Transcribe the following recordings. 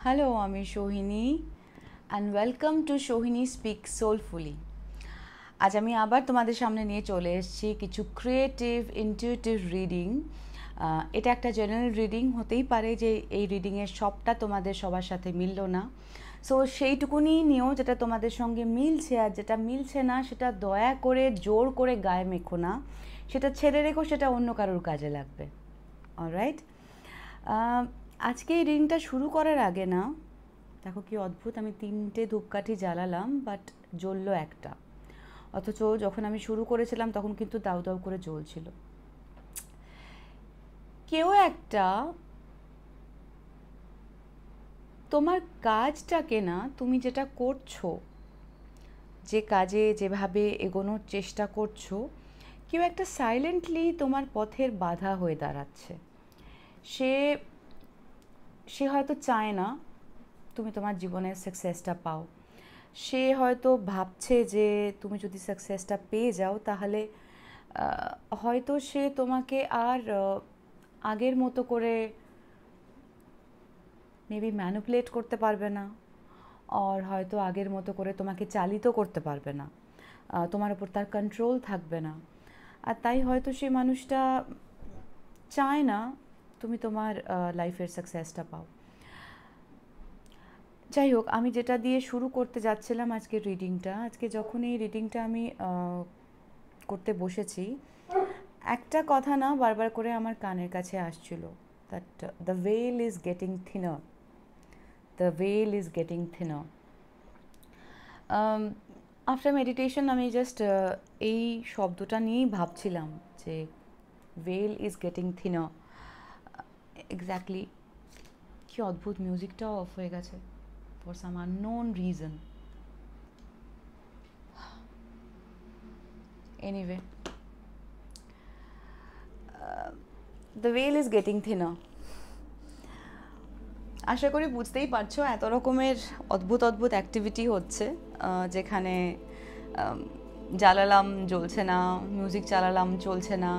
Hello, আমি Sohini and welcome to Sohini speak soulfully. আজ আমি আবার তোমাদের সামনে নিয়ে চলে এসেছি কিছু ক্রিয়েটিভ ইনটিউটিভ রিডিং। এটা একটা জেনারেল রিডিং, হতেই পারে যে এই রিডিংয়ের সবটা তোমাদের সবার সাথে মিলল না। সো সেইটুকুনি নিয়েও যেটা তোমাদের সঙ্গে মিলছে, আর যেটা মিলছে না সেটা দয়া করে জোর করে গায়ে মেখো না, সেটা ছেড়ে রেখো, সেটা অন্য কারোর কাজে লাগবে। অলরাইট, আজকে এই রিডিংটা শুরু করার আগে না, দেখো কি অদ্ভুত, আমি 3টে ধূপকাঠি জ্বালালাম বাট জ্বললো একটা, অথচ যখন আমি শুরু করেছিলাম তখন কিন্তু দাউ দাউ করে জ্বলছিল। কেউ একটা তোমার কাজটাকে না, তুমি যেটা করছো, যে কাজে যেভাবে এগোনোর চেষ্টা করছো, কেউ একটা সাইলেন্টলি তোমার পথের বাধা হয়ে দাঁড়াচ্ছে। সে সে হয়তো চায় না তুমি তোমার জীবনের সাকসেসটা পাও। সে হয়তো ভাবছে যে তুমি যদি সাকসেসটা পেয়ে যাও তাহলে হয়তো সে তোমাকে আর আগের মতো করে মেবি ম্যানিপুলেট করতে পারবে না, আর হয়তো আগের মতো করে তোমাকে চালিত করতে পারবে না, তোমার ওপর তার কন্ট্রোল থাকবে না। আর তাই হয়তো সেই মানুষটা চায় না তুমি তোমার লাইফের সাকসেসটা পাও। যাই হোক, আমি যেটা দিয়ে শুরু করতে যাচ্ছিলাম আজকের রিডিংটা, আজকে যখন এই রিডিংটা আমি করতে বসেছি, একটা কথা না বারবার করে আমার কানের কাছে আসছিল, that the veil is getting thinner, the veil is getting thinner. After meditation আমি জাস্ট এই শব্দটা নিয়েই ভাবছিলাম যে veil is getting thinner. Exactly, কি অদ্ভুত, মিউজিকটাও অফ হয়ে গেছে for some unknown reason. Anyway, the veil is getting thinner. আশা করি বুঝতেই পারছো এত রকমের অদ্ভুত অদ্ভুত অ্যাক্টিভিটি হচ্ছে, যেখানে জ্বালালাম জ্বলছে না, মিউজিক চালালাম চলছে না,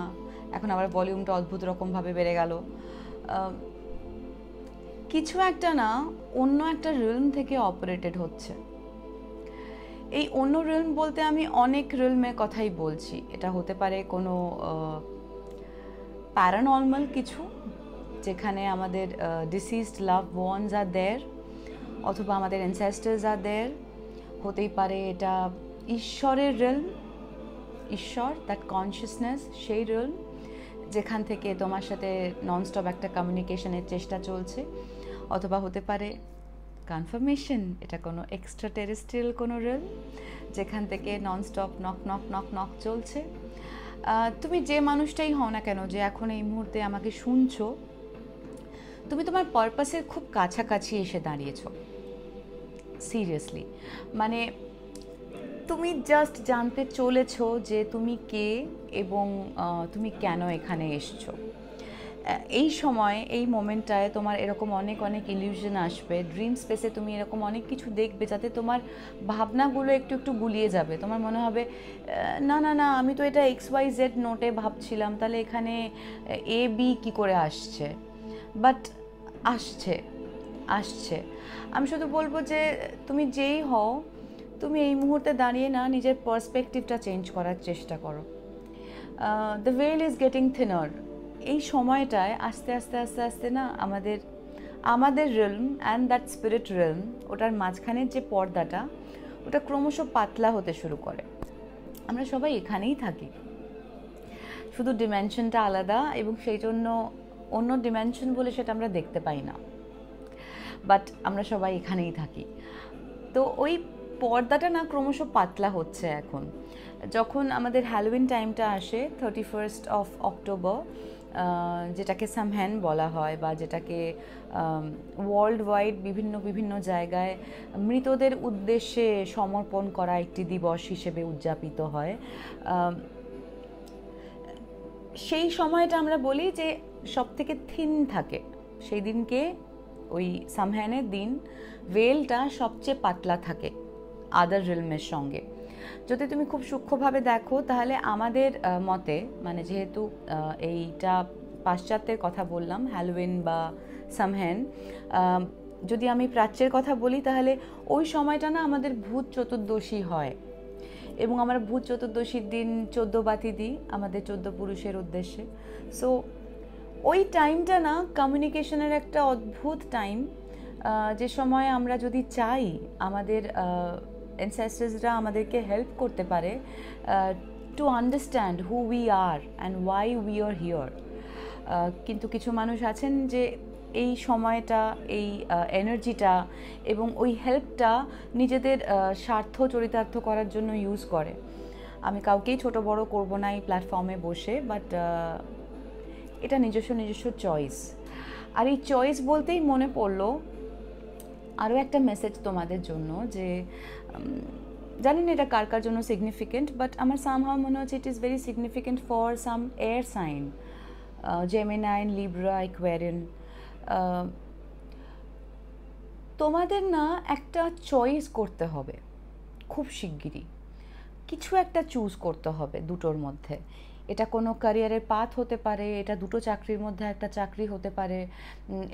এখন আবার ভলিউমটা অদ্ভুত রকমভাবে বেড়ে গেল। কিছু একটা না অন্য একটা রিলম থেকে অপারেটেড হচ্ছে। এই অন্য রিলম বলতে আমি অনেক রিলমের কথাই বলছি। এটা হতে পারে কোনো প্যারানর্মাল কিছু, যেখানে আমাদের ডিসিজড লাভ ওয়ানস আর দেয়ার, অথবা আমাদের অ্যানসেস্টার্স আর দেয়ার। হতেই পারে এটা ঈশ্বরের রিলম, ঈশ্বর, দ্যাট কনসিয়াসনেস, সেই রিলম যেখান থেকে তোমার সাথে ননস্টপ একটা কমিউনিকেশনের চেষ্টা চলছে। অথবা হতে পারে কনফার্মেশন, এটা কোনো এক্সট্রা টেরেস্ট্রিয়াল কোনো রিলম যেখান থেকে nonstop knock knock knock knock চলছে। তুমি যে মানুষটাই হও না কেন, যে এখন এই মুহূর্তে আমাকে শুনছো, তুমি তোমার পারপাসের খুব কাছাকাছি এসে দাঁড়িয়েছো। সিরিয়াসলি, মানে তুমি জাস্ট জানতে চলেছো যে তুমি কে এবং তুমি কেন এখানে এসছো। এই সময়, এই মোমেন্টটায় তোমার এরকম অনেক অনেক ইলিউশন আসবে, ড্রিম স্পেসে তুমি এরকম অনেক কিছু দেখবে যাতে তোমার ভাবনাগুলো একটু একটু গুলিয়ে যাবে। তোমার মনে হবে না না না, আমি তো এটা XYZ নোটে ভাবছিলাম, তাহলে এখানে AB কী করে আসছে। বাট আসছে, আসছে। আমি শুধু বলবো যে তুমি যেই হও, তুমি এই মুহূর্তে দাঁড়িয়ে না নিজের পার্সপেক্টিভটা চেঞ্জ করার চেষ্টা করো। The veil is getting thinner. এই সময়টায় আস্তে আস্তে আস্তে আস্তে না আমাদের realm and that spirit realm, ওটার মাঝখানের যে পর্দাটা, ওটা ক্রমশ পাতলা হতে শুরু করে। আমরা সবাই এখানেই থাকি, শুধু ডিমেনশনটা আলাদা, এবং সেই জন্য অন্য ডিমেনশন বলে সেটা আমরা দেখতে পাই না, বাট আমরা সবাই এখানেই থাকি। তো ওই পর্দাটা না ক্রমশ পাতলা হচ্ছে এখন। যখন আমাদের হ্যালোউইন টাইমটা আসে 31st of October, যেটাকে সামহ্যান বলা হয়, বা যেটাকে ওয়ার্ল্ড ওয়াইড বিভিন্ন বিভিন্ন জায়গায় মৃতদের উদ্দেশ্যে সমর্পণ করা একটি দিবস হিসেবে উদযাপিত হয়। সেই সময়টা আমরা বলি যে সব থেকে থিন থাকে সেই দিনকে, ওই সামহ্যানের দিন ভেলটা সবচেয়ে পাতলা থাকে আদার রিলমের সঙ্গে। যদি তুমি খুব সূক্ষ্মভাবে দেখো তাহলে আমাদের মতে, মানে যেহেতু এইটা পাশ্চাত্যের কথা বললাম, হ্যালোউইন বা সামহ্যান, যদি আমি প্রাচ্যের কথা বলি তাহলে ওই সময়টা না আমাদের ভূত চতুর্দশী হয়, এবং আমরা ভূত চতুর্দশীর দিন 14 বাতি দিই আমাদের 14 পুরুষের উদ্দেশ্যে। সো ওই টাইমটা না কমিউনিকেশনের একটা অদ্ভুত টাইম, যে সময় আমরা যদি চাই আমাদের অ্যানসেস্টার্সরা আমাদেরকে হেল্প করতে পারে to understand who we are and why we are here. কিন্তু কিছু মানুষ আছেন যে এই সময়টা, এই এনার্জিটা এবং ওই হেল্পটা নিজেদের স্বার্থ চরিতার্থ করার জন্য ইউজ করে। আমি কাউকেই ছোট বড় করব না এই প্ল্যাটফর্মে বসে, বাট এটা নিজস্ব চয়েস। আর এই চয়েস বলতেই মনে পড়লো আরও একটা মেসেজ তোমাদের জন্য, যে জানি না এটা কার কার জন্য সিগনিফিকেন্ট, বাট আমার সামহাও মনে হচ্ছে it is very significant for some air sign, Gemini, Libra, Aquarian. তোমাদের না একটা চয়েস করতে হবে খুব শিগগিরই, কিছু একটা চুজ করতে হবে দুটোর মধ্যে। এটা কোনো ক্যারিয়ারের পাথ হতে পারে, এটা দুটো চাকরির মধ্যে একটা চাকরি হতে পারে,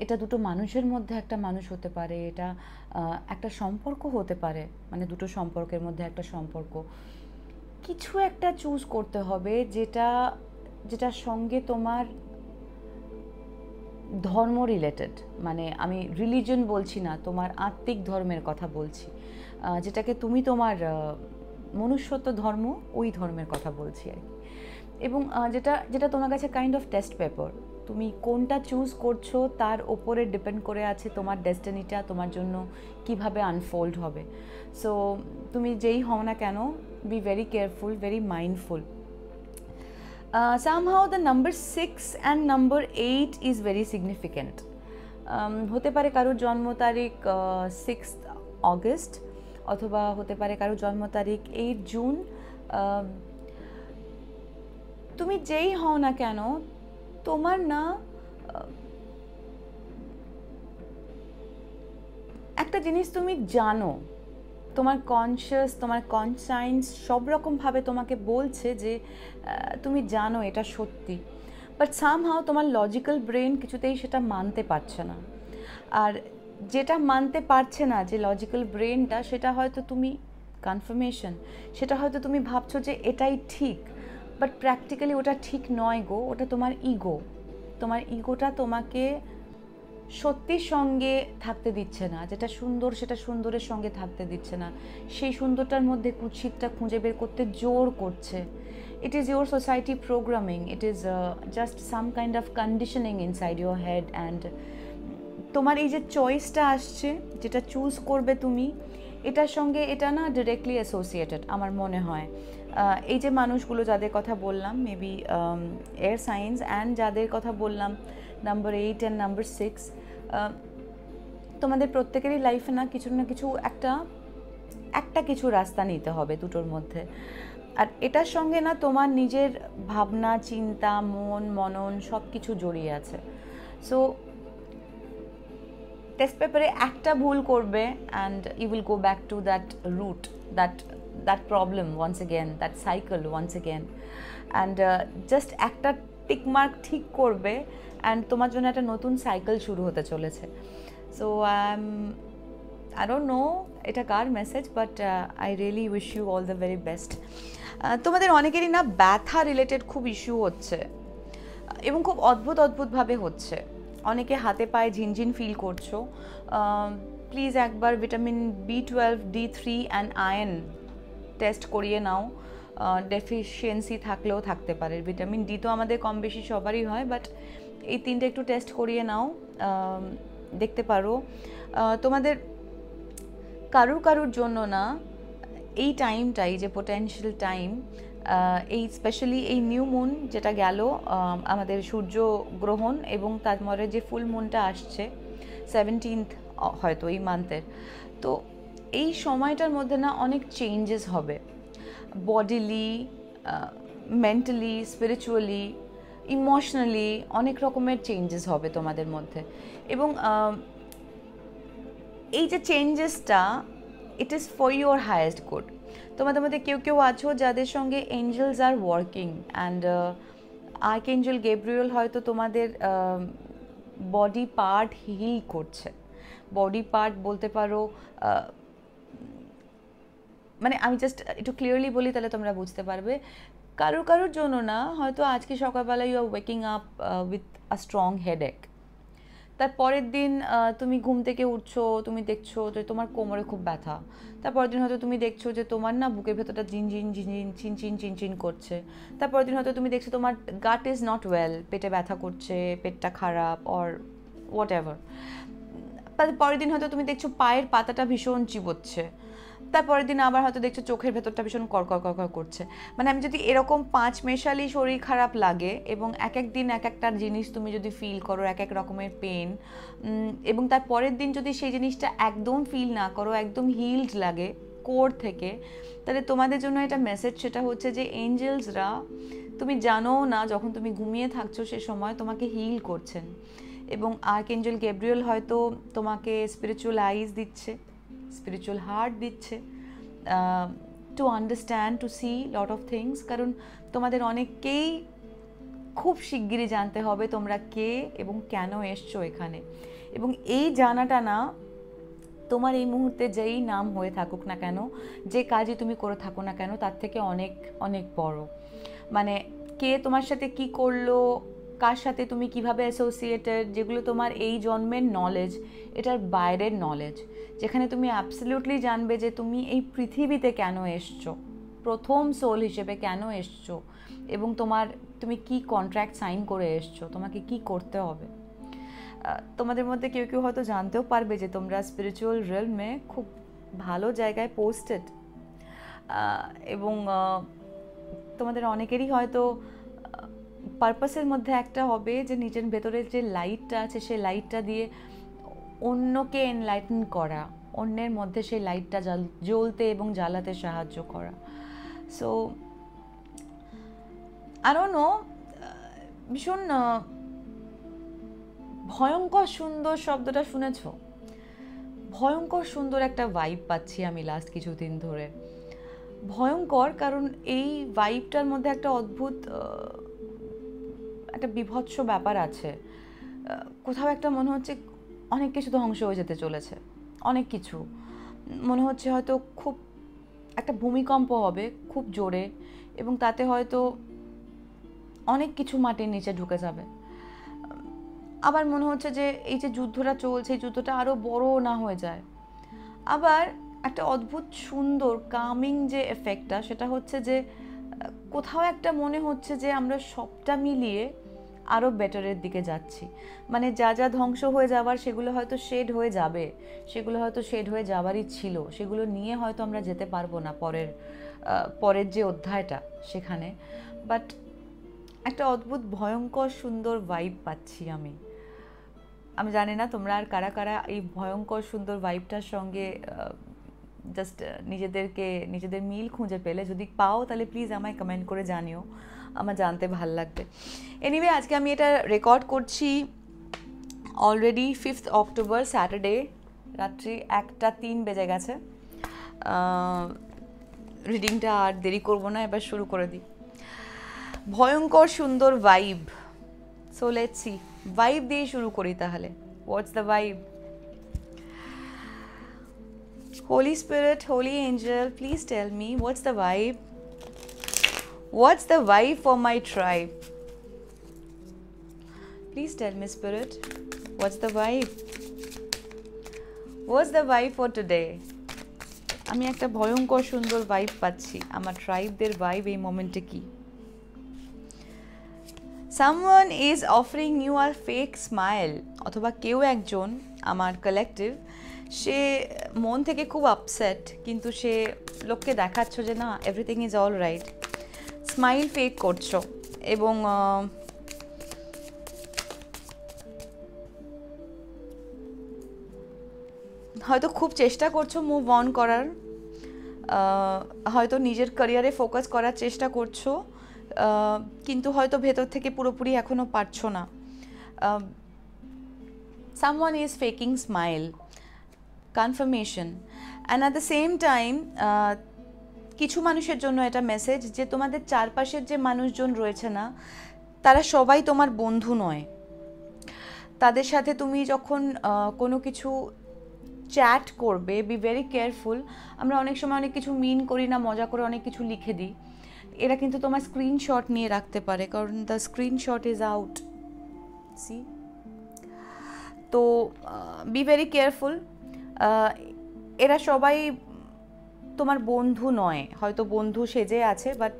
এটা দুটো মানুষের মধ্যে একটা মানুষ হতে পারে, এটা একটা সম্পর্ক হতে পারে, মানে দুটো সম্পর্কের মধ্যে একটা সম্পর্ক। কিছু একটা চুজ করতে হবে যেটার সঙ্গে তোমার ধর্ম রিলেটেড, মানে আমি রিলিজন বলছি না, তোমার আত্মিক ধর্মের কথা বলছি, যেটাকে তুমি তোমার মনুষ্যত্ব ধর্ম, ওই ধর্মের কথা বলছি আর কি। এবং যেটা তোমার কাছে কাইন্ড অফ টেস্ট পেপার, তুমি কোনটা চুজ করছো তার ওপরে ডিপেন্ড করে আছে তোমার ডেস্টিনিটা তোমার জন্য কিভাবে আনফোল্ড হবে। সো তুমি যেই হও না কেন, B very careful, very mindful. Somehow the number 6 and number 8 is very significant. হতে পারে কারোর জন্ম তারিখ 6 অগস্ট, অথবা হতে পারে কারোর জন্ম তারিখ 8 জুন। তুমি যেই হও না কেন, তোমার না একটা জিনিস তুমি জানো, তোমার কনসিয়াস, তোমার কনসায়েন্স সব রকমভাবে তোমাকে বলছে যে তুমি জানো এটা সত্যি, বাট সামহাও তোমার লজিক্যাল ব্রেন কিছুতেই সেটা মানতে পারছে না। আর যেটা মানতে পারছে না, যে লজিক্যাল ব্রেনটা, সেটা হয়তো তুমি কনফার্মেশন, সেটা হয়তো তুমি ভাবছো যে এটাই ঠিক, বাট প্র্যাকটিক্যালি ওটা ঠিক নয় গো, ওটা তোমার ইগো। তোমার ইগোটা তোমাকে সত্যির সঙ্গে থাকতে দিচ্ছে না, যেটা সুন্দর সেটা সুন্দরের সঙ্গে থাকতে দিচ্ছে না, সেই সুন্দরটার মধ্যে কুৎসিতটা খুঁজে বের করতে জোর করছে। It is your society programming, it is just some kind of conditioning inside your head. And তোমার এই যে চয়েসটা আসছে, যেটা চুজ করবে তুমি, এটার সঙ্গে এটা না ডিরেক্টলি অ্যাসোসিয়েটেড আমার মনে হয়। এই যে মানুষগুলো যাদের কথা বললাম, মেবি এয়ার সাইন্স, অ্যান্ড যাদের কথা বললাম নাম্বার 8 অ্যান্ড নাম্বার 6, তোমাদের প্রত্যেকেরই লাইফে না কিছু একটা কিছু রাস্তা নিতে হবে দুটোর মধ্যে। আর এটার সঙ্গে না তোমার নিজের ভাবনা, চিন্তা, মনন সব কিছু জড়িয়ে আছে। সো টেস্ট পেপারে একটা ভুল করবে and you will go back to that root, that problem once again, that cycle once again. And just একটা টিকমার্ক ঠিক করবে অ্যান্ড তোমার জন্য একটা নতুন সাইকেল শুরু হতে চলেছে। সো আই ডোন্ট নো এটা কার message, but I really wish you all the very best. তোমাদের অনেকেরই না ব্যথা রিলেটেড খুব ইস্যু হচ্ছে, এবং খুব অদ্ভুতভাবে হচ্ছে। অনেকে হাতে পায়ে ঝিনঝিন ফিল করছো। প্লিজ একবার vitamin B12, D3 and iron test করিয়ে নাও। ডেফিসিয়েন্সি থাকলেও থাকতে পারে। ভিটামিন ডি তো আমাদের কম বেশি সবারই হয়, বাট এই তিনটে একটু টেস্ট করিয়ে নাও, দেখতে পারো। তোমাদের কারুর জন্য না এই টাইমটাই, যে পোটেনশিয়াল টাইম, এই স্পেশালি এই নিউ মুন যেটা গেল, আমাদের সূর্য গ্রহণ, এবং তারপরে যে ফুল মুনটা আসছে 17th হয়তো এই মান্থের, তো এই সময়টার মধ্যে না অনেক চেঞ্জেস হবে, বডিলি, মেন্টালি, স্পিরিচুয়ালি, ইমোশনালি অনেক রকমের চেঞ্জেস হবে তোমাদের মধ্যে। এবং এই যে চেঞ্জেসটা, it is for your highest good. তোমাদের মধ্যে কেউ আছো যাদের সঙ্গে angels are working, and archangel Gabriel হয়তো তোমাদের বডি পার্ট হিল করছে, বডি পার্ট বলতে পারো, মানে আমি জাস্ট একটু ক্লিয়ারলি বলি তাহলে তোমরা বুঝতে পারবে। কারোর জন্য না, হয়তো আজকে সকালবেলা you are waking up with a strong headache, তার পরের দিন তুমি ঘুম থেকে উঠছো, তুমি দেখছো যে তোমার কোমরে খুব ব্যথা, তারপরের দিন হয়তো তুমি দেখছো যে তোমার না বুকের ভেতরটা চিনচিন করছে, তারপরের দিন হয়তো তুমি দেখছো তোমার গাট ইজ নট ওয়েল, পেটে ব্যথা করছে, পেটটা খারাপ অর হোয়াট এভার। পরের দিন হয়তো তুমি দেখছো পায়ের পাতাটা ভীষণ চিবোচ্ছে, তারপরের দিন আবার হয়তো দেখছো চোখের ভেতরটা ভীষণ কড়কড় করছে। মানে আমি যদি এরকম 5 মেশালি শরীর খারাপ লাগে এবং এক এক দিন এক একটা জিনিস তুমি যদি ফিল করো, এক এক রকমের পেন, এবং তার পরের দিন যদি সেই জিনিসটা একদম ফিল না করো, একদম হিলড লাগে কোর থেকে, তাহলে তোমাদের জন্য এটা মেসেজ, সেটা হচ্ছে যে এঞ্জেলসরা, তুমি জানো না যখন তুমি ঘুমিয়ে থাকছো সে সময় তোমাকে হিল করছেন, এবং আর্কএঞ্জেল গ্যাব্রিয়েল হয়তো তোমাকে স্পিরিচুয়াল আইজ দিচ্ছে, স্পিরিচুয়াল হার্ট দিচ্ছে, to understand, to see lot of things. কারণ তোমাদের অনেককেই খুব শিগগিরই জানতে হবে তোমরা কে এবং কেন এসছো এখানে, এবং এই জানাটা না তোমার এই মুহূর্তে যেই নাম হয়ে থাকুক না কেন, যে কাজই তুমি করে থাকো না কেন, তার থেকে অনেক অনেক বড়। মানে কে তোমার সাথে কি করলো, কার সাথে তুমি কিভাবে অ্যাসোসিয়েটেড, যেগুলো তোমার এই জন্মের নলেজ, এটার বাইরের নলেজ, যেখানে তুমি অ্যাবসলিউটলি জানবে যে তুমি এই পৃথিবীতে কেন এসছো, প্রথম সোল হিসেবে কেন এসছো, এবং তুমি কি কন্ট্রাক্ট সাইন করে এসছো, তোমাকে কি করতে হবে। তোমাদের মধ্যে কেউ কেউ হয়তো জানতেও পারবে যে তোমরা স্পিরিচুয়াল রিয়েলমে খুব ভালো জায়গায় পোস্টেড, এবং তোমাদের অনেকেরই হয়তো পারপাসের মধ্যে একটা হবে যে নিজের ভেতরের যে লাইটটা আছে সেই লাইটটা দিয়ে অন্যকে এনলাইটেন করা, অন্যের মধ্যে সেই লাইটটা জ্বলতে এবং জ্বালাতে সাহায্য করা। সো আই ডোন্ট নো, ভীষণ ভয়ঙ্কর সুন্দর শব্দটা শুনেছ? ভয়ঙ্কর সুন্দর একটা ভাইব পাচ্ছি আমি লাস্ট কিছুদিন ধরে। ভয়ঙ্কর কারণ এই ভাইবটার মধ্যে একটা অদ্ভুত একটা বিভৎস ব্যাপার আছে। কোথাও একটা মনে হচ্ছে অনেক কিছু ধ্বংস হয়ে যেতে চলেছে, অনেক কিছু মনে হচ্ছে হয়তো খুব একটা ভূমিকম্প হবে খুব জোরে, এবং তাতে হয়তো অনেক কিছু মাটির নিচে ঢুকে যাবে। আবার মনে হচ্ছে যে এই যে যুদ্ধটা চলছে, এই যুদ্ধটা আরও বড় না হয়ে যায়। আবার একটা অদ্ভুত সুন্দর কামিং যে এফেক্টটা, সেটা হচ্ছে যে কোথাও একটা মনে হচ্ছে যে আমরা সবটা মিলিয়ে আরও বেটারের দিকে যাচ্ছি। মানে যা যা ধ্বংস হয়ে যাবার সেগুলো হয়তো শেড হয়ে যাবে, সেগুলো হয়তো শেড হয়ে যাবারই ছিল, সেগুলো নিয়ে হয়তো আমরা যেতে পারবো না পরের যে অধ্যায়টা সেখানে। বাট একটা অদ্ভুত ভয়ঙ্কর সুন্দর ভাইব পাচ্ছি আমি জানি না তোমরা আর কারা কারা এই ভয়ঙ্কর সুন্দর ভাইবটার সঙ্গে জাস্ট নিজেদের মিল খুঁজে পেলে। যদি পাও তাহলে প্লিজ আমায় কমেন্ট করে জানিও, আমার জানতে ভাল লাগবে। এনিওয়ে, আজকে আমি এটা রেকর্ড করছি অলরেডি 5 অক্টোবর স্যাটারডে, রাত্রি 1:03 বেজে গেছে। রিডিংটা আর দেরি করবো না, এবার শুরু করে দিই। ভয়ঙ্কর সুন্দর vibe. So let's see, vibe দিয়ে শুরু করি তাহলে। What's the vibe? Holy Spirit, Holy Angel, please tell me what's the vibe? What's the vibe for my tribe? Please tell me, Spirit, what's the vibe? What's the vibe for today? আমি একটা ভয়ঙ্কর সুন্দর vibe পাচ্ছি। আমার ট্রাইবদের vibe এই মোমেন্টে কি? Someone is offering you a fake smile, অথবা কেউ একজন, আমার কালেকটিভ, সে মন থেকে খুব আপসেট, কিন্তু সে লোককে দেখাচ্ছ যে না, everything is all right, smile fake করছো, এবং হয়তো খুব চেষ্টা করছো মুভ অন করার, হয়তো নিজের ক্যারিয়ারে ফোকাস করার চেষ্টা করছো, কিন্তু হয়তো ভেতর থেকে পুরোপুরি এখনও পারছো না। Someone is faking smile, confirmation, and at the same time কিছু মানুষের জন্য এটা মেসেজ যে তোমাদের চারপাশের যে মানুষজন রয়েছে না, তারা সবাই তোমার বন্ধু নয়, তাদের সাথে তুমি যখন কোনো কিছু চ্যাট করবে, বি ভেরি কেয়ারফুল। আমরা অনেক সময় অনেক কিছু মিন করি না, মজা করে অনেক কিছু লিখে দিই। এরা কিন্তু তোমার স্ক্রিনশট নিয়ে রাখতে পারে, কারণ the screenshot is out, see. তো বি ভেরি কেয়ারফুল। এরা সবাই তোমার বন্ধু নয়, হয়তো বন্ধু সেজে আছে বাট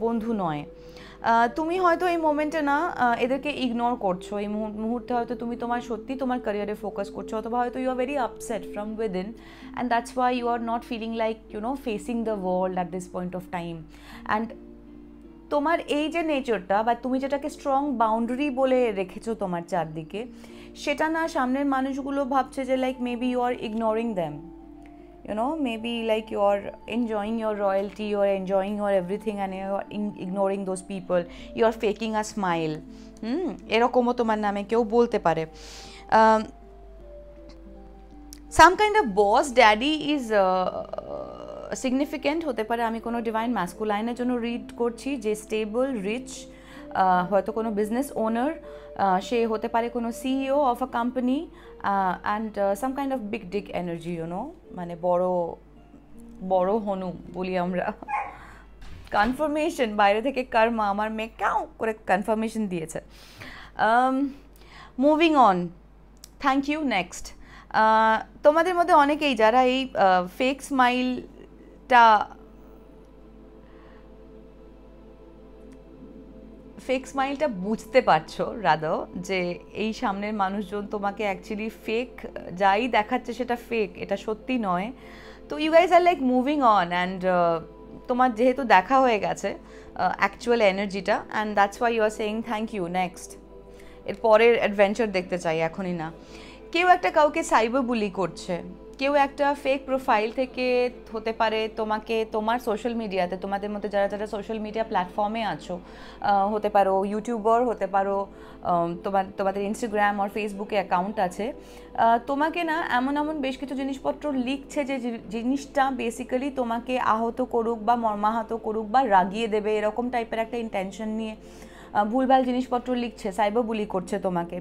বন্ধু নয়। তুমি হয়তো এই মোমেন্টে না এদেরকে ইগনোর করছো, এই মুহূর্তে হয়তো তুমি তোমার সত্যি তোমার ক্যারিয়ারে ফোকাস করছো, অথবা হয়তো you are very upset from within, and that's why you are not feeling like facing the world at this point of time. And তোমার এই যে নেচারটা, বা তুমি যেটাকে স্ট্রং বাউন্ডারি বলে রেখেছো তোমার চারদিকে, সেটা না সামনের মানুষগুলো ভাবছে যে like maybe you are ignoring them, maybe like you are enjoying your royalty, you are enjoying your everything, and you are ignoring those people, you are faking a smile. এরকমও তোমার নামে কেউ বলতে পারে। some kind of boss daddy is significant হতে পারে। আমি কোনো ডিভাইন ম্যাসকুলাইনের জন্য রিড করছি, যে স্টেবল, রিচ, হয়তো কোনো বিজনেস ওনার, সে হতে পারে কোনো CEO of a company, and some kind of big dick energy, মানে বড় বড় হনু বলি আমরা। কনফার্মেশন বাইরে থেকে কর্মা, আমার মেয়ে কাউ করে কনফার্মেশন দিয়েছে। Moving on, thank you. Next, তোমাদের মধ্যে অনেকেই যারা এই ফেক স্মাইলটা বুঝতে পারছো, রাদো যে এই সামনের মানুষজন তোমাকে অ্যাকচুয়ালি ফেক, যাই দেখাচ্ছে সেটা ফেক, এটা সত্যি নয়। তো you guys are like moving on, and তোমার যেহেতু দেখা হয়ে গেছে অ্যাকচুয়াল এনার্জিটা, and that's why you are saying thank you. Next, এর পরের অ্যাডভেঞ্চার দেখতে চাই, এখনই না। কেউ একটা কাউকে সাইবার বুলি করছে, কেউ একটা ফেক প্রোফাইল থেকে হতে পারে তোমাকে তোমার সোশ্যাল মিডিয়াতে, তোমাদের মধ্যে যারা যারা সোশ্যাল মিডিয়া প্ল্যাটফর্মে আছো, হতে পারো ইউটিউবার, হতে পারো তোমাদের ইনস্টাগ্রাম আর ফেসবুকে অ্যাকাউন্ট আছে, তোমাকে না এমন এমন বেশ কিছু জিনিসপত্র লিখছে যে জিনিসটা বেসিক্যালি তোমাকে আহত করুক বা মর্মাহত করুক বা রাগিয়ে দেবে, এরকম টাইপের একটা ইন্টেনশন নিয়ে ভুলভাল জিনিসপত্র লিখছে, সাইবার বুলি করছে তোমাকে।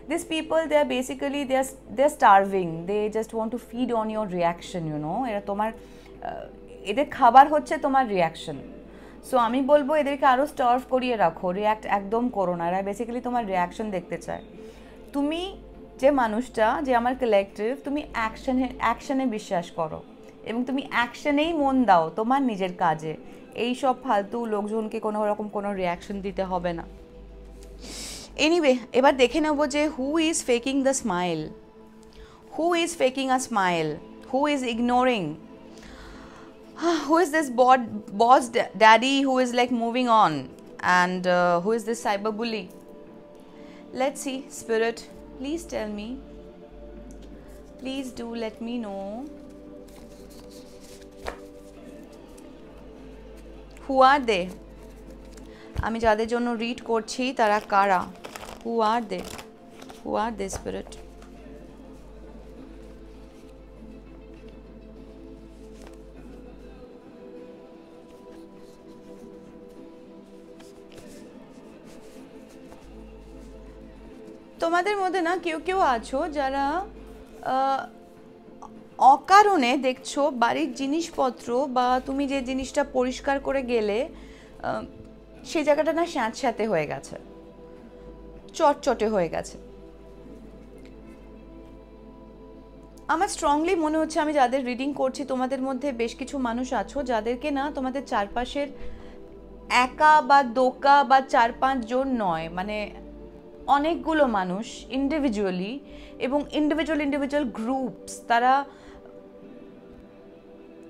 This people, they are basically they are starving, they just want to feed on your reaction, এরা তোমার, এদের খাবার হচ্ছে তোমার রিয়াকশন। সো আমি বলবো এদেরকে আরও স্টার্ভ করিয়ে রাখো, রিয়াক্ট একদম করো না। এরা বেসিক্যালি তোমার রিয়াকশন দেখতে চায়। তুমি যে মানুষটা, যে আমার কালেকটিভ, তুমি অ্যাকশনে বিশ্বাস করো এবং তুমি অ্যাকশনেই মন দাও তোমার নিজের কাজে। এই সব ফালতু লোকজনকে কোনো রকম কোনো রিয়াকশন দিতে হবে না। এনিওয়ে, এবার দেখে নেব যে who is faking the smile, who is faking a smile, who is ignoring, who is this boss daddy who is like moving on, and who is this cyber bully? Let's see. Spirit, please tell me, please do let me know. Who are they? আমি যাদের জন্য read করছি তারা কারা? Who are they? Who are they, Spirit? তোমাদের মধ্যে না কেউ কেউ আছো যারা অকারণে দেখছো বাড়ির জিনিসপত্র বা তুমি যে জিনিসটা পরিষ্কার করে গেলে সেই জায়গাটা না স্যাঁতস্যাঁতে হয়ে গেছে, চটচটে হয়ে গেছে। আমার স্ট্রংলি মনে হচ্ছে, আমি যাদের রিডিং করছি তোমাদের মধ্যে বেশ কিছু মানুষ আছো যাদেরকে না তোমাদের চারপাশের একা বা দোকা বা 4-5 জন নয়, মানে অনেকগুলো মানুষ ইন্ডিভিজুয়ালি এবং ইন্ডিভিজুয়াল গ্রুপস, তারা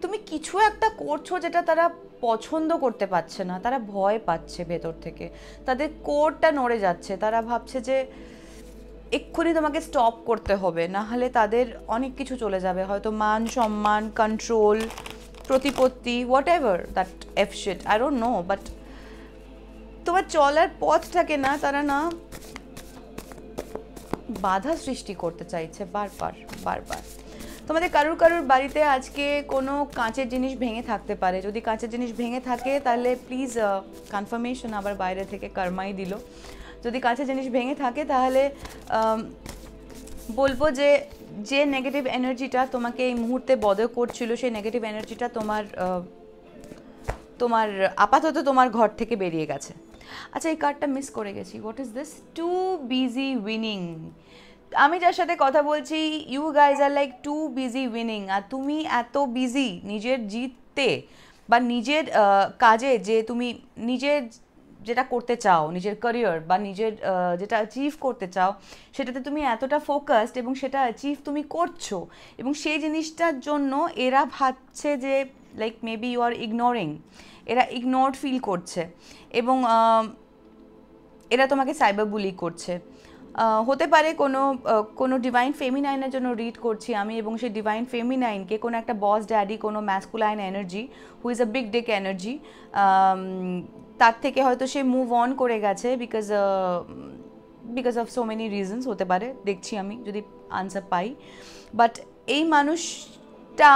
তুমি কিছু একটা করছো যেটা তারা পছন্দ করতে পারছে না, তারা ভয় পাচ্ছে ভেতর থেকে, তাদের কোরটা নড়ে যাচ্ছে, তারা ভাবছে যে এক্ষুনি তোমাকে স্টপ করতে হবে, না হলে তাদের অনেক কিছু চলে যাবে, হয়তো মান সম্মান, কন্ট্রোল, প্রতিপত্তি, whatever that F shit, I don't know, but তোমার চলার পথটাকে না তারা না বাধা সৃষ্টি করতে চাইছে বারবার। তোমাদের কারুর বাড়িতে আজকে কোনো কাঁচের জিনিস ভেঙে থাকতে পারে। যদি কাঁচের জিনিস ভেঙে থাকে তাহলে প্লিজ কনফার্মেশন আবার বাইরে থেকে কর্মাই দিল। যদি কাঁচের জিনিস ভেঙে থাকে তাহলে বলবো যে যে নেগেটিভ এনার্জিটা তোমাকে এই মুহূর্তে বদর করছিল সেই নেগেটিভ এনার্জিটা তোমার আপাতত তোমার ঘর থেকে বেরিয়ে গেছে। আচ্ছা, এই কার্ডটা মিস করে গেছি। What is this? Too busy winning. আমি যার সাথে কথা বলছি, you guys are like too busy winning. আর তুমি এত বিজি নিজের জিততে বা নিজের কাজে, যে তুমি নিজের যেটা করতে চাও, নিজের ক্যারিয়ার বা নিজের যেটা অ্যাচিভ করতে চাও, সেটাতে তুমি এতটা ফোকাসড এবং সেটা অ্যাচিভ তুমি করছো, এবং সেই জিনিসটার জন্য এরা ভাবছে যে like maybe you are ignoring, এরা ইগনোরড ফিল করছে, এবং এরা তোমাকে সাইবার বুলি করছে। হতে পারে কোনো ডিভাইন ফেমিনাইনের জন্য রিড করছি আমি, এবং সেই ডিভাইন ফেমিনাইনকে কোনো একটা বস ড্যাডি, কোনো masculine energy who is a big dick energy, তার থেকে হয়তো সে মুভ অন করে গেছে because of so many reasons. হতে পারে, দেখছি আমি যদি আনসার পাই। বাট এই মানুষটা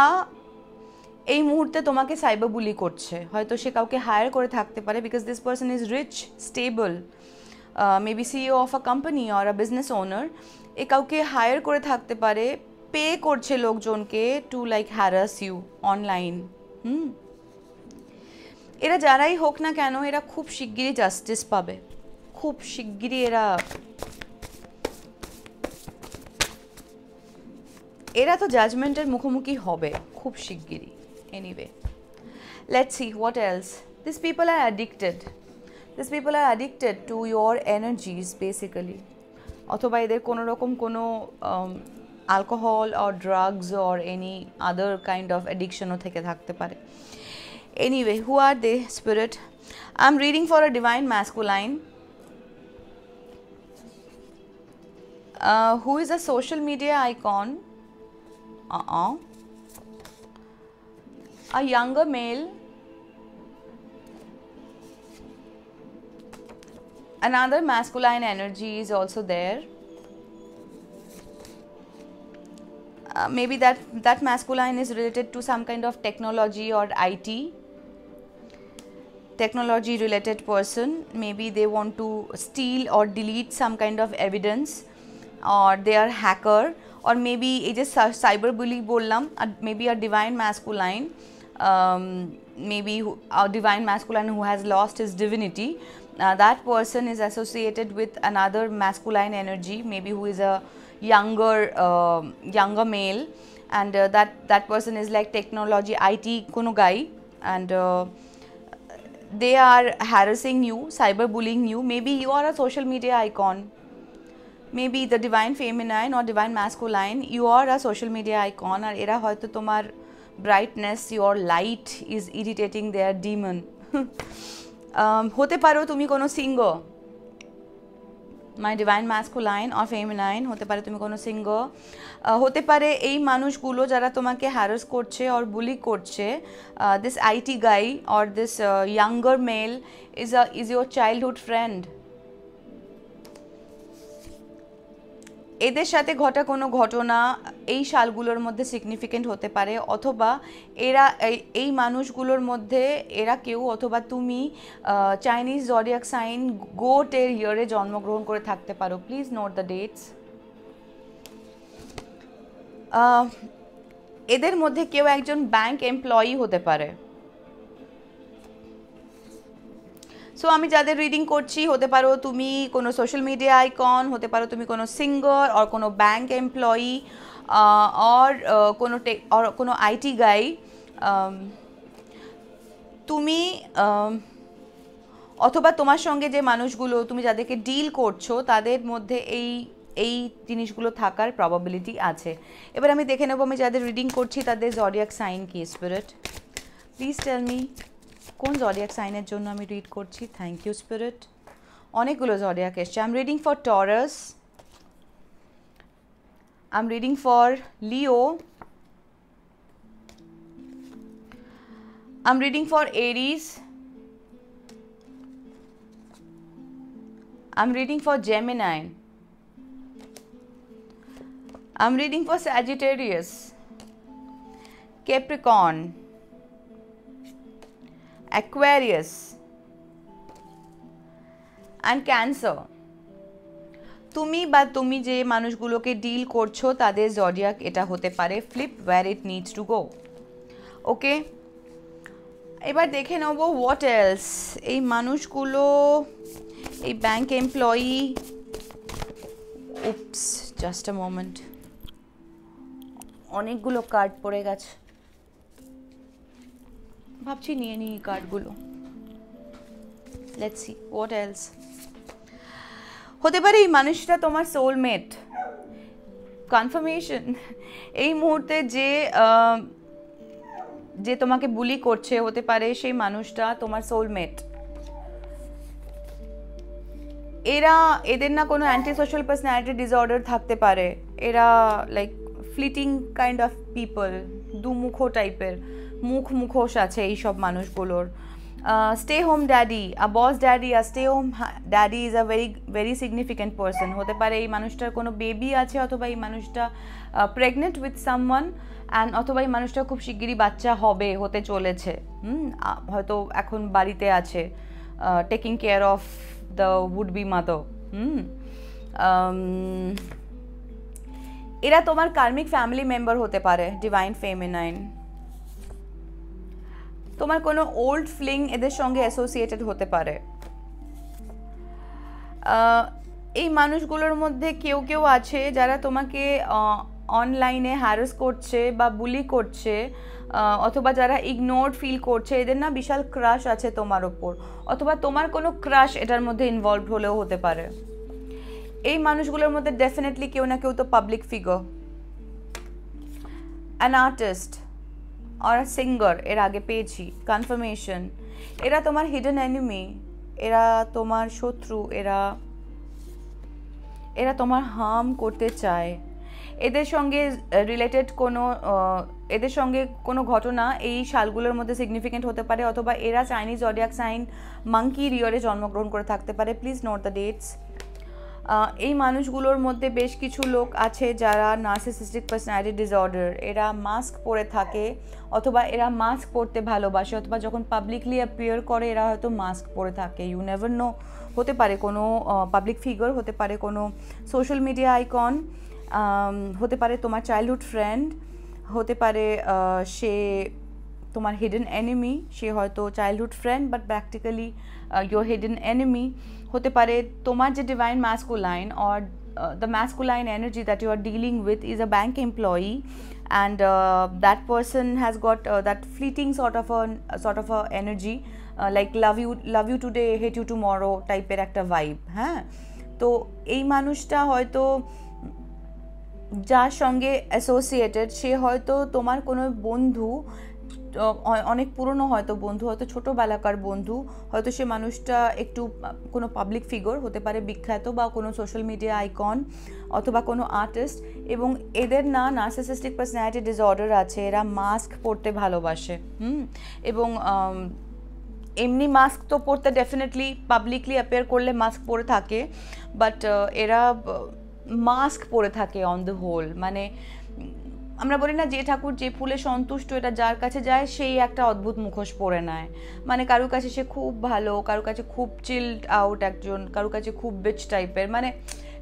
এই মুহূর্তে তোমাকে সাইবার বুলি করছে। হয়তো সে কাউকে হায়ার করে থাকতে পারে, because this person is rich, stable, maybe CEO of a company or a business owner. এ কাউকে হায়ার করে থাকতে পারে, পে করছে লোকজনকে to like harass you online. এরা যারাই হোক না কেন, এরা খুব শিগগিরই জাস্টিস পাবে, খুব শিগগিরই এরা তো জাজমেন্টের মুখোমুখি হবে খুব শিগগিরই। Anyway, let's see what else. This people R addicted. These people are addicted to your energies basically. অথবা এদের কোনো রকম কোনো alcohol or drugs or any other kind of addictionও থেকে থাকতে পারে। Anyway, who are they, spirit? I'm reading for a divine masculine who is a social media icon, a younger male, another masculine energy is also there. Maybe that masculine is related to some kind of technology or IT, technology related person. Maybe they want to steal or delete some kind of evidence, or they are hacker, or maybe it is cyber bully bollam, maybe a divine masculine, maybe a divine masculine who has lost his divinity. That person is associated with another masculine energy, maybe who is a younger male, and that person is like technology IT kono guy, and they are harassing you, cyberbullying you. Maybe you are a social media icon, maybe the divine feminine or divine masculine, you are a social media icon, আর এরা হয়তো তোমার brightness, your light is irritating their demon. হতে পারো তুমি কোনো singer, my divine masculine or feminine, হতে পারে তুমি কোনো সিঙ্গার, হতে পারে এই মানুষগুলো যারা তোমাকে হ্যারাস করছে অর বুলি করছে, this IT guy or this younger male is your childhood friend. এদের সাথে ঘটা কোনো ঘটনা এই সালগুলোর মধ্যে সিগনিফিকেন্ট হতে পারে, অথবা এরা এই মানুষগুলোর মধ্যে এরা কেউ অথবা তুমি চাইনিজ জডিয়াক সাইন গোটের ইয়ারে জন্মগ্রহণ করে থাকতে পারো। Please note the dates. এদের মধ্যে কেউ একজন ব্যাংক এমপ্লয়ি হতে পারে। সো আমি যাদের রিডিং করছি, হতে পারো তুমি কোনো সোশ্যাল মিডিয়া আইকন, হতে পারো তুমি কোনো সিঙ্গার অর কোনো ব্যাংক এমপ্লয়ি অর কোনো আইটি গাই। তুমি অথবা তোমার সঙ্গে যে মানুষগুলো তুমি যাদেরকে ডিল করছো তাদের মধ্যে এই জিনিসগুলো থাকার প্রবাবিলিটি আছে। এবার আমি দেখে নেব আমি যাদের রিডিং করছি তাদের জডিয়াক সাইন কি। স্পিরিট প্লিজ টেল মি কোন জডিয়াক সাইনের জন্য আমি রিড করছি। Thank you spirit. অনেকগুলো জডিয়াক এসছে। I am reading for Taurus, I am reading for Leo, I am reading for Aries, I am reading for Gemini, I am reading for Sagittarius, Capricorn, Aquarius and Cancer. তুমি বা তুমি যে মানুষগুলোকে deal করছো তাদের জডিয়াক এটা হতে পারে flip where it needs to go. Okay, এবার দেখে নেব হোয়াট এলস। এই মানুষগুলো, এই bank employee, oops just a moment, অনেকগুলো কার্ড পড়ে গেছে, ভাবছি নিয়ে নিই কার্ডগুলো। Let's see what else. হতে পারে এই মানুষটা তোমার সোলমেট। কনফার্মেশন, এই মুহূর্তে যে তোমাকে বুলি করছে হতে পারে সেই মানুষটা তোমার সোলমেট। এদের না কোনো অ্যান্টি সোশ্যাল পার্সোনালিটি ডিসঅর্ডার থাকতে পারে। এরা like fleeting kind of people, দুমুখো টাইপের, মুখোশ আছে এইসব মানুষগুলোর। Stay home daddy, a boss daddy, আর stay home daddy is a very very significant person. হতে পারে এই মানুষটার কোনো বেবি আছে, অথবা এই মানুষটা প্রেগনেন্ট উইথ সামওয়ান, অ্যান্ড অথবা এই মানুষটা খুব শিগগিরই বাচ্চা হতে চলেছে, হয়তো এখন বাড়িতে আছে taking care of the would be mother. এরা তোমার কার্মিক ফ্যামিলি মেম্বার হতে পারে, ডিভাইন ফেমিনাইন। তোমার কোনো ওল্ড ফ্লিং এদের সঙ্গে অ্যাসোসিয়েটেড হতে পারে। এই মানুষগুলোর মধ্যে কেউ কেউ আছে যারা তোমাকে অনলাইনে হ্যারাস করছে বা বুলি করছে, অথবা যারা ইগনোরড ফিল করছে। এদের না বিশাল ক্রাশ আছে তোমার ওপর, অথবা তোমার কোনো ক্রাশ এটার মধ্যে ইনভলভ হলেও হতে পারে। এই মানুষগুলোর মধ্যে ডেফিনেটলি কেউ না কেউ তো পাবলিক ফিগার, অ্যান আর্টিস্ট আর সিঙ্গার এর আগে পেয়েছি। কনফার্মেশন, এরা তোমার হিডেন এনিমি, এরা তোমার শত্রু, এরা তোমার হার্ম করতে চায়। এদের সঙ্গে রিলেটেড এদের সঙ্গে কোনো ঘটনা এই সালগুলোর মধ্যে সিগনিফিকেন্ট হতে পারে, অথবা এরা চাইনিজ জডিয়াক সাইন মাঙ্কি ইয়ারে জন্মগ্রহণ করে থাকতে পারে। Please note the dates. এই মানুষগুলোর মধ্যে বেশ কিছু লোক আছে যারা নার্সিসিস্টিক পার্সোনালিটি ডিসঅর্ডার। এরা মাস্ক পরে থাকে, অথবা এরা মাস্ক পরতে ভালোবাসে, অথবা যখন পাবলিকলি অ্যাপিয়ার করে এরা হয়তো মাস্ক পরে থাকে। ইউ নেভার নো, হতে পারে কোনো পাবলিক ফিগার, হতে পারে কোনো সোশ্যাল মিডিয়া আইকন, হতে পারে তোমার চাইল্ডহুড ফ্রেন্ড, হতে পারে সে তোমার হিডেন এনিমি। সে হয়তো childhood friend but practically your hidden enemy. হতে পারে তোমার যে divine masculine or the masculine energy that you are dealing with is a bank employee, and that person has got that fleeting sort of a energy, like love you today, hate you tomorrow টাইপের একটা vibe. হ্যাঁ, তো এই মানুষটা হয়তো যার সঙ্গে associated, সে হয়তো তোমার কোনো বন্ধু, অনেক পুরনো হয়তো বন্ধু, হয়তো ছোটোবেলাকার বন্ধু, হয়তো সে মানুষটা একটু কোনো পাবলিক ফিগার হতে পারে, বিখ্যাত, বা কোনো সোশ্যাল মিডিয়া আইকন, অথবা কোনো আর্টিস্ট। এবং এদের না নার্সিসিস্টিক পার্সোনালিটি ডিসঅর্ডার আছে। এরা মাস্ক পরতে ভালোবাসে, এবং এমনি মাস্ক তো পরতে ডেফিনেটলি পাবলিকলি অ্যাপিয়ার করলে মাস্ক পরে থাকে, বাট এরা মাস্ক পরে থাকে অন দ্য হোল। মানে আমরা বলি না, যে ঠাকুর যে ফুলে সন্তুষ্ট, এটা যার কাছে যায় সেই একটা অদ্ভুত মুখোশ পরে নেয়। মানে কারোর কাছে সে খুব ভালো, কারোর কাছে খুব চিল্ড আউট একজন, কারোর কাছে খুব বিচ টাইপের, মানে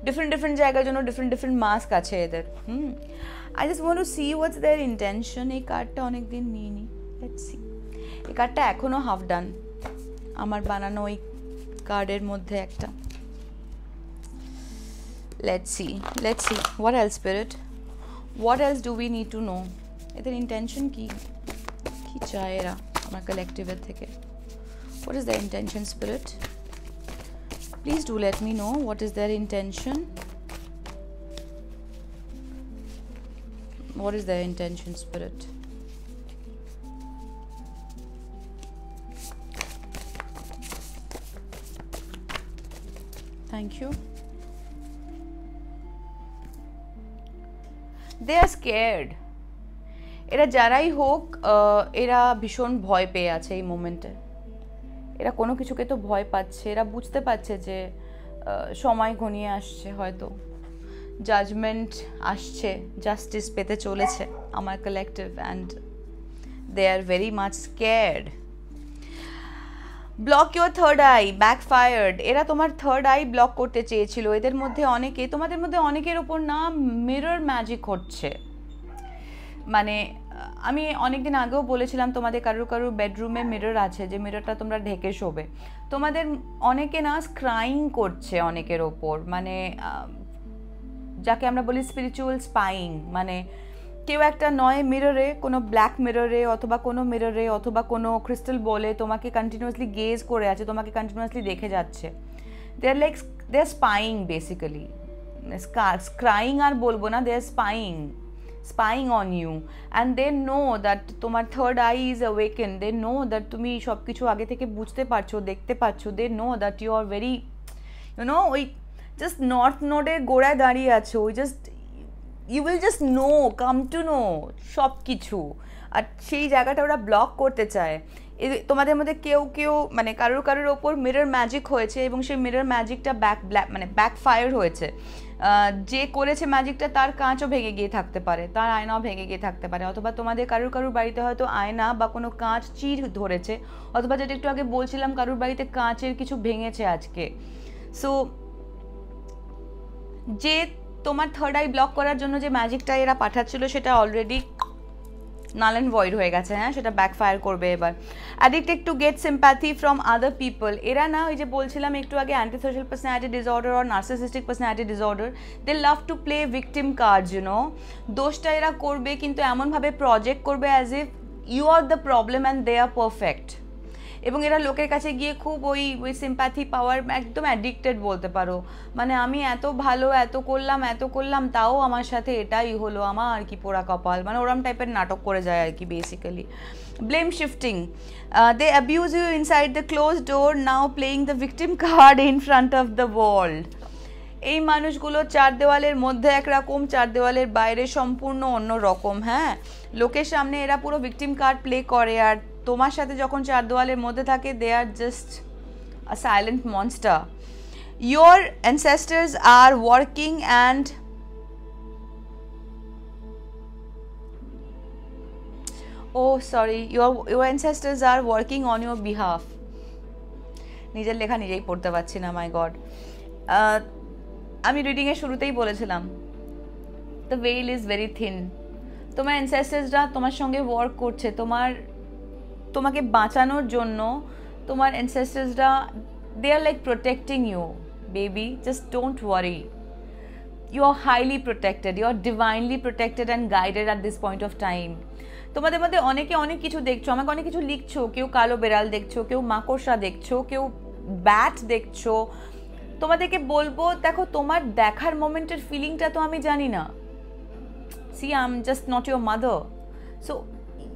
ডিফারেন্ট জায়গার জন্য ডিফারেন্ট মাস্ক আছে এদের। I just want to see what's their intention. এই কার্ডটা অনেকদিন নিইনি, লেটস সি। এই কার্ডটা এখনও হাফ ডান, আমার বানানো ওই কার্ডের মধ্যে একটা। Let's see what else spirit, what else do we need to know? এদের ইন্টেনশন কি চায় এরা আমার কালেকটিভের থেকে? What is their intention, spirit? Please do let me know what is their intention. What is their intention, spirit? Thank you. They are scared. এরা যারাই হোক, এরা ভীষণ ভয় পেয়ে আছে এই মোমেন্টে। এরা কোনো কিছুকে তো ভয় পাচ্ছে। এরা বুঝতে পারছে যে সময় ঘনিয়ে আসছে, হয়তো জাজমেন্ট আসছে, জাস্টিস পেতে চলেছে আমার collective, and they are very much scared. Block your third eye, backfired. এরা তোমার থার্ড আই ব্লক করতে চেয়েছিল। এদের মধ্যে অনেকে, তোমাদের মধ্যে অনেকের ওপর না মিরর ম্যাজিক হচ্ছে। মানে আমি অনেকদিন আগেও বলেছিলাম তোমাদের কারুর কারুর বেডরুমে মিরর আছে, যে মিররটা তোমরা ঢেকে শোবে। তোমাদের অনেকে না স্ক্রাইং করছে অনেকের ওপর, মানে যাকে আমরা বলি স্পিরিচুয়াল স্পাইং। মানে কেউ একটা নয় মিররে, কোনো ব্ল্যাক মিররে অথবা কোনো মিররে অথবা কোনো ক্রিস্টাল বলে তোমাকে কন্টিনিউয়াসলি গেজ করে আছে, তোমাকে কন্টিনিউয়াসলি দেখে যাচ্ছে। দে are like, they R spying basically. স্ক্রাইং আর বলবো না, দে আর spying on you, and they know that তোমার third eye is awakened, they know that তুমি সব কিছু আগে থেকে বুঝতে পারছো, দেখতে পাচ্ছ। they know that you are very, you know, ওই জাস্ট নর্থ নোডের গোড়ায় দাঁড়িয়ে আছো, ওই just you will just know, come to know সব কিছু। আর সেই জায়গাটা ওরা ব্লক করতে চায়। তোমাদের মধ্যে কেউ কেউ মানে কারোর কারোর ওপর মিরর ম্যাজিক হয়েছে, এবং সেই মিরর ম্যাজিকটা ব্যাকফায়ার হয়েছে। যে করেছে ম্যাজিকটা তার কাঁচও ভেঙে গিয়ে থাকতে পারে, তার আয়নাও ভেঙে গিয়ে থাকতে পারে, অথবা তোমাদের কারোর কারোর বাড়িতে হয়তো আয়না বা কোনো কাঁচ চির ধরেছে, অথবা যেটা একটু আগে বলছিলাম কারোর বাড়িতে কাঁচের কিছু ভেঙেছে আজকে। সো যে তোমার থার্ড আই ব্লক করার জন্য যে ম্যাজিকটা এরা পাঠাচ্ছিল সেটা অলরেডি নাল অ্যান্ড ভয়েড হয়ে গেছে। হ্যাঁ, সেটা ব্যাকফায়ার করবে এবার। Addicted to get sympathy from other people. এরা না ওই যে বলছিলাম একটু আগে অ্যান্টি সোশ্যাল পার্সোনালিটি ডিসঅর্ডার আর narcissistic personality disorder, they love to play victim cards, you know. দোষটা এরা করবে কিন্তু এমনভাবে প্রজেক্ট করবে as if you are the problem and they are perfect. এবং এরা লোকের কাছে গিয়ে খুব ওই সিম্প্যাথি পাওয়ার একদম অ্যাডিক্টেড বলতে পারো। মানে আমি এত ভালো, এত করলাম তাও আমার সাথে এটাই হলো, আমার আর কি পোড়া কপাল, মানে ওরম টাইপের নাটক করে যায় আর কি basically. Blame shifting, they abuse you inside the close door, now playing the victim card in front of the world. এই মানুষগুলো চার দেওয়ালের মধ্যে একরকম, চার দেওয়ালের বাইরে সম্পূর্ণ অন্য রকম। হ্যাঁ, লোকের সামনে এরা পুরো ভিকটিম কার্ড প্লে করে, আর তোমার সাথে যখন চার দেওয়ালের মধ্যে থাকে they are just a silent monster. Your ancestors are working and your ancestors are working on your behalf. নিজের লেখা নিজেই পড়তে পারছি না, মাই গড। আমি রিডিংয়ের শুরুতেই বলেছিলাম the veil is very thin. তোমার অ্যানসেস্টার্সরা তোমার সঙ্গে ওয়ার্ক করছে, তোমাকে বাঁচানোর জন্য। তোমার অ্যানসেস্টার্সরা they are like protecting you baby, just don't worry. You are highly protected, you are divinely protected and guided at this point of time. তোমাদের মধ্যে অনেকে অনেক কিছু দেখছো, আমাকে অনেক কিছু লিখছো। কেউ কালো বেড়াল দেখছো, কেউ মাকড়সা দেখছো, কেউ ব্যাট দেখছো। তোমাদেরকে বলবো, দেখো তোমার দেখার মোমেন্টের ফিলিংটা তো আমি জানি না। See, I am just not your mother, so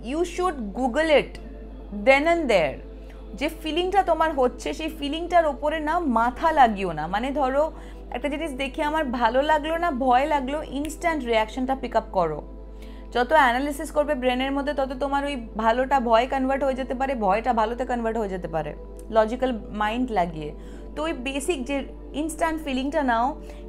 you should Google it then and there. যে ফিলিংটা তোমার হচ্ছে সেই ফিলিংটার ওপরে না মাথা লাগিও না। মানে ধরো একটা জিনিস দেখে আমার ভালো লাগলো না ভয় লাগলো, ইনস্ট্যান্ট রিয়াকশনটা পিক আপ করো। যত অ্যানালিসিস করবে ব্রেনের মধ্যে তত তোমার ওই ভালোটা ভয় কনভার্ট হয়ে যেতে পারে, ভয়টা ভালোতে কনভার্ট হয়ে যেতে পারে, লজিক্যাল মাইন্ড লাগিয়ে। তো ওই বেসিক যে ইনস্ট্যান্ট ফিলিংটা নাও,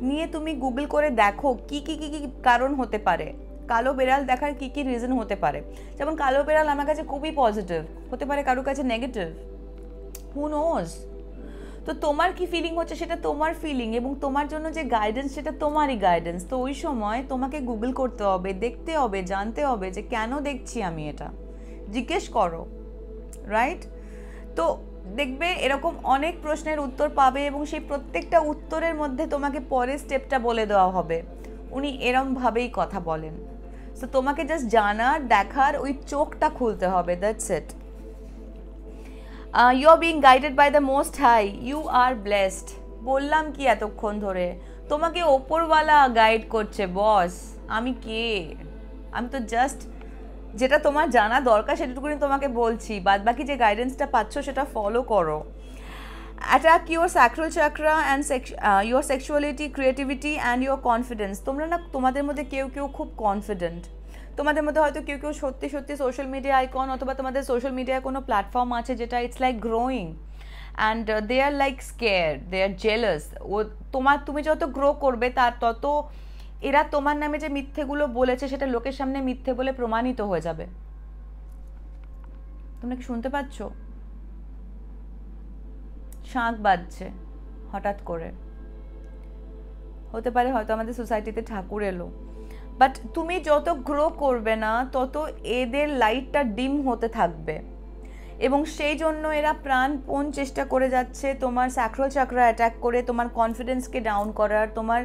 নিয়ে তুমি গুগল করে দেখো কি কি কি কি কারণ হতে পারে, কালো বেড়াল দেখার কি কি রিজন হতে পারে। যেমন কালো বেড়াল আমার কাছে খুবই পজিটিভ, হতে পারে কারোর কাছে নেগেটিভ, হু নোজ। তো তোমার কি ফিলিং হচ্ছে সেটা তোমার ফিলিং, এবং তোমার জন্য যে গাইডেন্স সেটা তোমারই গাইডেন্স। তো ওই সময় তোমাকে গুগল করতে হবে, দেখতে হবে, জানতে হবে যে কেন দেখছি আমি এটা, জিজ্ঞেস করো, রাইট? তো দেখবে এরকম অনেক প্রশ্নের উত্তর পাবে, এবং সেই প্রত্যেকটা উত্তরের মধ্যে তোমাকে পরের স্টেপটা বলে দেওয়া হবে। উনি এরমভাবেই কথা বলেন। সো তোমাকে জাস্ট জানার, দেখার ওই চোখটা খুলতে হবে, that's it. You are being guided by the most high, you are blessed. বললাম কি এতক্ষণ ধরে, তোমাকে ওপরওয়ালা গাইড করছে বস। আমি কে? আমি তো জাস্ট যেটা তোমার জানা দরকার সেটুকুনি তোমাকে বলছি, বাদ বাকি যে গাইডেন্সটা পাচ্ছ সেটা ফলো করো। Attack your sacral চাকরা and your sexuality, creativity and your confidence. তোমরা না, তোমাদের মধ্যে কেউ কেউ খুব কনফিডেন্ট, তোমাদের মধ্যে হয়তো কেউ কেউ সত্যি সত্যি সোশ্যাল মিডিয়া আইকন, অথবা তোমাদের সোশ্যাল মিডিয়ায় কোনো প্ল্যাটফর্ম আছে যেটা it's like growing and they are like scare, they are jealous. তুমি যত গ্রো করবে তার তত এরা তোমার নামে যে মিথ্যেগুলো বলেছে সেটা লোকের সামনে মিথ্যে বলে প্রমাণিত হয়ে যাবে। তোমরা কি শুনতে পাচ্ছ? শাঁখ বাজছে হঠাৎ করে, হতে পারে হয়তো আমাদের সোসাইটিতে ঠাকুর এলো, বাট তুমি যত গ্রো করবে না তত এদের লাইটটা ডিম হতে থাকবে, এবং সেই জন্য এরা প্রাণপণ চেষ্টা করে যাচ্ছে তোমার স্যাক্রাল চাকরা অ্যাটাক করে তোমার কনফিডেন্সকে ডাউন করার, তোমার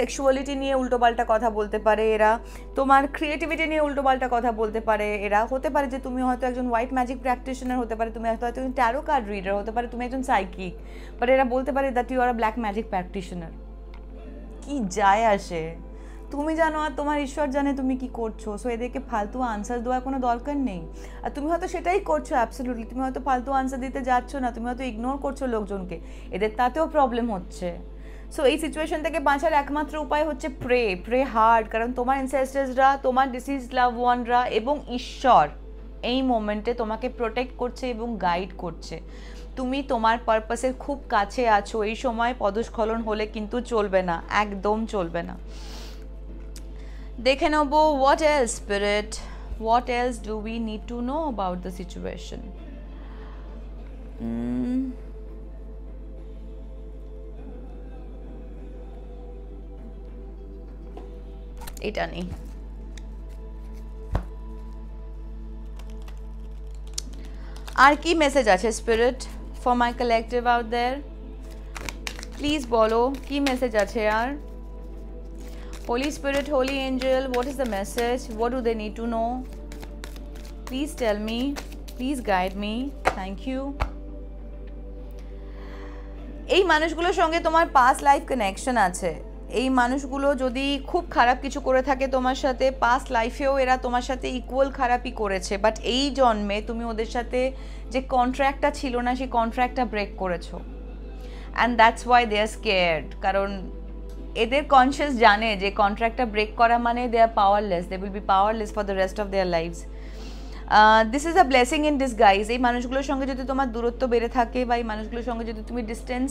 সেক্সুয়ালিটি নিয়ে উল্টোপাল্টা কথা বলতে পারে এরা, তোমার ক্রিয়েটিভিটি নিয়ে উল্টোপাল্টা কথা বলতে পারে এরা। হতে পারে যে তুমি হয়তো একজন হোয়াইট ম্যাজিক প্র্যাকটিশনার হতে পারে, তুমি হয়তো একজন ট্যারো কার্ড রিডার হতে পারে, তুমি একজন সাইকিক, বাট এরা বলতে পারে that you are a black magic practitioner. কি যায় আসে, তুমি জানো আর তোমার ঈশ্বর জানে তুমি কি করছো। সো এদেরকে ফালতু আনসার দেওয়ার কোনো দরকার নেই, আর তুমি হয়তো সেটাই করছো অ্যাবসলিউটলি, তুমি হয়তো ফালতু আনসার দিতে যাচ্ছ না, তুমি হয়তো ইগনোর করছো লোকজনকে, এদের তাতেও প্রবলেম হচ্ছে। সো এই সিচুয়েশন থেকে বাঁচার একমাত্র উপায় হচ্ছে প্রে হার্ড, কারণ তোমার অ্যানসেস্টার্সরা, তোমার ডিসিজড লাভ ওয়ানরা এবং ঈশ্বর এই মোমেন্টে তোমাকে প্রোটেক্ট করছে এবং গাইড করছে। তুমি তোমার পারপাসের খুব কাছে আছো, এই সময় পদস্খলন হলে কিন্তু চলবে না, একদম চলবে না। দেখে নেব what else spirit, what else do we need to know about the situation? এটা নেই। আর কি মেসেজ আছে spirit for my collective out there? Please বলো কি মেসেজ আছে আর? Holy Spirit, Holy Angel, what is the message? What do they need to know? Please tell me. Please guide me. Thank you. এই মানুষগুলোর সঙ্গে তোমার past life connection আছে। এই মানুষগুলো যদি খুব খারাপ কিছু করে থাকে তোমার সাথে, পাস্ট লাইফেও এরা তোমার সাথে ইকুয়াল খারাপই করেছে, বাট এই জন্মে তুমি ওদের সাথে যে কন্ট্রাক্টটা ছিল না সেই কন্ট্রাক্টটা ব্রেক করেছো, and that's why they are scared. কারণ এদের কনসিয়াস জানে যে কন্ট্রাক্টটা ব্রেক করা মানে they are powerless, they will be powerless for the rest of their lives. This is a blessing in disguise. এই মানুষগুলোর সঙ্গে যদি তোমার দূরত্ব বেড়ে থাকে, বা এই মানুষগুলোর সঙ্গে যদি তুমি ডিস্টেন্স,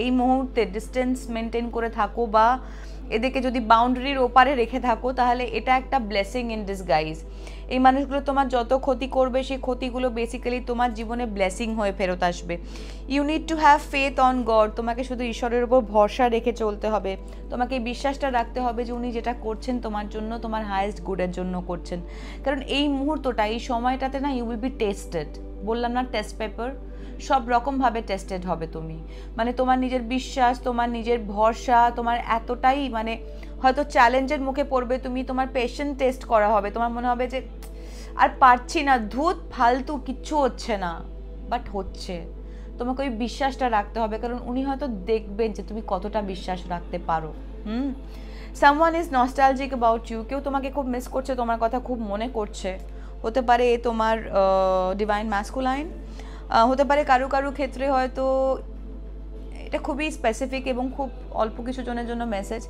এই মুহূর্তে ডিস্টেন্স মেনটেন করে থাকো, বা এদেরকে যদি বাউন্ডারির ওপারে রেখে থাকো, তাহলে এটা একটা ব্লেসিং ইন ডিসগাইজ। এই মানুষগুলো তোমার যত ক্ষতি করবে সেই ক্ষতিগুলো বেসিক্যালি তোমার জীবনে ব্লেসিং হয়ে ফেরত আসবে। You need to have faith on God. তোমাকে শুধু ঈশ্বরের উপর ভরসা রেখে চলতে হবে, তোমাকে এই বিশ্বাসটা রাখতে হবে যে উনি যেটা করছেন তোমার জন্য, তোমার হায়েস্ট গুডের জন্য করছেন। কারণ এই মুহূর্তটা, এই সময়টাতে না, ইউ উইল বি টেস্টেড। বললাম না টেস্ট পেপার, সব রকমভাবে টেস্টেড হবে তুমি। মানে তোমার নিজের বিশ্বাস, তোমার নিজের ভরসা, তোমার এতটাই মানে হয়তো চ্যালেঞ্জের মুখে পড়বে তুমি, তোমার পেশেন্ট টেস্ট করা হবে, তোমার মনে হবে যে আর পারছি না, ধুত ফালতু কিচ্ছু হচ্ছে না, বাট হচ্ছে। তোমাকে ওই বিশ্বাসটা রাখতে হবে, কারণ উনি হয়তো দেখবেন যে তুমি কতটা বিশ্বাস রাখতে পারো। Someone is nostalgic about you. কেউ তোমাকে খুব মিস করছে, তোমার কথা খুব মনে করছে। হতে পারে এ তোমার ডিভাইন ম্যাসকুলাইন, হতে পারে কারো কারো ক্ষেত্রে হয়তো এটা খুবই স্পেসিফিক এবং খুব অল্প কিছু জনের জন্য মেসেজ।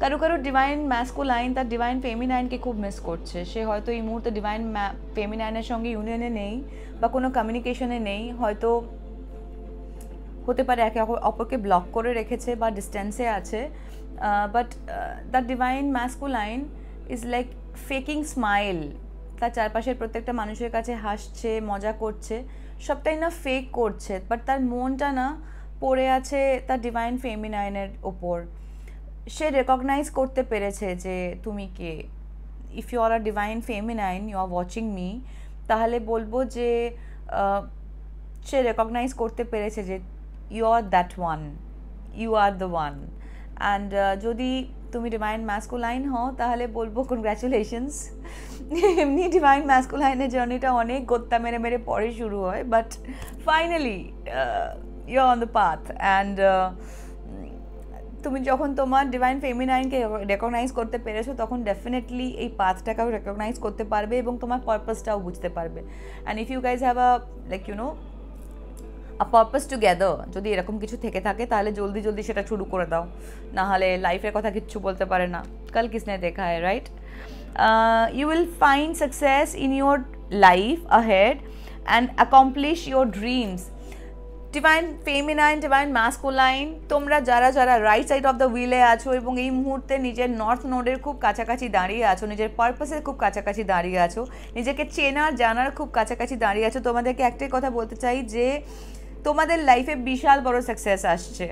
কারো কারো ডিভাইন ম্যাসকুলাইন তার ডিভাইন ফেমিনাইনকে খুব মিস করছে। সে হয়তো এই মুহূর্তে ডিভাইন ফেমিনাইনের সঙ্গে ইউনিয়নে নেই বা কোনো কমিউনিকেশনে নেই, হয়তো হতে পারে একে অপরকে ব্লক করে রেখেছে বা ডিস্টেন্সে আছে। But the divine masculine is like faking smile. তার চারপাশের প্রত্যেকটা মানুষের কাছে হাসছে, মজা করছে, সবটাই না ফেক করছে, বাট তার মনটা না পড়ে আছে তার ডিভাইন ফেমিনাইনের ওপর। সে রেকগনাইজ করতে পেরেছে যে তুমি কে। If you are a divine feminine, you are watching me, তাহলে বলবো যে সে রেকগনাইজ করতে পেরেছে যে you are that one, you are the one. And যদি তুমি ডিভাইন ম্যাসকুলাইন হও তাহলে বলবো কনগ্র্যাচুলেশনস। এমনি ডিভাইন ম্যাসকুলাইনের জার্নিটা অনেক গোত্তা মেরে মেরে পরে শুরু হয়, but finally you are on the path. And তুমি যখন তোমার ডিভাইন ফেমিনাইনকে রেকগনাইজ করতে পেরেছো, তখন ডেফিনেটলি এই পাথটাকেও রেকগনাইজ করতে পারবে এবং তোমার পারপাসটাও বুঝতে পারবে। And if you guys have a like a purpose together, যদি এরকম কিছু থেকে থাকে তাহলে জলদি জলদি সেটা শুরু করে দাও, না হলে লাইফের কথা কিচ্ছু বলতে পারে না। কাল কিসনে দেখা হয়, right? You will find success in your life ahead and accomplish your dreams. Divine feminine, divine masculine, তোমরা যারা যারা রাইট সাইড অফ দ্য হুইলে আছো এবং এই মুহূর্তে নিজের নর্থ নোডের খুব কাছাকাছি দাঁড়িয়ে আছো, নিজের পারপাসের খুব কাছাকাছি দাঁড়িয়ে আছো, নিজেকে চেনার জানার খুব কাছাকাছি দাঁড়িয়ে আছো, তোমাদেরকে একটাই কথা বলতে চাই যে তোমাদের লাইফে বিশাল বড় সাকসেস আসছে,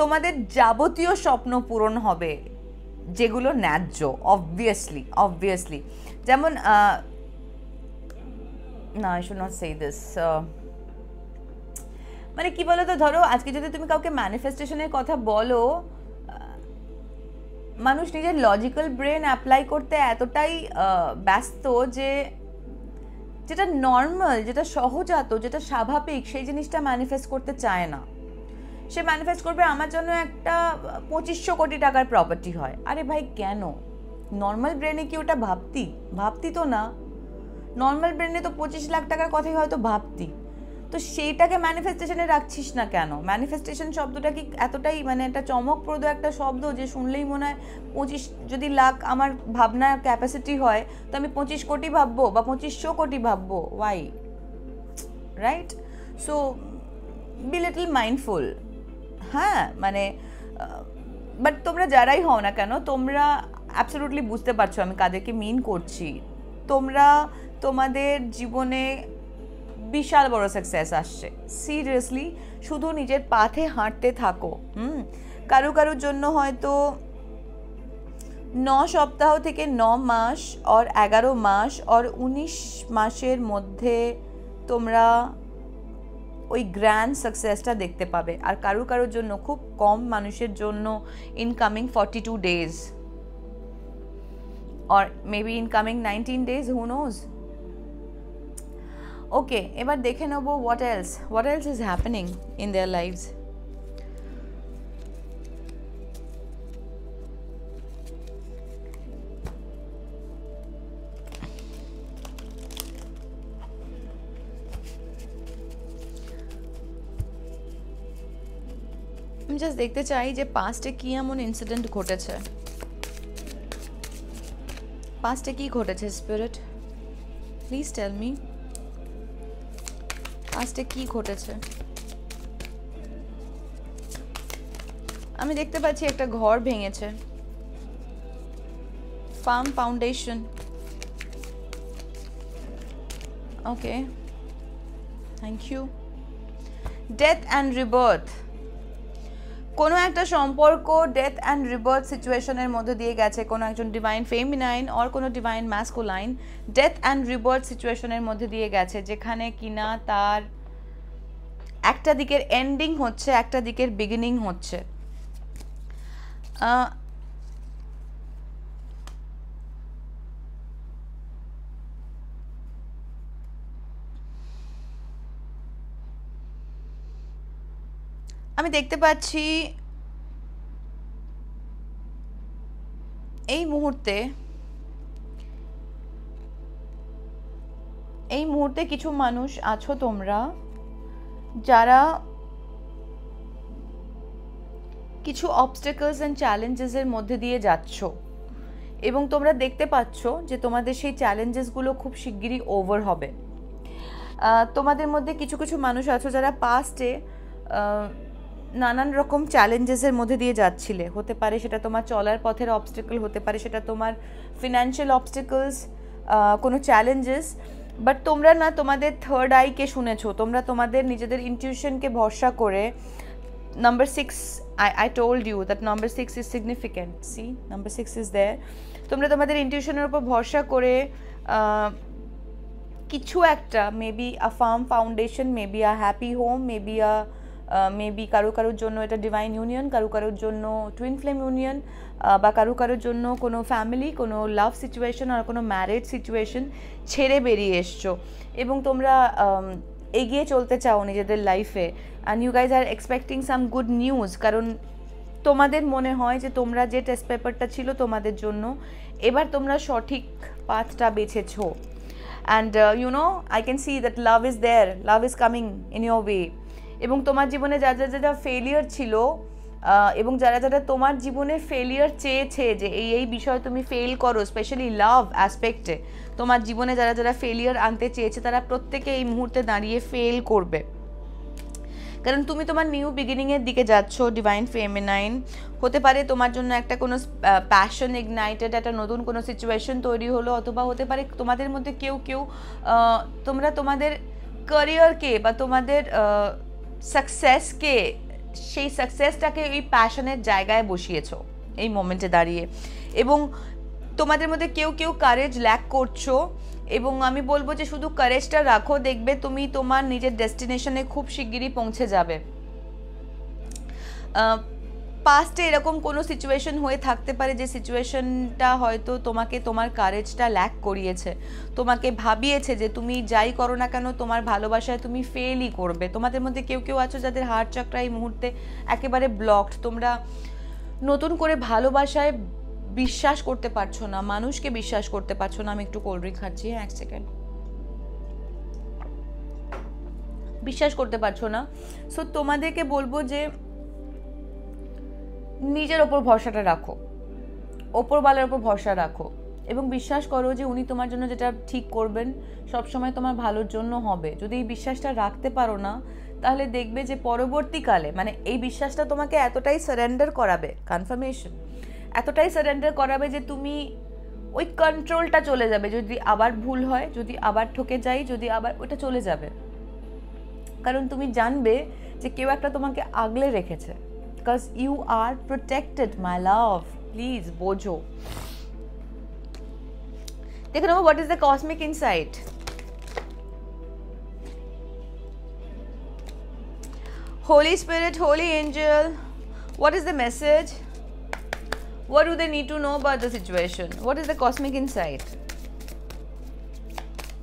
তোমাদের যাবতীয় স্বপ্ন পূরণ হবে যেগুলো ন্যায্য, অবভিয়াসলি যেমন না, I should not say this, মানে কি বলো তো, ধরো আজকে যদি তুমি কাউকে ম্যানিফেস্টেশনের কথা বলো, মানুষ নিজের লজিক্যাল ব্রেন অ্যাপ্লাই করতে এতটাই ব্যস্ত যে যেটা নর্মাল, যেটা সহজাত, যেটা স্বাভাবিক, সেই জিনিসটা ম্যানিফেস্ট করতে চায় না। সে ম্যানিফেস্ট করবে আমার জন্য একটা 2500 কোটি টাকার প্রপার্টি হয়। আরে ভাই কেন? নর্মাল ব্রেনে কি ওটা ভাবতি তো না। নর্মাল ব্রেনে তো 25 লাখ টাকার কথাই হয়তো ভাবতি। তো সেইটাকে ম্যানিফেস্টেশনে রাখছিস না কেন? ম্যানিফেস্টেশন শব্দটা কি এতটাই মানে একটা চমকপ্রদ একটা শব্দ যে শুনলেই মনে হয় 25 যদি লাখ আমার ভাবনার ক্যাপাসিটি হয়, তো আমি 25 কোটি ভাববো বা 2500 কোটি ভাববো? Why? Right? So be little mindful. হ্যাঁ, মানে বাট তোমরা যারাই হও না কেন, তোমরা অ্যাবসলিউটলি বুঝতে পারছো আমি কাদেরকে মিন করছি। তোমরা তোমাদের জীবনে বিশাল বড় সাকসেস আসছে, সিরিয়াসলি। শুধু নিজের পাথে হাঁটতে থাকো। কারোর জন্য হয়তো 9 সপ্তাহ থেকে 9 মাস আর 11 মাস আর 19 মাসের মধ্যে তোমরা ওই গ্র্যান্ড সাকসেসটা দেখতে পাবে। আর কারোর জন্য, খুব কম মানুষের জন্য incoming 42 days or maybe incoming 19 days, who knows? ওকে, এবার দেখে নেব what else is happening in their lives. আমি জাস্ট দেখতে চাই যে পাস্টে কি এমন ইনসিডেন্ট ঘটেছে, পাস্টে কি ঘটেছে স্পিরিট, প্লিজ টেল মি পাস্টে কি ঘটেছে। আমি দেখতে পাচ্ছি একটা ঘর ভেঙেছে, firm foundation. Okay, thank you. Death and rebirth, কোনো একটা সম্পর্ক ডেথ অ্যান্ড রিবার্থ সিচুয়েশনের মধ্যে দিয়ে গেছে। কোনো একজন ডিভাইন ফেমিনাইন আর কোনো divine masculine death and rebirth সিচুয়েশনের মধ্যে দিয়ে গেছে, যেখানে কিনা তার একটা দিকের এন্ডিং হচ্ছে, একটা দিকের বিগিনিং হচ্ছে। আমি দেখতে পাচ্ছি এই মুহূর্তে কিছু মানুষ আছো তোমরা যারা কিছু অবস্টেকলস অ্যান্ড চ্যালেঞ্জেসের মধ্যে দিয়ে যাচ্ছ, এবং তোমরা দেখতে পাচ্ছ যে তোমাদের সেই চ্যালেঞ্জেসগুলো খুব শিগগিরই ওভার হবে। তোমাদের মধ্যে কিছু কিছু মানুষ আছো যারা পাস্টে নানান রকম চ্যালেঞ্জেসের মধ্যে দিয়ে যাচ্ছিলে। হতে পারে সেটা তোমার চলার পথের অবস্টেকল, হতে পারে সেটা তোমার ফিনান্সিয়াল অবস্টেকলস, কোনো চ্যালেঞ্জেস। বাট তোমরা না তোমাদের থার্ড আইকে শুনেছো, তোমরা তোমাদের নিজেদের ইনটিউশনকে ভরসা করে number 6, I told you that number 6 is significant. See, number 6 is there. তোমরা তোমাদের ইনটিউশনের উপর ভরসা করে কিছু একটা, maybe a farm foundation, maybe a happy home, maybe কারোর জন্য এটা ডিভাইন ইউনিয়ন, কারোর জন্য টুইন ফ্লেম ইউনিয়ন, বা কারোর জন্য কোনো ফ্যামিলি, কোনো লাভ সিচুয়েশন আর কোনো ম্যারেজ সিচুয়েশন ছেড়ে বেরিয়ে এসছো, এবং তোমরা এগিয়ে চলতে চাও নিজেদের লাইফে। And you guys are expecting some good news, কারণ তোমাদের মনে হয় যে তোমরা যে টেস্ট পেপারটা ছিল তোমাদের জন্য, এবার তোমরা সঠিক পাথটা বেছেছো। And you know, I can see that love is there, love is coming in your way. এবং তোমার জীবনে যা ফেলিয়ার ছিল, এবং যারা তোমার জীবনে ফেলিয়ার চেয়েছে যে এই বিষয়ে তুমি ফেল করো, স্পেশালি লাভ অ্যাসপেক্টে তোমার জীবনে যারা ফেলিয়ার আনতে চেয়েছে, তারা প্রত্যেকে এই মুহূর্তে দাঁড়িয়ে ফেল করবে। কারণ তুমি তোমার নিউ বিগিনিংয়ের দিকে যাচ্ছ, ডিভাইন ফেমিনাইন। হতে পারে তোমার জন্য একটা কোনো প্যাশন ইগনাইটেড, একটা নতুন কোনো সিচুয়েশন তৈরি হলো, অথবা হতে পারে তোমাদের মধ্যে কেউ তোমরা তোমাদের ক্যারিয়ারকে বা তোমাদের সাকসেসকে, সেই সাকসেসটাকে ওই প্যাশনের জায়গায় বসিয়েছো এই মোমেন্টে দাঁড়িয়ে। এবং তোমাদের মধ্যে কেউ কেউ কারেজ ল্যাক করছো, এবং আমি বলবো যে শুধু কারেজটা রাখো, দেখবে তুমি তোমার নিজের ডেস্টিনেশনে খুব শিগগিরই পৌঁছে যাবে। পাস্টে এরকম কোনো সিচুয়েশন হয়ে থাকতে পারে যে সিচুয়েশনটা হয়তো তোমাকে তোমার কারেজটা ল্যাক করিয়েছে, তোমাকে ভাবিয়েছে যে তুমি যাই করো না কেন তোমার ভালোবাসায় তুমি ফেলই করবে। তোমাদের মধ্যে কেউ কেউ আছো যাদের হার্ট চাকরা এই মুহূর্তে একেবারে ব্লকড, তোমরা নতুন করে ভালোবাসায় বিশ্বাস করতে পারছো না, মানুষকে বিশ্বাস করতে পারছো না। আমি একটু কোল্ড ড্রিঙ্ক খাচ্ছি, হ্যাঁ 1 সেকেন্ড। বিশ্বাস করতে পারছো না। সো তোমাদেরকে বলবো যে নিজের ওপর ভরসাটা রাখো, ওপরওয়ালার ওপর ভরসা রাখো, এবং বিশ্বাস করো যে উনি তোমার জন্য যেটা ঠিক করবেন সবসময় তোমার ভালোর জন্য হবে। যদি এই বিশ্বাসটা রাখতে পারো না, তাহলে দেখবে যে পরবর্তীকালে মানে এই বিশ্বাসটা তোমাকে এতটাই সারেন্ডার করাবে, কনফার্মেশন এতটাই সারেন্ডার করাবে যে তুমি ওই কন্ট্রোলটা চলে যাবে। যদি আবার ভুল হয়, যদি আবার ঠকে যাই, যদি আবার ওটা চলে যাবে, কারণ তুমি জানবে যে কেউ একটা তোমাকে আগলে রেখেছে। Because you are protected, my love. Please, bojo. Dekho na, what is the cosmic insight? Holy Spirit, Holy Angel, what is the message? What do they need to know about the situation? What is the cosmic insight?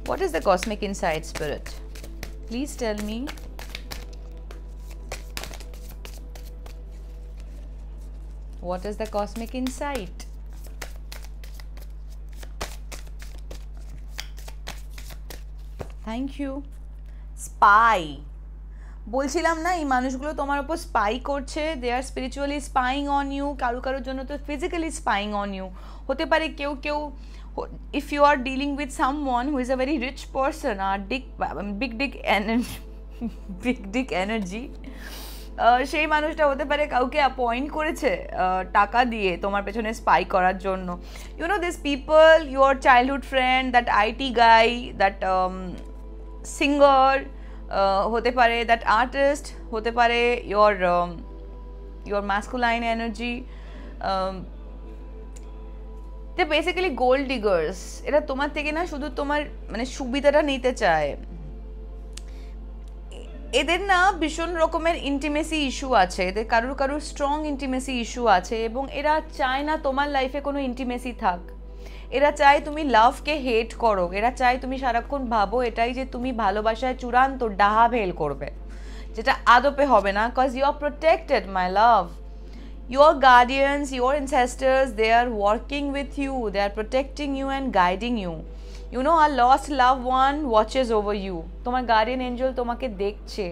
What is the cosmic insight, Spirit? Please tell me. What is the cosmic insight? Thank you. Spy. বলছিলাম না এই মানুষগুলো তোমার উপর spy করছে, দে আর spiritually spying on you. কারোর জন্য তো ফিজিক্যালি স্পাইং অন ইউ হতে পারে। কেউ if you are dealing with someone who is a very rich person আর বিগ ডিক এনার্জি, সেই মানুষটা হতে পারে কাউকে অ্যাপয়েন্ট করেছে টাকা দিয়ে তোমার পেছনে স্পাই করার জন্য। You know this people, your childhood friend, that IT guy, that singer হতে পারে, দ্যাট আর্টিস্ট হতে পারে, your masculine energy, they basically gold diggers. এরা তোমার থেকে না শুধু তোমার মানে সুবিধাটা নিতে চায়। এদের না ভীষণ রকমের ইন্টিমেসি ইস্যু আছে, এদের কারুর স্ট্রং ইন্টিমেসি ইস্যু আছে, এবং এরা চায় না তোমার লাইফে কোনো ইন্টিমেসি থাক। এরা চায় তুমি লাভকে হেট করো, এরা চায় তুমি সারাক্ষণ ভাবো এটাই যে তুমি ভালোবাসায় চূড়ান্ত ডাহাভেল করবে, যেটা আদপে হবে না। Cause you are protected, my love. Your guardians, your ancestors, they are working with you, they are protecting you and guiding you. You know, a lost loved one watches over you. তোমার guardian Angel তোমাকে দেখছে,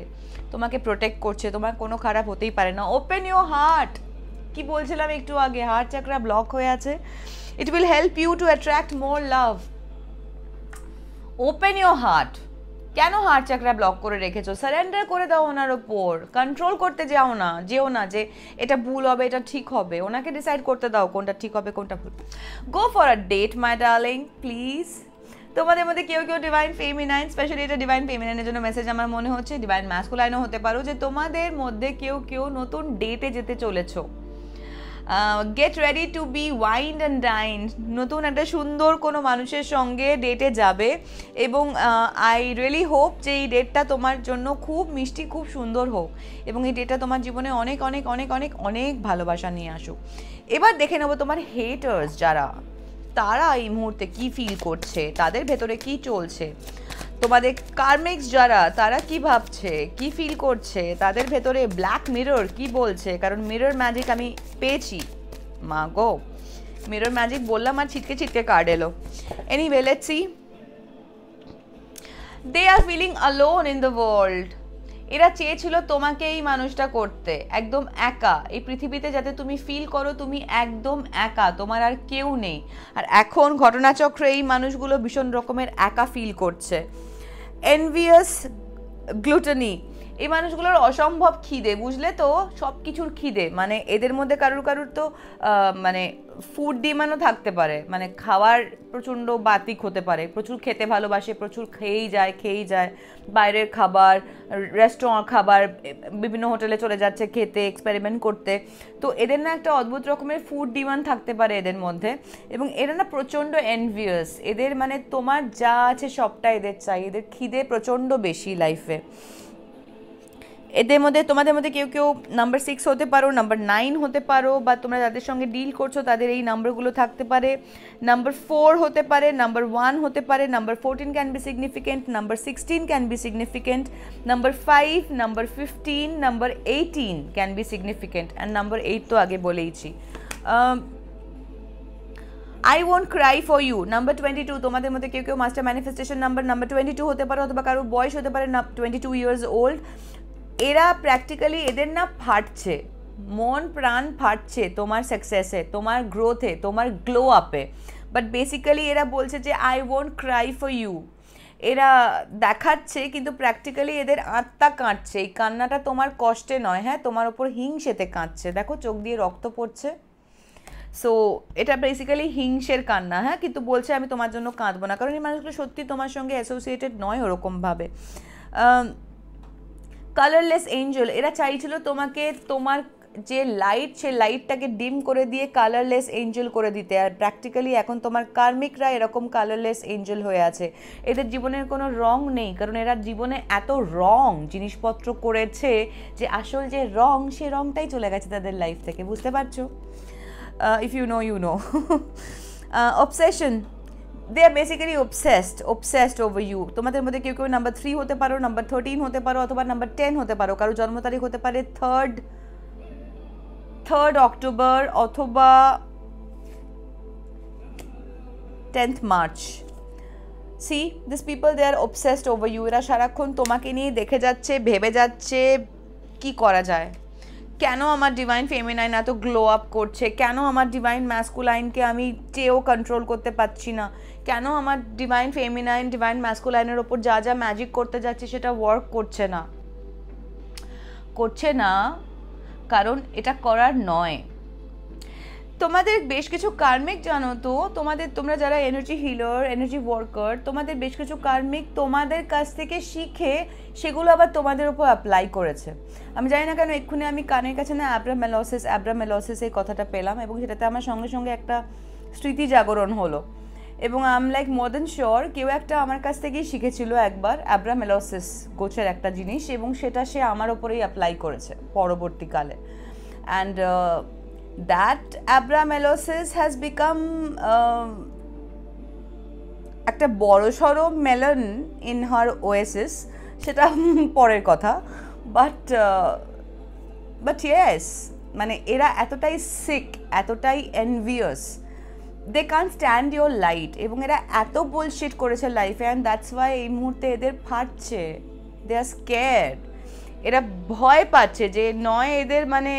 তোমাকে protect করছে, তোমার কোনো খারাপ হতেই পারে না। Open your heart. কি বলছিলাম একটু আগে, হার্ট চাকরা ব্লক হয়ে আছে। It will help you to attract more love. Open your heart. কেন হার্ট চাকরা ব্লক করে রেখেছো? সারেন্ডার করে দাও ওনার ওপর। কন্ট্রোল করতে যেও না যে এটা ভুল হবে, এটা ঠিক হবে। ওনাকে ডিসাইড করতে দাও কোনটা ঠিক হবে, কোনটা ভুল। Go for a date, my darling, please. তোমাদের মধ্যে কেউ ডিভাইন ফেমিনাইন, স্পেশালি এটা ডিভাইন ফেমিনাইনের জন্য মেসেজ আমার মনে হচ্ছে। ডিভাইন ম্যাসকুলাইনও হতে পারো, যে তোমাদের মধ্যে কেউ নতুন ডেটে যেতে চলেছো। Get ready to be wined and dine. নতুন একটা সুন্দর কোনো মানুষের সঙ্গে ডেটে যাবে, এবং আই রিয়েলি হোপ যে এই ডেটটা তোমার জন্য খুব মিষ্টি, খুব সুন্দর হোক, এবং এই ডেটটা তোমার জীবনে অনেক অনেক অনেক অনেক অনেক ভালোবাসা নিয়ে আসুক। এবার দেখে নেবো তোমার হেটার্স যারা, তারা এই মুহূর্তে কি ফিল করছে, তাদের ভেতরে কি চলছে। তোমাদের কার্মিক্স যারা, তারা কি ভাবছে, কি ফিল করছে, তাদের ভেতরে ব্ল্যাক মিরর কি বলছে। কারণ মিরর ম্যাজিক আমি পেয়েছি, মা গো, মিরর ম্যাজিক বললাম আর ছিটকে কার্ড এলো। Anyway, let's see. They are feeling alone in the world. এরা চেয়েছিল তোমাকে এই মানুষটা করতে, একদম একা এই পৃথিবীতে, যাতে তুমি ফিল করো তুমি একদম একা, তোমার আর কেউ নেই। আর এখন ঘটনাচক্রে এই মানুষগুলো ভীষণ রকমের একা ফিল করছে। এনভিয়াস গ্লুটনি, এই মানুষগুলোর অসম্ভব খিদে, বুঝলে তো, সব কিছুর খিদে। মানে এদের মধ্যে কারুর কারুর তো মানে ফুড ডিমান্ডও থাকতে পারে, মানে খাওয়ার প্রচণ্ড বাতিক হতে পারে, প্রচুর খেতে ভালোবাসে, প্রচুর খেয়েই যায়, বাইরের খাবার, রেস্টুরেন্ট খাবার, বিভিন্ন হোটেলে চলে যাচ্ছে খেতে, এক্সপেরিমেন্ট করতে। তো এদের না একটা অদ্ভুত রকমের ফুড ডিমান্ড থাকতে পারে এদের মধ্যে, এবং এরা না প্রচণ্ড এনভিয়াস। এদের মানে তোমার যা আছে সবটা এদের চাই, এদের খিদে প্রচণ্ড বেশি লাইফে। এদের মধ্যে তোমাদের মধ্যে কেউ কেউ নাম্বার 6 হতে পারো, নাম্বার 9 হতে পারো, বা তোমরা যাদের সঙ্গে ডিল করছো তাদের এই নাম্বারগুলো থাকতে পারে। নাম্বার 4 হতে পারে, নাম্বার 1 হতে পারে, number 14 can be significant, number 16 can be significant, number 5, number 15, number 18 can be significant, and number 8 তো আগে বলেইছি। I won't cry for you, number 22, তোমাদের মধ্যে কেউ কেউ মাস্টার ম্যানিফেস্টেশন নাম্বার 22 হতে পারে, অথবা কারো বয়স হতে পারে 22 ইয়ার্স ওল্ড। এরা প্র্যাকটিক্যালি এদের না ফাটছে, মন প্রাণ ফাটছে তোমার সাকসেসে, তোমার গ্রোথে, তোমার গ্লো আপে, বাট বেসিক্যালি এরা বলছে যে I won't cry for you. এরা দেখাচ্ছে কিন্তু প্র্যাকটিক্যালি এদের আত্মা কাঁদছে। এই কান্নাটা তোমার কষ্টে নয়, হ্যাঁ, তোমার ওপর হিংসেতে কাঁদছে। দেখো চোখ দিয়ে রক্ত পড়ছে। সো এটা বেসিক্যালি হিংসের কান্না, হ্যাঁ, কিন্তু বলছে আমি তোমার জন্য কাঁদবো না, কারণ এই মানুষগুলো সত্যি তোমার সঙ্গে অ্যাসোসিয়েটেড নয় ওরকমভাবে। কালারলেস এঞ্জেল, এরা চাইছিল তোমাকে তোমার যে লাইট, সে লাইটটাকে ডিম করে দিয়ে কালারলেস এঞ্জেল করে দিতে, আর প্র্যাকটিক্যালি এখন তোমার কার্মিকরা এরকম কালারলেস এঞ্জেল হয়ে আছে। এদের জীবনের কোনো রং নেই, কারণ এরা জীবনে এত রং জিনিসপত্র করেছে যে আসল যে রং, সে রংটাই চলে গেছে তাদের লাইফ থেকে, বুঝতে পারছো? If you know you know. Obsession, they are basically obsessed over you. তোমাদের মধ্যে কেউ কেউ নাম্বার 3 হতে পারো, নাম্বার 13 হতে পারো, অথবা নাম্বার 10 হতে পারো। কারো জন্ম তারিখ হতে পারে 3rd অক্টোবর অথবা 10th March. See, these people, they are obsessed over you. এরা সারাক্ষণ তোমাকে নিয়ে দেখে যাচ্ছে, ভেবে যাচ্ছে কি করা যায়, কেন আমার ডিভাইন ফেমিনাইন এত গ্লো আপ করছে, কেন আমার ডিভাইন ম্যাসকুলাইনকে আমি চেয়েও কন্ট্রোল করতে পারছি না, কেন আমার ডিভাইন ফেমিনাইন ডিভাইন ম্যাসকুলাইনের ওপর যা যা ম্যাজিক করতে যাচ্ছে সেটা ওয়ার্ক করছে না, কারণ এটা করার নয়। তোমাদের বেশ কিছু কার্মিক, জানো তো, তোমরা যারা এনার্জি হিলার, এনার্জি ওয়ার্কার, তোমাদের বেশ কিছু কার্মিক তোমাদের কাছ থেকে শিখে সেগুলো আবার তোমাদের উপর অ্যাপ্লাই করেছে। আমি জানি না কেন এক্ষুনি আমি কানের কাছে না অ্যাব্রামেলোসিস এই কথাটা পেলাম, এবং সেটাতে আমার সঙ্গে সঙ্গে একটা স্মৃতি জাগরণ হলো, এবং I am like more than sure কেউ একটা আমার কাছ থেকেই শিখেছিল একবার অ্যাব্রামেলোসিস গোছের একটা জিনিস, এবং সেটা সে আমার ওপরেই অ্যাপ্লাই করেছে পরবর্তীকালে। And that Abrameliosis has become একটা বড়সড় মেলন in her oasis, সেটা পরের কথা, but yes, মানে এরা এতটাই সিক, এতটাই envious, they can't stand your light, এবং এরা এত বুলশিট করেছে লাইফে, and that's why এই মুহূর্তে এদের ফাটছে, they are scared, এরা ভয় পাচ্ছে যে নয় এদের, মানে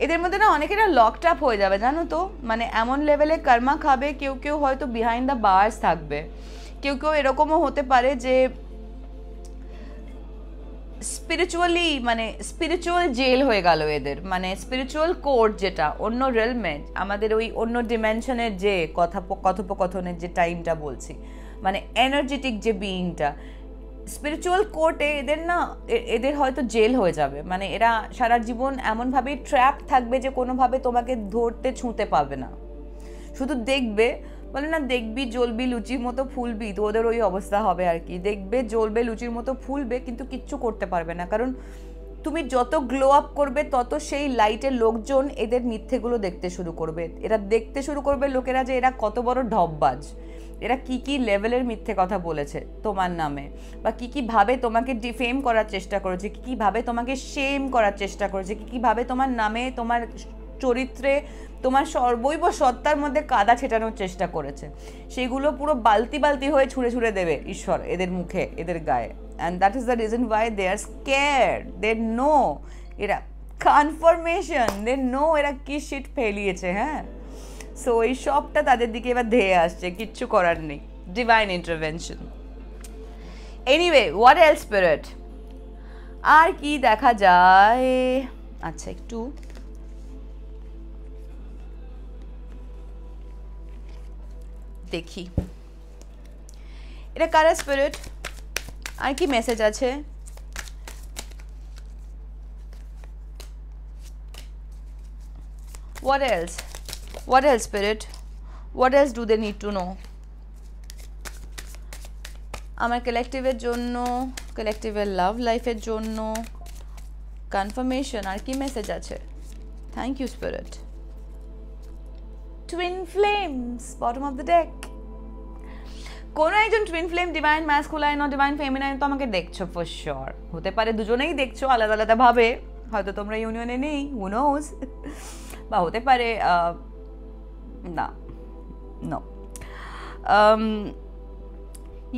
এদের মধ্যে না অনেকেরা লকড আপ হয়ে যাবে, জানো তো, মানে এমন লেভেলে কর্মা খাবে। কেউ কেউ হয়তো বিহাইন্ড দ্য বার্স থাকবে, কেউ কেউ এরকমও হতে পারে যে স্পিরিচুয়াল জেল হয়ে গেল এদের, মানে স্পিরিচুয়াল কোর্ট, যেটা অন্য রেলমে, আমাদের ওই অন্য ডিমেনশনের যে কথোপকথনের যে টাইমটা বলছি, মানে এনার্জেটিক যে বিইংটা, স্পিরিচুয়াল কোর্টে এদের হয়তো জেল হয়ে যাবে। মানে এরা সারা জীবন এমনভাবেই ট্র্যাপ থাকবে যে কোনোভাবে তোমাকে ধরতে ছুঁতে পাবে না, শুধু দেখবে, বলে না দেখবি জ্বলবি লুচির মতো ফুলবি, তো ওদের ওই অবস্থা হবে আর কি, দেখবে জ্বলবে লুচির মতো ফুলবে কিন্তু কিচ্ছু করতে পারবে না, কারণ তুমি যত গ্লো আপ করবে তত সেই লাইটের লোকজন এদের মিথ্যেগুলো দেখতে শুরু করবে। এরা দেখতে শুরু করবে লোকেরা যে এরা কত বড় ঢপবাজ, এরা কি লেভেলের মিথ্যে কথা বলেছে তোমার নামে, বা কি ভাবে তোমাকে ডিফেম করার চেষ্টা করেছে, কি ভাবে তোমাকে শেম করার চেষ্টা করেছে, কি ভাবে তোমার নামে, তোমার চরিত্রে, তোমার সর্বৈব সত্তার মধ্যে কাদা ছেটানোর চেষ্টা করেছে, সেগুলো পুরো বালতি বালতি হয়ে ছুঁড়ে দেবে ঈশ্বর এদের মুখে, এদের গায়ে। And that is the reason why they are scared, they know, এরা কনফার্মেশন, দে নো এরা কি শিট ফেলিয়েছে, হ্যাঁ। সো এই সবটা তাদের দিকে এবার ধেয়ে আসছে, কিচ্ছু করার নেই, divine intervention. Anyway, what else spirit? আর কি দেখা যায়, আচ্ছা একটু দেখি এটা কারা স্পিরিট, আর কি মেসেজ আছে। What else? What else, Spirit? What else do they need to know? আমার কালেকটিভের জন্য, কালেকটিভের লাভ লাইফের জন্য কনফার্মেশন, আর কি মেসেজ আছে। Thank you spirit. Twin flames, bottom of the deck. কোনো একজন টুইন ফ্লেম, ডিভাইন ম্যাসকুলাইন ও ডিভাইন ফেমিনাইন তো আমাকে দেখছো ফর শিওর। হতে পারে দুজনেই দেখছো আলাদা আলাদা ভাবে, হয়তো তোমরা ইউনিয়নে নেই, হু নোজ, বা হতে পারে না, no.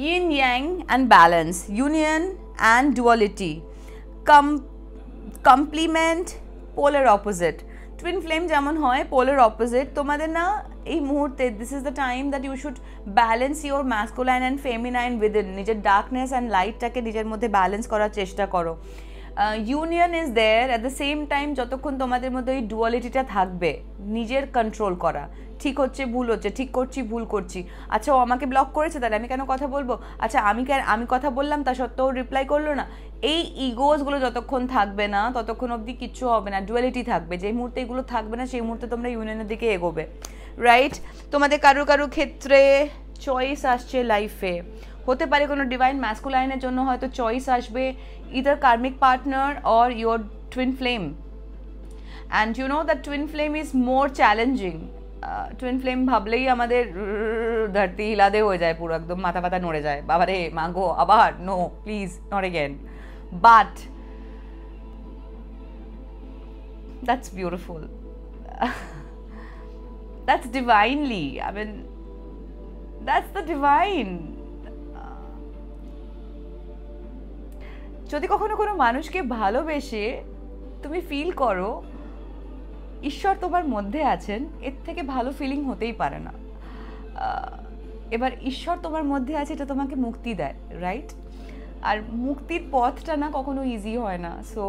Yin yang and balance, union and duality, complement, polar opposite. Twin flame যেমন হয় polar opposite, তোমাদের না এই মুহূর্তে this is the time that you should balance your masculine and feminine within, নিজের darkness and lightটাকে নিজের মধ্যে ব্যালেন্স করার চেষ্টা করো। Union is there, at the same time যতক্ষণ তোমাদের মধ্যে ওই ডুয়ালিটিটা থাকবে, নিজের কন্ট্রোল করা, ঠিক হচ্ছে ভুল হচ্ছে, ঠিক করছি ভুল করছি, আচ্ছা ও আমাকে ব্লক করেছে তাহলে আমি কেন কথা বলবো, আচ্ছা আমি কথা বললাম তা সত্ত্বেও রিপ্লাই করলো না, এই ইগোসগুলো যতক্ষণ থাকবে না ততক্ষণ অবধি কিচ্ছু হবে না, ডুয়ালিটি থাকবে। যেই মুহূর্তে এগুলো থাকবে না সেই মুহূর্তে তোমরা ইউনিয়নের দিকে এগোবে, রাইট। তোমাদের কারো ক্ষেত্রে চয়েস আসছে লাইফে, হতে পারে কোনো ডিভাইন ম্যাসকুলাইনের জন্য হয়তো চয়েস আসবে, either karmic partner or your twin flame, and you know that twin flame is more challenging. Twin flame ভাবলেই আমাদের ধরতি হিলাদে হয়ে যায়, পুরো একদম মাথা পাতা নড়ে যায়, বাবা রে মাগো আবার, no please not again, but that's beautiful, that's divinely, I mean that's the divine. যদি কখনো কোনো মানুষকে ভালোবেসে তুমি ফিল করো ঈশ্বর তোমার মধ্যে আছেন, এর থেকে ভালো ফিলিং হতেই পারে না। এবার ঈশ্বর তোমার মধ্যে আছে, এটা তোমাকে মুক্তি দেয়, রাইট। আর মুক্তির পথটা না কখনো ইজি হয় না, সো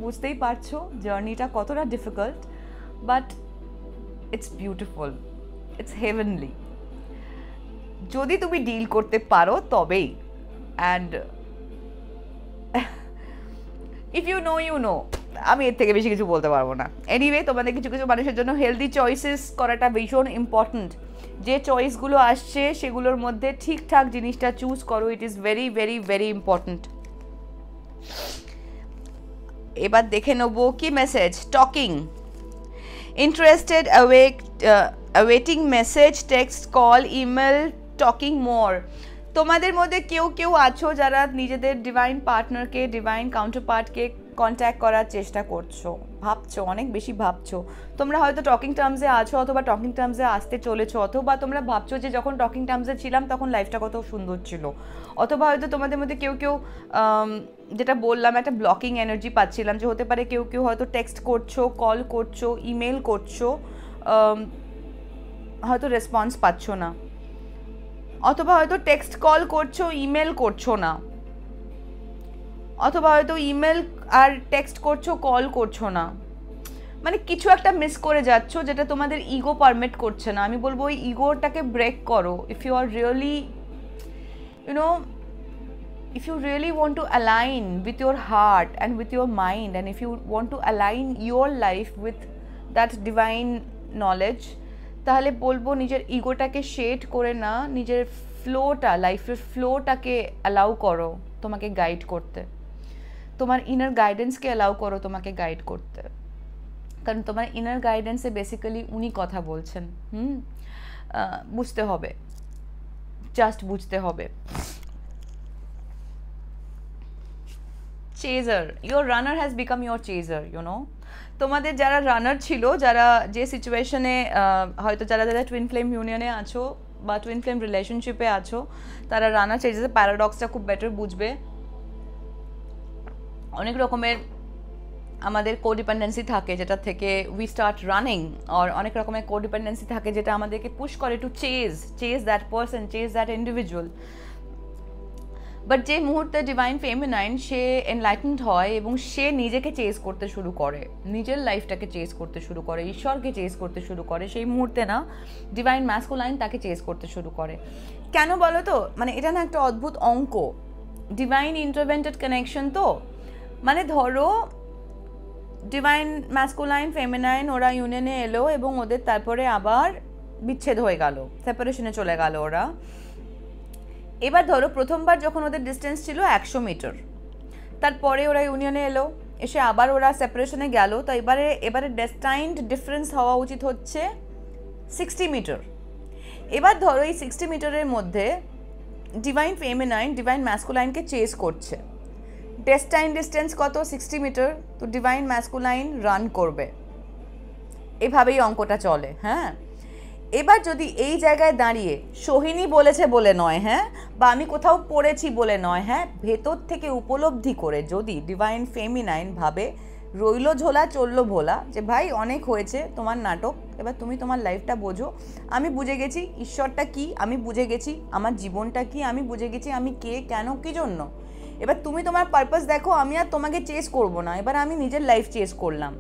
বুঝতেই পারছো জার্নিটা কতটা difficult, but it's beautiful, it's heavenly. যদি তুমি ডিল করতে পারো তবেই, and if you know you know, আমি এর থেকে বেশি কিছু বলতে পারবো না। এনিওয়ে, তোমাদের কিছু কিছু মানুষের জন্য হেলদি চয়েসেস করাটা ভীষণ ইম্পর্ট্যান্ট। যে চয়েসগুলো আসছে সেগুলোর মধ্যে ঠিকঠাক জিনিসটা চুজ করো, it is very very very important. এবার দেখে নেবো কি message. Talking, interested, awaiting message, text, call, email, talking more. তোমাদের মধ্যে কেউ আছো যারা নিজেদের ডিভাইন পার্টনারকে, ডিভাইন কাউন্টারপার্টকে কন্ট্যাক্ট করার চেষ্টা করছো, ভাবছো, অনেক বেশি ভাবছো। তোমরা হয়তো টকিং টার্মসে আছো, অথবা টকিং টার্মসে আসতে চলেছো, অথবা তোমরা ভাবছো যে যখন টকিং টার্মসে ছিলাম তখন লাইফটা কত সুন্দর ছিল, অথবা হয়তো তোমাদের মধ্যে কেউ যেটা বললাম একটা ব্লকিং এনার্জি পাচ্ছিলাম, যে হতে পারে কেউ হয়তো টেক্সট করছো, কল করছো, ইমেল করছো, হয়তো রেসপন্স পাচ্ছ না, অথবা হয়তো টেক্সট কল করছো, ইমেল করছো না, অথবা হয়তো ইমেল আর টেক্সট করছো, কল করছো না, মানে কিছু একটা মিস করে যাচ্ছ যেটা তোমাদের ইগো পারমিট করছে না। আমি বলবো ওই ইগোটাকে ব্রেক করো। If you are really if you really want to align with your heart and with your mind, and if you want to align your life with that divine knowledge, তাহলে বলবো নিজের ইগোটাকে শেড করে না, নিজের ফ্লোটা, লাইফের ফ্লোটাকে allow করো তোমাকে guide করতে, তোমার ইনার গাইডেন্সকে অ্যালাউ করো তোমাকে গাইড করতে, কারণ তোমার ইনার গাইডেন্সে বেসিক্যালি উনি কথা বলছেন। বুঝতে হবে, জাস্ট বুঝতে হবে। Chaser, your runner has become your chaser, তোমাদের যারা রানার ছিল, যারা যে সিচুয়েশনে হয়তো যারা টুইন ফ্লেম ইউনিয়নে আছো বা টুইন ফ্লেম রিলেশনশিপে আছো, তারা রানার চেজার প্যারাডক্সটা খুব বেটার বুঝবে। অনেক রকমের আমাদের কোডিপেন্ডেন্সি থাকে যেটা থেকে উই স্টার্ট রানিং, আর অনেক রকমের কোডিপেন্ডেন্সি থাকে যেটা আমাদেরকে পুশ করে to chase that person, chase that individual. But যে মুহূর্তে ডিভাইন ফেমিনাইন সে এনলাইটেন্ড হয় এবং সে নিজেকে চেজ করতে শুরু করে, নিজের লাইফটাকে চেজ করতে শুরু করে, ঈশ্বরকে চেজ করতে শুরু করে, সেই মুহূর্তে না ডিভাইন ম্যাসকুলাইন তাকে চেজ করতে শুরু করে। কেন বলো তো, মানে এটা না একটা অদ্ভুত অঙ্ক, ডিভাইন ইন্টারভেন্টেড কানেকশন। তো মানে ধরো ডিভাইন ম্যাসকুলাইন ফেমিনাইন ওরা ইউনিয়নে এলো এবং ওদের তারপরে আবার বিচ্ছেদ হয়ে গেল, সেপারেশনে চলে গেল ওরা। এবার ধরো প্রথমবার যখন ওদের ডিস্টেন্স ছিল 100 মিটার, তারপরে ওরা ইউনিয়নে এলো, এসে আবার ওরা সেপারেশনে গেল, তো এবারে ডেস্টাইনড ডিফারেন্স হওয়া উচিত হচ্ছে 60 মিটার। এবার ধরো এই 60 মিটারের মধ্যে ডিভাইন ফেমিনাইন ডিভাইন ম্যাসকুলাইনকে চেজ করছে, ডেস্টাইন ডিস্টেন্স কত 60 মিটার, তো ডিভাইন ম্যাসকুলাইন রান করবে, এভাবেই অঙ্কটা চলে। হ্যাঁ, এবার যদি এই জায়গায় দাঁড়িয়ে সোহিনী বলেছে বলে নয়, হ্যাঁ, বা আমি কোথাও পড়েছি বলে নয়, হ্যাঁ, ভেতর থেকে উপলব্ধি করে যদি ডিভাইন ফেমিনাইন ভাবে রইল ঝোলা চললো ভোলা, যে ভাই অনেক হয়েছে তোমার নাটক, এবার তুমি তোমার লাইফটা বোঝো, আমি বুঝে গেছি ঈশ্বরটা কি, আমি বুঝে গেছি আমার জীবনটা কি, আমি বুঝে গেছি আমি কে, কেন, কী জন্য, এবার তুমি তোমার পারপাস দেখো, আমি আর তোমাকে চেস করবো না, এবার আমি নিজের লাইফ চেস করলাম।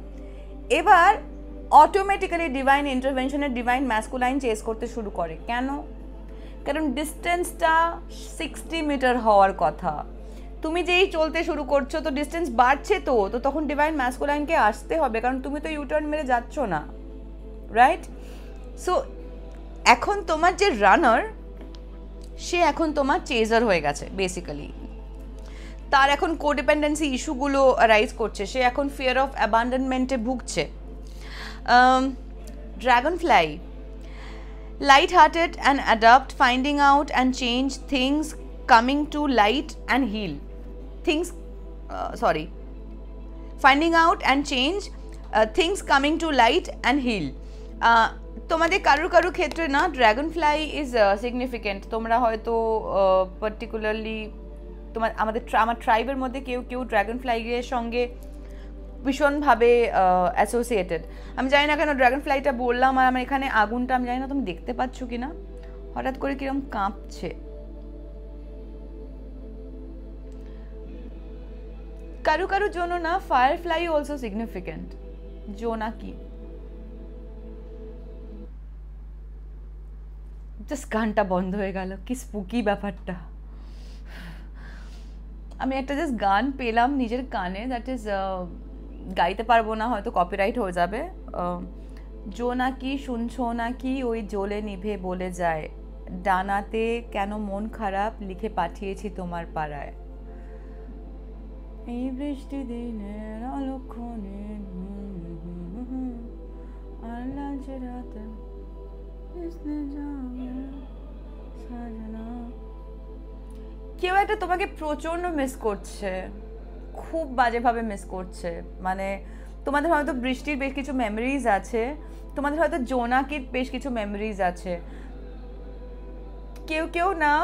এবার অটোমেটিক্যালি ডিভাইন ইন্টারভেনশনের ডিভাইন ম্যাসকুলাইন চেস করতে শুরু করে। কেন? কারণ ডিস্টেন্সটা 60 মিটার হওয়ার কথা, তুমি যেই চলতে শুরু করছো তো ডিস্টেন্স বাড়ছে, তো তখন ডিভাইন ম্যাসকুলাইনকে আসতে হবে, কারণ তুমি তো ইউটার্ন মেরে যাচ্ছ না, রাইট? সো এখন তোমার যে রানার সে এখন তোমার চেজার হয়ে গেছে বেসিক্যালি, তার এখন কোডিপেন্ডেন্সি ইস্যুগুলো রাইজ করছে, সে এখন ফিয়ার অফ অ্যাবান্ডনমেন্টে ভুগছে। Dragonfly, light-hearted and adapt, finding out and change things, coming to light and heal finding out and change things, coming to light and heal. তোমাদের কারুর ক্ষেত্রে না ড্রাগনফ্লাই ইজ সিগনিফিকেন্ট। তোমরা হয়তো particularly আমার ট্রাইবের মধ্যে কেউ ড্রাগনফ্লাইয়ের সঙ্গে ভীষণভাবে অ্যাসোসিয়েটেড। আমি জানি না কেন ড্রাগনফ্লাইটা বললাম, আর আমার এখানে আগুনটা আমি জানি না তুমি দেখতে পাচ্ছ কি না, হঠাৎ করে কিরকম কাঁপছে। কারুর জন্য না ফায়ারফ্লাই অলসো সিগনিফিকেন্ট। জোনাকি, জাস্ট গানটা বন্ধ হয়ে গেল, কি স্পুকি ব্যাপারটা। আমি একটা জাস্ট গান পেলাম নিজের কানে, দ্যাট ইজ গাইতে পারবো না, হয়তো কপিরাইট হয়ে যাবে। জোনাকি শুনছো নাকি ওই জ্বলে নিভে বলে যায়, ডানাতে কেন মন খারাপ লিখে পাঠিয়েছি তোমার পাড়ায়, এই বৃষ্টি দিনের অলক্ষণে কেউ একটা তোমাকে প্রচণ্ড মিস করছে, খুব বাজেভাবে মিস করছে। মানে তোমাদের হয়তো বৃষ্টির বেশ কিছু মেমোরিজ আছে, তোমাদের হয়তো জোনাকির বেশ কিছু মেমোরিজ আছে। কেউ না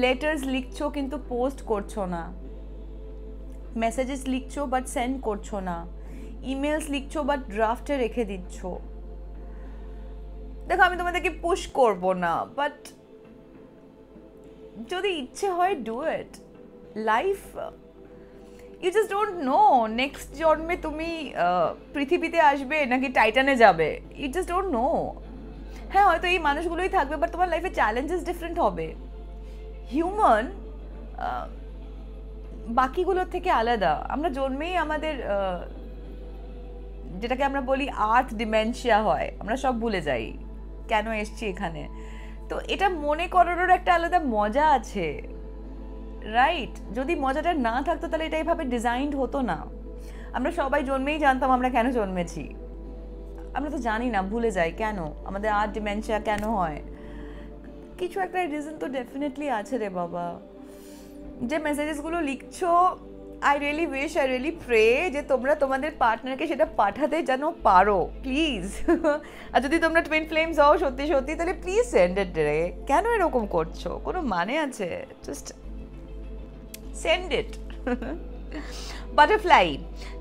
লেটার্স লিখছো কিন্তু পোস্ট করছো না, মেসেজেস লিখছো বাট সেন্ড করছো না, ইমেলস লিখছো বাট ড্রাফটে রেখে দিচ্ছ। দেখো আমি তোমাদেরকে পুশ করবো না, বাট যদি ইচ্ছে হয় do it. Life you just don't know next জন্মে তুমি পৃথিবীতে আসবে নাকি টাইটানে যাবে, ইউ জাস্ট ডোন্ট নো। হ্যাঁ হয়তো এই মানুষগুলোই থাকবে, বাট তোমার লাইফে চ্যালেঞ্জেস ডিফারেন্ট হবে। হিউম্যান বাকিগুলোর থেকে আলাদা। আমরা জন্মেই আমাদের যেটাকে আমরা বলি আর্থ ডিমেনশিয়া হয়, আমরা সব ভুলে যাই কেন এসছি এখানে। তো এটা মনে করানোর একটা আলাদা মজা আছে, রাইট? যদি মজাটা না থাকতো তাহলে এটা এইভাবে ডিজাইনড হতো না। আমরা সবাই জন্মেই জানতাম আমরা কেন জন্মেছি, আমরা তো জানি না, ভুলে যাই কেন আমাদের আর্থ ডিমেনশিয়া কেন হয়। কিছু একটা রিজন তো ডেফিনেটলি আছে রে বাবা। যে মেসেজেসগুলো লিখছো, আই রিয়েলি প্রে যে তোমরা তোমাদের পার্টনারকে সেটা পাঠাতে যেন পারো, প্লিজ। আর যদি তোমরা টুইন ফ্লেমস হও সত্যি তাহলে প্লিজ সেন্ড ইট রে। কেন এরকম করছো? কোনো মানে আছে? জাস্ট সেন্ড ইট। বাটারফ্লাই,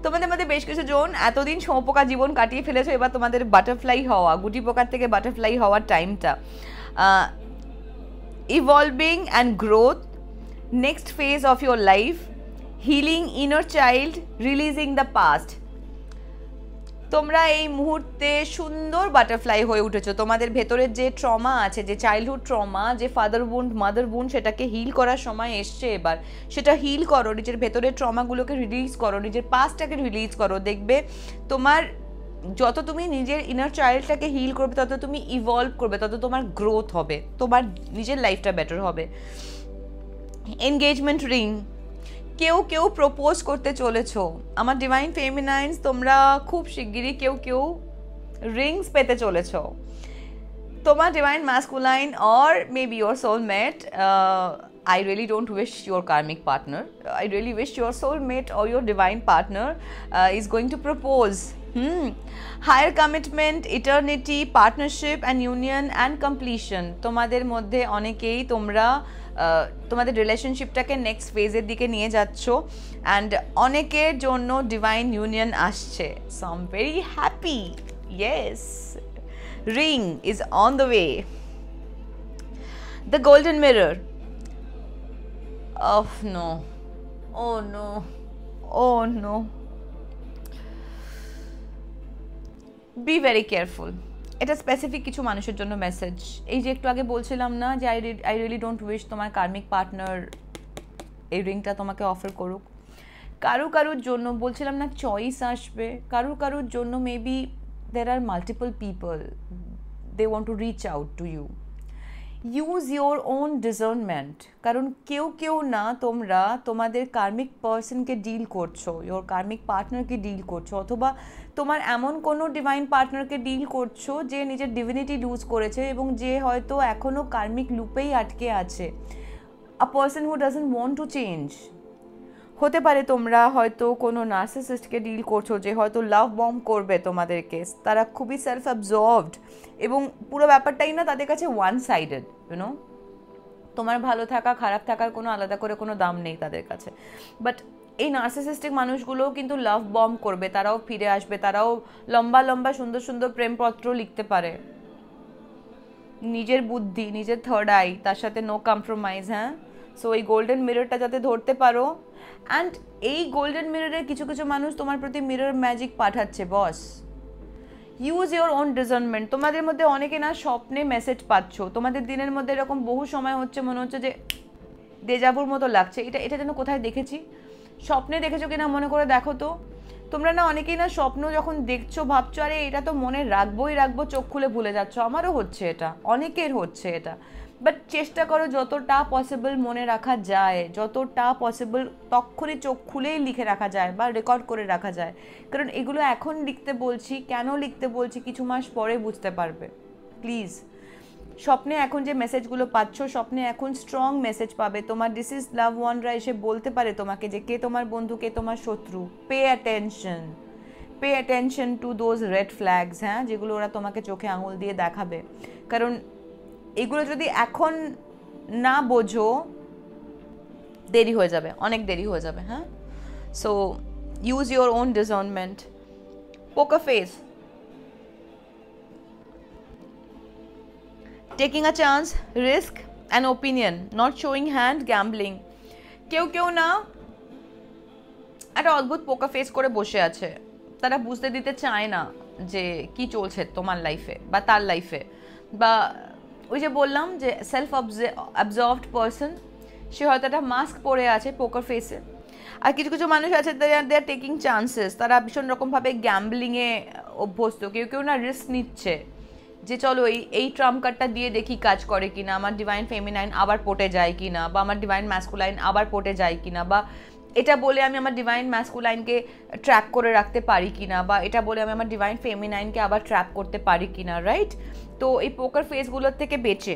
তোমাদের মধ্যে বেশ কিছু জন এতদিন শুঁয়োপোকা জীবন কাটিয়ে ফেলেছো, এবার তোমাদের বাটারফ্লাই হওয়া, গুটি পোকার থেকে বাটারফ্লাই হওয়ার টাইমটা। Evolving and growth, next phase of your life, healing inner child, releasing the past. তোমরা এই মুহূর্তে সুন্দর বাটারফ্লাই হয়ে উঠেছো। তোমাদের ভেতরের যে ট্রমা আছে, যে চাইল্ডহুড ট্রমা, যে ফাদার বুন্ড মাদার বুন্ড, সেটাকে হিল করার সময় এসছে এবার। সেটা হিল করো, নিজের ভেতরের ট্রমাগুলোকে রিলিজ করো, নিজের পাস্টটাকে রিলিজ করো। দেখবে তোমার যত তুমি নিজের ইনার চাইল্ডটাকে হিল করবে, তত তুমি ইভলভ করবে, তত তোমার গ্রোথ হবে, তোমার নিজের লাইফটা বেটার হবে। এনগেজমেন্ট রিং, কেউ কেউ প্রপোজ করতে চলেছো। আমার ডিভাইন ফেমিনাইন্স, তোমরা খুব শিগগিরই কেউ কেউ রিংস পেতে চলেছো। তোমার divine masculine or maybe your soulmate, I really don't wish your karmic partner, I really wish your soulmate or your divine partner is going to propose. Higher commitment, eternity, partnership and union and completion. তোমাদের মধ্যে অনেকেই তোমরা তোমাদের রিলেশনশিপটাকে next ফেজের দিকে নিয়ে যাচ্ছ, and অনেকের জন্য ডিভাইন ইউনিয়ন আসছে। So I am very happy. Yes, ring is on the way. The golden mirror. Oh no, oh no, oh no. Be very careful. এটা স্পেসিফিক কিছু মানুষের জন্য মেসেজ। এই যে একটু আগে বলছিলাম না যে আই রিয়েলি ডোন্ট উইশ তোমার কার্মিক পার্টনার এই রিংটা তোমাকে অফার করুক। কারুর জন্য বলছিলাম না চয়েস আসবে, কারুর জন্য maybe there are multiple people, they want to reach out to you. Use your own discernment, কারণ কেউ না তোমরা তোমাদের কার্মিক পার্সনকে ডিল করছো, ইয়োর কার্মিক পার্টনারকে ডিল করছো, অথবা তোমার এমন কোনো ডিভাইন পার্টনারকে ডিল করছো যে নিজের ডিভিনিটি লুজ করেছে এবং যে হয়তো এখনও কার্মিক লুপেই আটকে আছে। A person who doesn't want to change. হতে পারে তোমরা হয়তো কোনো নার্সিসিস্টকে ডিল করছো যে হয়তো লাভ বম্ব করবে তোমাদেরকে। তারা খুবই সেলফ অ্যাবজর্ভড এবং পুরো ব্যাপারটাই না তাদের কাছে ওয়ান সাইডেড, ইউনো। তোমার ভালো থাকা খারাপ থাকার কোনো আলাদা করে কোনো দাম নেই তাদের কাছে। বাট এই নার্সিসিস্টিক মানুষগুলোও কিন্তু লাভ বম্ব করবে, তারাও ফিরে আসবে, তারাও লম্বা সুন্দর প্রেমপত্র লিখতে পারে। নিজের বুদ্ধি, নিজের থার্ড আই, তার সাথে নো কম্প্রোমাইজ। হ্যাঁ, সো এই গোল্ডেন মিররটা যাতে ধরতে পারো। অ্যান্ড এই গোল্ডেন মিররে কিছু মানুষ তোমার প্রতি মিরর ম্যাজিক পাঠাচ্ছে boss. Use your own discernment. তোমাদের মধ্যে অনেকে না স্বপ্নে মেসেজ পাচ্ছ, তোমাদের দিনের মধ্যে এরকম বহু সময় হচ্ছে মনে হচ্ছে যে দেজাবুর মতো লাগছে, এটা যেন কোথায় দেখেছি। স্বপ্নে দেখেছো কিনা মনে করে দেখো তো। তোমরা না অনেকেই না স্বপ্ন যখন দেখছো ভাবছো আরে এটা তো মনে রাখবো, চোখ খুলে ভুলে যাচ্ছ। আমারও হচ্ছে এটা, অনেকের হচ্ছে এটা। বাট চেষ্টা করো যতটা পসিবল মনে রাখা যায়, যতটা পসিবল তখনই চোখ খুলেই লিখে রাখা যায় বা রেকর্ড করে রাখা যায়। কারণ এগুলো এখন লিখতে বলছি, কেন লিখতে বলছি কিছু মাস পরে বুঝতে পারবে। প্লিজ, স্বপ্নে এখন যে মেসেজগুলো পাচ্ছ, স্বপ্নে এখন স্ট্রং মেসেজ পাবে। তোমার ডিসিজ লাভ ওয়ানরা এসে বলতে পারে তোমাকে যে কে তোমার বন্ধু, কে তোমার শত্রু। Pay attention to those red flags, হ্যাঁ, যেগুলো ওরা তোমাকে চোখে আঙুল দিয়ে দেখাবে। কারণ এগুলো যদি এখন না বোঝো দেরি হয়ে যাবে, অনেক দেরি হয়ে যাবে। হ্যাঁ, সো ইউজ ইয়োর ওন ডিসার্নমেন্ট। পোকার face, taking a chance, risk and opinion, not showing hand, gambling. কেউ না একটা অদ্ভুত পোকা ফেস করে বসে আছে, তারা বুঝতে দিতে চায় না যে কি চলছে তোমার লাইফে বা তার লাইফে। বা ওই যে বললাম যে সেলফ অবজর্ভড পার্সন, সে হয়তো একটা মাস্ক পরে আছে পোকার ফেসে। আর কিছু মানুষ আছে দে আর টেকিং চান্সেস, তারা ভীষণ রকমভাবে গ্যাম্বলিংয়ে অভ্যস্ত। কেউ না রিস্ক নিচ্ছে যে চলো এই ট্রাম্প কার্ডটা দিয়ে দেখি কাজ করে কিনা, আমার ডিভাইন ফেমিনাইন আবার পটে যায় কিনা, বা আমার ডিভাইন ম্যাসকুলাইন আবার পটে যায় কিনা, বা এটা বলে আমি আমার ডিভাইন ম্যাসকুলাইনকে ট্র্যাক করে রাখতে পারি কিনা, বা এটা বলে আমি আমার ডিভাইন ফেমিনাইনকে আবার ট্র্যাক করতে পারি কিনা, রাইট? তো এই পোকার ফেসগুলোর থেকে বেঁচে।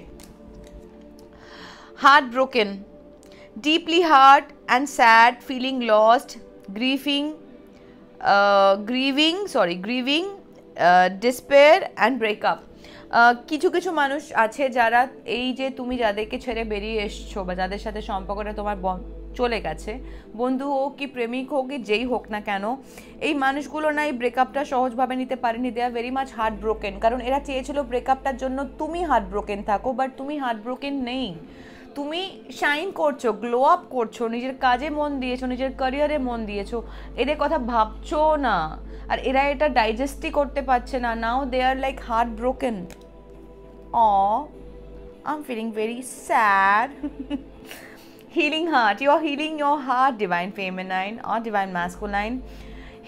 Heart broken, deeply hurt and sad, feeling lost, grieving, despair and breakup. কিছু মানুষ আছে যারা এই যে তুমি যাদেরকে ছেড়ে বেরিয়ে এসছো বা যাদের সাথে সম্পর্কটা তোমার চলে গেছে, বন্ধু হোক কি প্রেমিক হোক কি যেই হোক না কেন, এই মানুষগুলো না এই ব্রেকআপটা সহজভাবে নিতে পারেনি। They are very much heart broken, কারণ এরা চেয়েছিল ব্রেকআপটার জন্য তুমি হার্ট ব্রোকেন থাকো, বাট তুমি হার্ট ব্রোকেন নেই। তুমি শাইন করছো, গ্লো আপ করছো, নিজের কাজে মন দিয়েছো, নিজের ক্যারিয়ারে মন দিয়েছো, এদের কথা ভাবছো না, আর এরা এটা ডাইজেস্টই করতে পারছে না। Now they are like heart broken. I'm feeling very sad. Healing heart. You're healing your heart, divine feminine or divine masculine.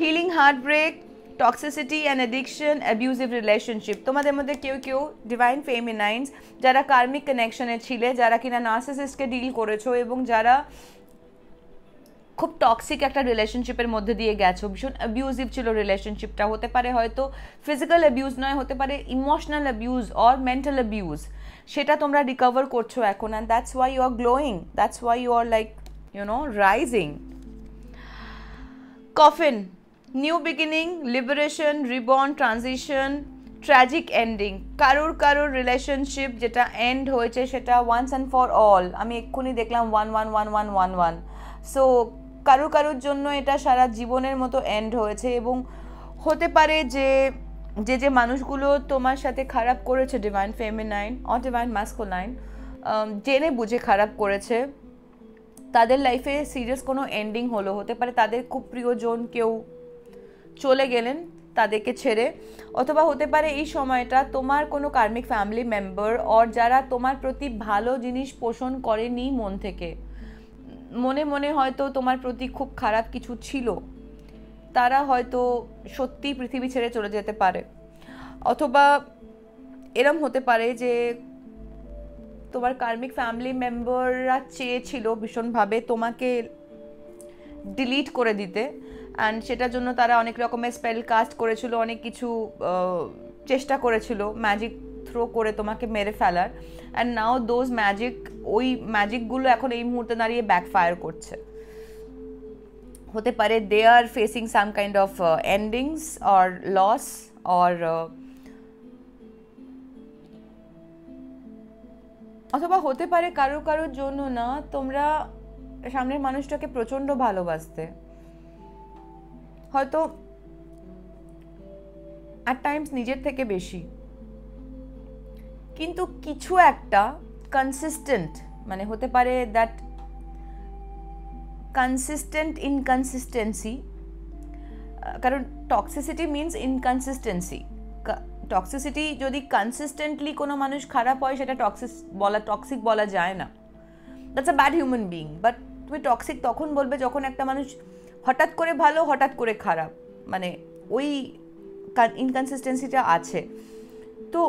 Healing heartbreak, toxicity and addiction, abusive relationship. তোমাদের মধ্যে কেউ কেউ ডিভাইন ফেমিনাইনস যারা কার্মিক কানেকশনে ছিলে, যারা কিনা নার্সিসিস্টকে ডিল করেছো এবং যারা খুব টক্সিক একটা রিলেশনশিপের মধ্যে দিয়ে গেছো, ভীষণ অ্যাবিউজিভ ছিল রিলেশনশিপটা। হতে পারে হয়তো ফিজিক্যাল অ্যাবিউজ নয়, হতে পারে emotional abuse or mental abuse. সেটা তোমরা রিকভার করছো এখন, and that's why you are glowing, that's why you are like rising. Coffin, new beginning, liberation, reborn, transition, tragic ending. কারোর রিলেশনশিপ যেটা এন্ড হয়েছে সেটা ওয়ান্স অ্যান্ড ফর অল। আমি এক্ষুনি দেখলাম 1 1 1 1 1 1। সো কারোর জন্য এটা সারা জীবনের মতো এন্ড হয়েছে, এবং হতে পারে যে যে মানুষগুলো তোমার সাথে খারাপ করেছে, divine feminine or divine masculine, জেনে বুঝে খারাপ করেছে, তাদের লাইফে সিরিয়াস কোনো এন্ডিং হলো। হতে পারে তাদের খুব প্রিয়জন কেউ চলে গেলেন তাদেরকে ছেড়ে, অথবা হতে পারে এই সময়টা তোমার কোনো কার্মিক ফ্যামিলি মেম্বার অর যারা তোমার প্রতি ভালো জিনিস পোষণ করেনি মন থেকে, মনে মনে হয়তো তোমার প্রতি খুব খারাপ কিছু ছিল, তারা হয়তো সত্যি পৃথিবী ছেড়ে চলে যেতে পারে। অথবা এরম হতে পারে যে তোমার কার্মিক ফ্যামিলি মেম্বাররা চেয়েছিল ভীষণভাবে তোমাকে ডিলিট করে দিতে, অ্যান্ড সেটার জন্য তারা অনেক রকমের স্পেল কাস্ট করেছিল, অনেক কিছু চেষ্টা করেছিল ম্যাজিক থ্রো করে তোমাকে মেরে ফেলার, অ্যান্ড নাও দোজ ওই ম্যাজিকগুলো এখন এই মুহূর্তে দাঁড়িয়ে ব্যাকফায়ার করছে। হতে পারে they are facing some kind of endings or loss or অথবা হতে পারে কারোর জন্য না, তোমরা সামনের মানুষটাকে প্রচণ্ড ভালোবাসতে, হয়তো অ্যাট টাইমস নিজের থেকে বেশি, কিন্তু কিছু একটা কনসিস্টেন্ট, মানে হতে পারে দ্যাট কনসিস্টেন্ট ইনকনসিস্টেন্সি, কারণ টক্সিসিটি মিনস ইনকনসিস্টেন্সি। টক্সিসিটি যদি কনসিস্টেন্টলি কোনো মানুষ খারাপ হয় সেটা টক্সিক বলা যায় না, that's a bad human being. But তুমি টক্সিক তখন বলবে যখন একটা মানুষ হঠাৎ করে ভালো, হঠাৎ করে খারাপ, মানে ওই ইনকনসিস্টেন্সিটা আছে। তো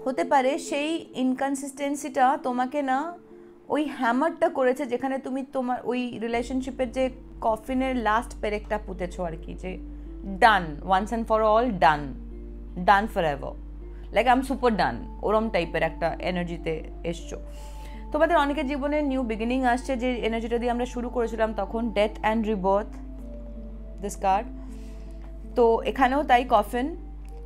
হতে পারে সেই ইনকনসিস্টেন্সিটা তোমাকে না ওই হ্যামারটা করেছে, যেখানে তুমি তোমার ওই রিলেশনশিপের যে কফিনের লাস্ট পেরেকটা পুঁতেছো আর কি, যে done, once and for all, done for ever, like I am super done, ওরম টাইপের একটা এনার্জিতে এসছো। তোমাদের অনেকের জীবনে নিউ বিগিনিং আসছে, যে এনার্জিটা দিয়ে আমরা শুরু করেছিলাম তখন, death and rebirth, this card. তো এখানেও তাই কফিন,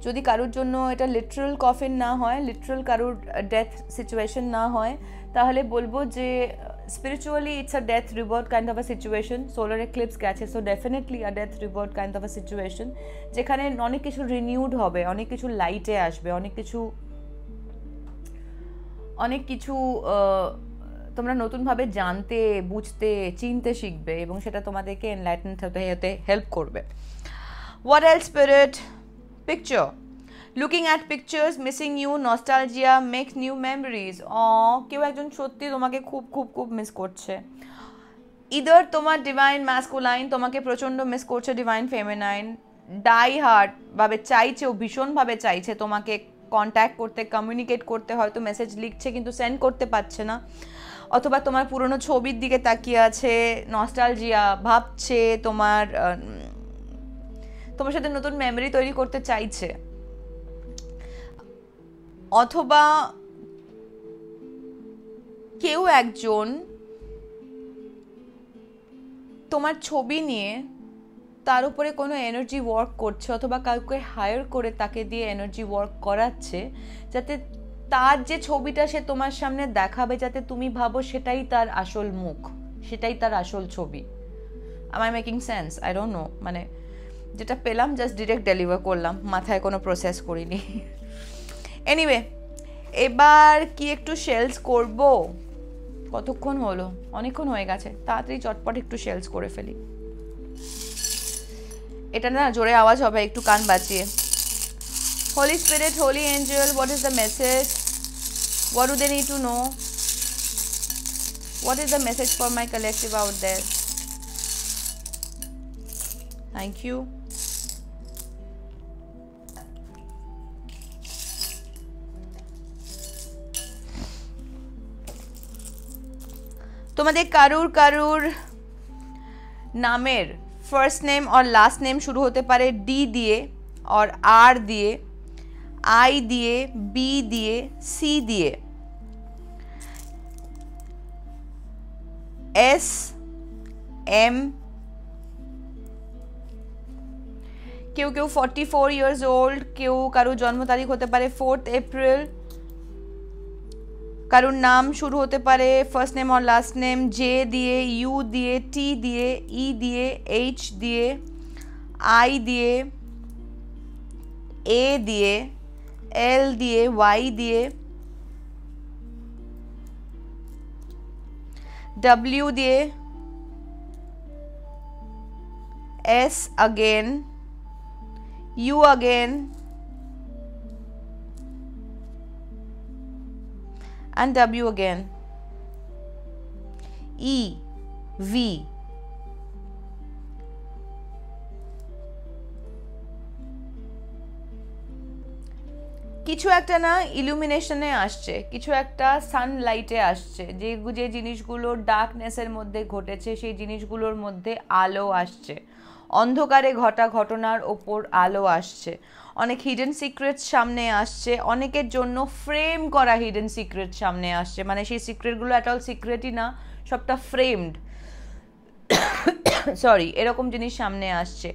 যদি কারোর জন্য এটা লিটারাল কফিন না হয়, লিটারাল কারোর ডেথ সিচুয়েশন না হয়, তাহলে বলবো যে spiritually it's a death rebirth kind of a situation. Solar eclipse গেছে, so definitely a death rebirth kind of a situation, যেখানে অনেক কিছু রিনিউড হবে, অনেক কিছু লাইটে আসবে, অনেক কিছু তোমরা নতুনভাবে জানতে, বুঝতে, চিনতে শিখবে, এবং সেটা তোমাদেরকে এনলাইটেনড হতে হেল্প করবে। What else, Spirit? Picture. Looking at pictures, missing you, nostalgia, makes new memories. কেউ একজন সত্যি তোমাকে খুব খুব খুব মিস করছে। ইদার তোমার ডিভাইন ম্যাসকুলাইন তোমাকে প্রচণ্ড মিস করছে, ডিভাইন ফেমিনাইন ডাই হার্ট ভাবে চাইছে, ও ভীষণভাবে চাইছে তোমাকে কন্ট্যাক্ট করতে, কমিউনিকেট করতে, হয়তো মেসেজ লিখছে কিন্তু সেন্ড করতে পারছে না, অথবা তোমার পুরনো ছবির দিকে তাকিয়ে আছে, নস্টালজিয়া ভাবছে, তোমার সাথে নতুন মেমরি তৈরি করতে চাইছে, অথবা কেউ একজন তোমার ছবি নিয়ে তার উপরে কোনো এনার্জি ওয়ার্ক করছে, অথবা কাউকে হায়ার করে তাকে দিয়ে এনার্জি ওয়ার্ক করাচ্ছে, যাতে তার যে ছবিটা সে তোমার সামনে দেখাবে, যাতে তুমি ভাবো সেটাই তার আসল মুখ, সেটাই তার আসল ছবি। am I making sense? I don't know, মানে যেটা পেলাম জাস্ট ডিরেক্ট ডেলিভার করলাম, মাথায় কোনো প্রসেস করিনি। এনিওয়ে, এবার কি একটু শেলস করব? কতক্ষণ হলো? অনেকক্ষণ হয়ে গেছে, তাড়াতাড়ি চটপট একটু শেলস করে ফেলি। এটা না জোরে আওয়াজ হবে, একটু কান বাঁচিয়ে। Holy Spirit, Holy Angel, what is the message? What do they need to know? What is the message for my collective out there? Thank you. তোমাদের কারুর নামের ফার্স্ট নেম আর লাস্ট নেম শুরু হতে পারে ডি দিয়ে, আর আর দিয়ে, আই দিয়ে, B দিয়ে, সি দিয়ে, এস, এম। কেউ 44 ইয়ার্স ওল্ড, কারোর জন্ম তারিখ হতে পারে 4th এপ্রিল। কারোর নাম শুরু হতে পারে ফার্স্ট নেম আর লাস্ট নেম জে দিয়ে, ইউ দিয়ে, টি দিয়ে, ই দিয়ে, এইচ দিয়ে, আই দিয়ে, এ দিয়ে, এল দিয়ে, ওয়াই দিয়ে, ডব্লিউ দিয়ে, S again, U again, and W again, E, V। কিছু একটা না ইলুমিনেশনে আসছে, কিছু একটা সানলাইটে আসছে, যে জিনিসগুলো ডার্কনেসের মধ্যে ঘটেছে সেই জিনিসগুলোর মধ্যে আলো আসছে, অন্ধকারে ঘটা ঘটনার ওপর আলো আসছে, অনেক হিডেন সিক্রেটস সামনে আসছে, অনেকের জন্য ফ্রেম করা হিডেন সিক্রেট সামনে আসছে, মানে সেই সিক্রেটগুলো অ্যাট অল সিক্রেটই না, সবটা ফ্রেমড, সরি, এরকম জিনিস সামনে আসছে।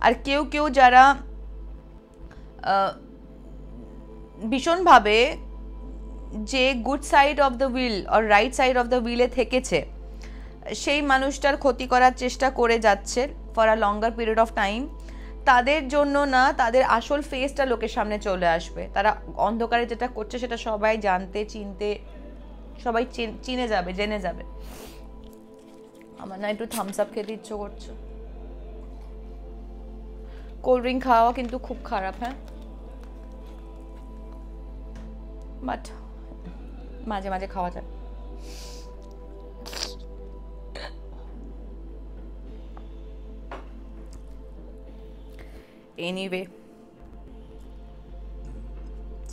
আর কেউ যারা ভীষণভাবে যে good side of the wheel আর রাইট সাইড অফ দ্য হুইলে থেকেছে, সেই মানুষটার ক্ষতি করার চেষ্টা করে যাচ্ছে for a longer period of time, তাদের জন্য না তাদের আসল ফেসটা লোকের সামনে চলে আসবে। তারা অন্ধকারে যেটা করছে সেটা সবাই জানতে চিনতে, সবাই চিনে যাবে, জেনে যাবে। আমার না একটু থামস আপ খেতে ইচ্ছে করছে। কোল্ড ড্রিঙ্ক খাওয়া কিন্তু খুব খারাপ, হ্যাঁ, বাট মাঝে মাঝে খাওয়া যায়। Anyway,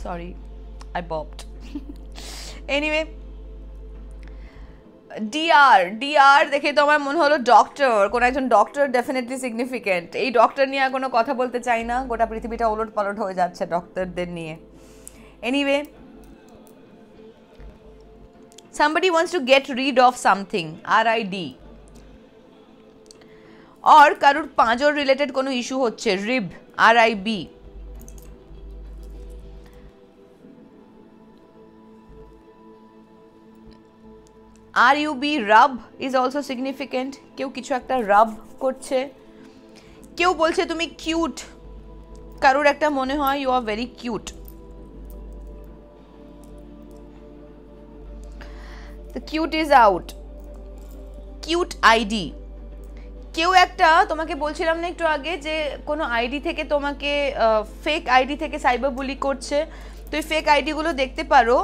sorry, I bopped. Anyway, DR দেখে তো আমার মনে হলো ডক্টর, কোন একজন ডক্টর ডেফিনেটলি সিগনিফিকেন্ট। এই ডক্টর নিয়ে কোনো কথা বলতে চাই না, গোটা পৃথিবীটা ওলট পালট হয়ে যাচ্ছে ডক্টরদের নিয়ে। Anyway, somebody wants to get rid of something, RID, और কারুর পাঁজর রিলেটেড কোনো ইস্যু হচ্ছে, rib, RIB। RUB, rub is also significant, কেউ কিছু একটা রাব করছে। কেউ বলছে তুমি কিউট, কারুর একটা মনে হয় you are very cute. The cute is out, cute ID। কেউ একটা, তোমাকে বলছিলাম না একটু আগে যে কোনো আইডি থেকে তোমাকে ফেক আইডি থেকে সাইবার বুলি করছে, তো এই ফেক আইডিগুলো দেখতে পারো,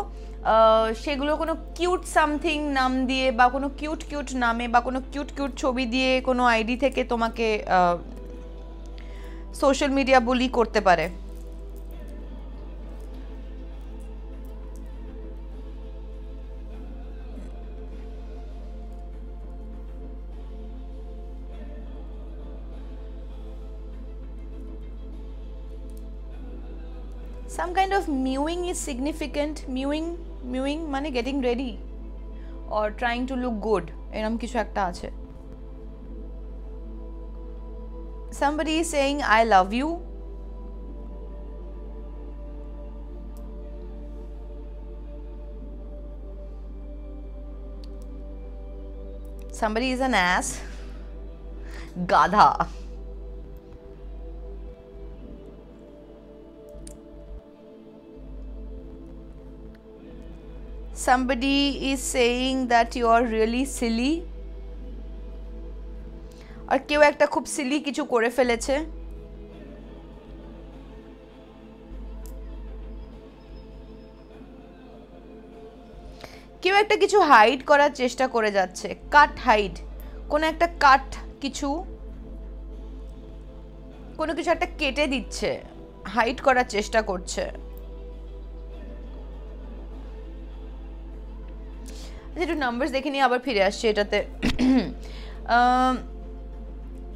সেগুলো কোনো কিউট সামথিং নাম দিয়ে বা কোনো কিউট নামে বা কোনো কিউট ছবি দিয়ে কোনো আইডি থেকে তোমাকে সোশ্যাল মিডিয়া বুলি করতে পারে। Some kind of mewing is significant. Mewing মানে getting ready or trying to look good, এরকম কিছু একটা আছে। Somebody is saying I love you. Somebody is an ass. গাধা। somebody is saying that you are really silly, আর কেউ একটা খুব Seely কিছু করে ফেলেছে। কেউ একটা কিছু হাইড করার চেষ্টা করে যাচ্ছে, কাট হাইড, কোনো একটা কাট কিছু, কোনো কিছু একটা কেটে দিচ্ছে, হাইড করার চেষ্টা করছে। একটু নাম্বারস দেখে নিয়ে আবার ফিরে আসছে এটাতে।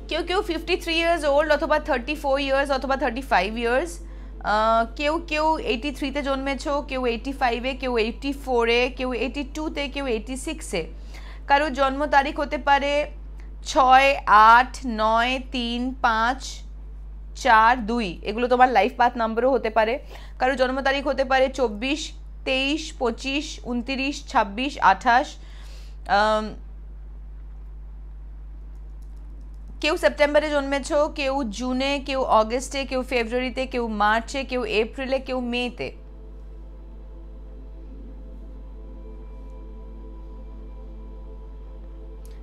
কেউ কেউ 53 ইয়ার্স ওল্ড অথবা 34 ইয়ার্স অথবা 35 ইয়ার্স, কেউ কেউ 83-তে জন্মেছো, কেউ 85-এ, কেউ 84-এ, কেউ 82-তে, কেউ 86-এ। কারো জন্ম তারিখ হতে পারে 6, 8, 9, 3, 5, 4, 2, এগুলো তোমার লাইফ পাথ নাম্বারও হতে পারে। কারো জন্ম তারিখ হতে পারে 24, 23, 25, 29, 26, 28। কেউ সেপ্টেম্বরে জন্মেছো, কেউ জুনে, কেউ অগস্টে, কেউ ফেব্রুয়ারিতে, কেউ মার্চে, কেউ এপ্রিলে, কেউ মেতে।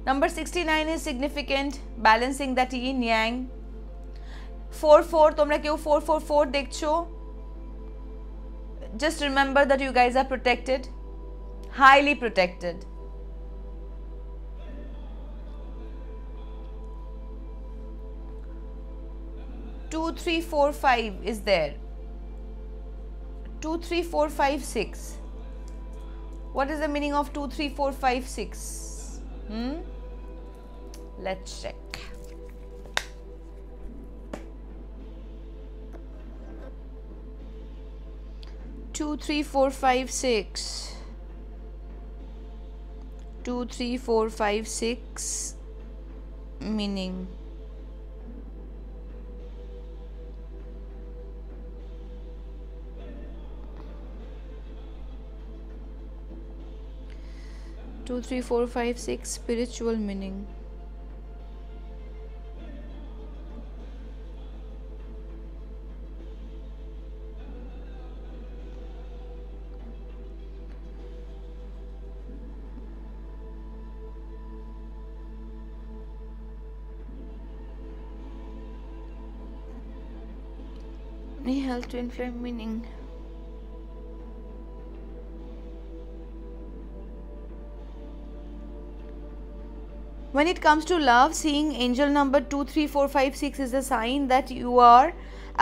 Number 69 is significant, balancing that yin yang. 4-4, তোমরা কেউ 4-4-4 দেখছো, just remember that you guys are protected, highly protected. 2, 3, 4, 5 is there. 2, 3, 4, 5, 6. What is the meaning of 2, 3, 4, 5, 6? Let's check. Two, 3, 4, 5, 6. 2, 3, 4, 5, 6 meaning. Two, 3, 4, 5, 6 spiritual meaning. Health twin flame meaning. When it comes to love, seeing angel number 2, 3, 4, 5, 6 is a sign that you are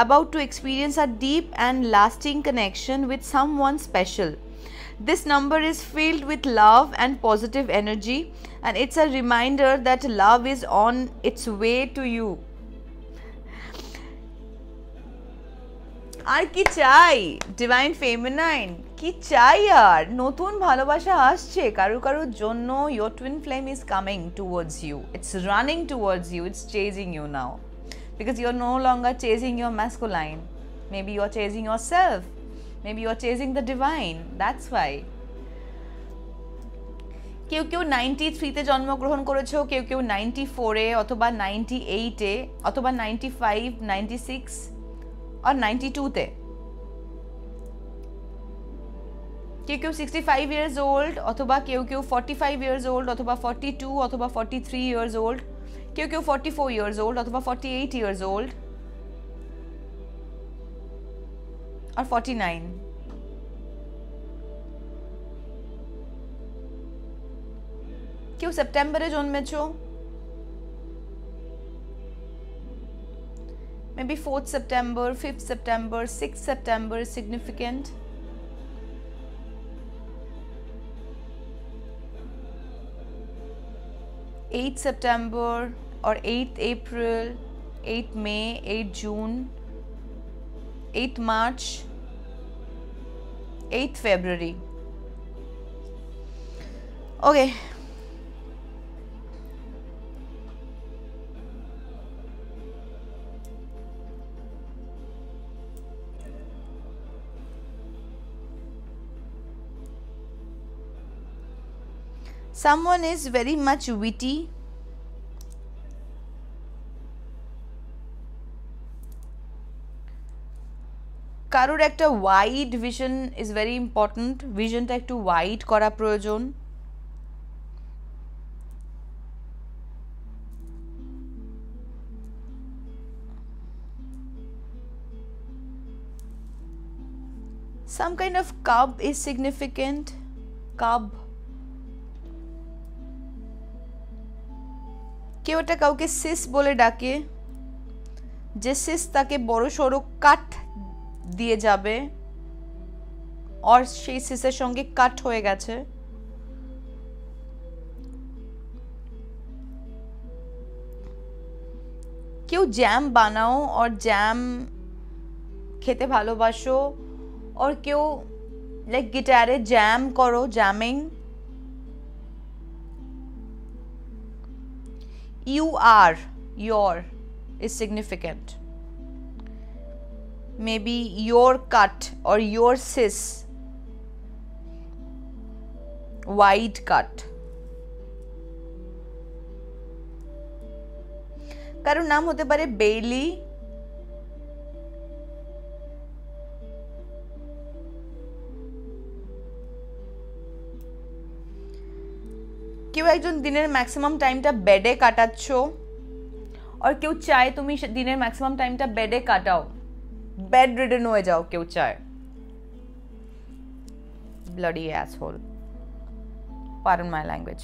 about to experience a deep and lasting connection with someone special. This number is filled with love and positive energy, and it's a reminder that love is on its way to you. আর কি চাই divine feminine, কি চাই আর? নতুন ভালোবাসা আসছে কারোর কারোর জন্য। your twin flame is coming towards you, it's running towards you, it's chasing you now, because you're no longer chasing your masculine, maybe you're chasing yourself, maybe you're chasing the divine, that's why. কেউ কেউ 93-তে জন্মগ্রহণ করেছো, কেউ কেউ 94-এ অথবা 98-এ অথবা 95, 96 और 92-তে। কেউ কেউ 65 years old অথবা কেউ কেউ 45 years old অথবা 42 অথবা 43 years old, কেউ কেউ 44 years old অথবা 48 years old আর 49। কেউ সেপ্টেম্বরে জন্মেছো, maybe 4th September, 5th September, 6th September is significant. 8th September or 8th April, 8th May, 8th June, 8th March, 8th February. Okay. Someone is very much witty, কারোর একটা wide vision is very important, ভিশনটা একটু wide করা প্রয়োজন। Some kind of cub is significant. Cub. কেউ একটা কাউকে cis বলে ডাকে, যে সিস তাকে বড় সড়ো কাট দিয়ে যাবে, আর সেই সিসের সঙ্গে কাট হয়ে গেছে। কেউ জ্যাম বানাও আর জ্যাম খেতে ভালোবাসো, और क्यों लाइक गिटारे जैम करो, jamming. You are, your is significant. Maybe your cut or your cis, wide cut. কারোর নাম হতে পারে বেইলি, কেউ একজন দিনের ম্যাক্সিমাম টাইমটা বেডে কাটাচ্ছো, আর কেউ চায় তুমি দিনের ম্যাক্সিমাম টাইমটা বেডে কাটাও, বেড রিডেন হয়ে যাও কেউ চায়। Bloody asshole, pardon my language.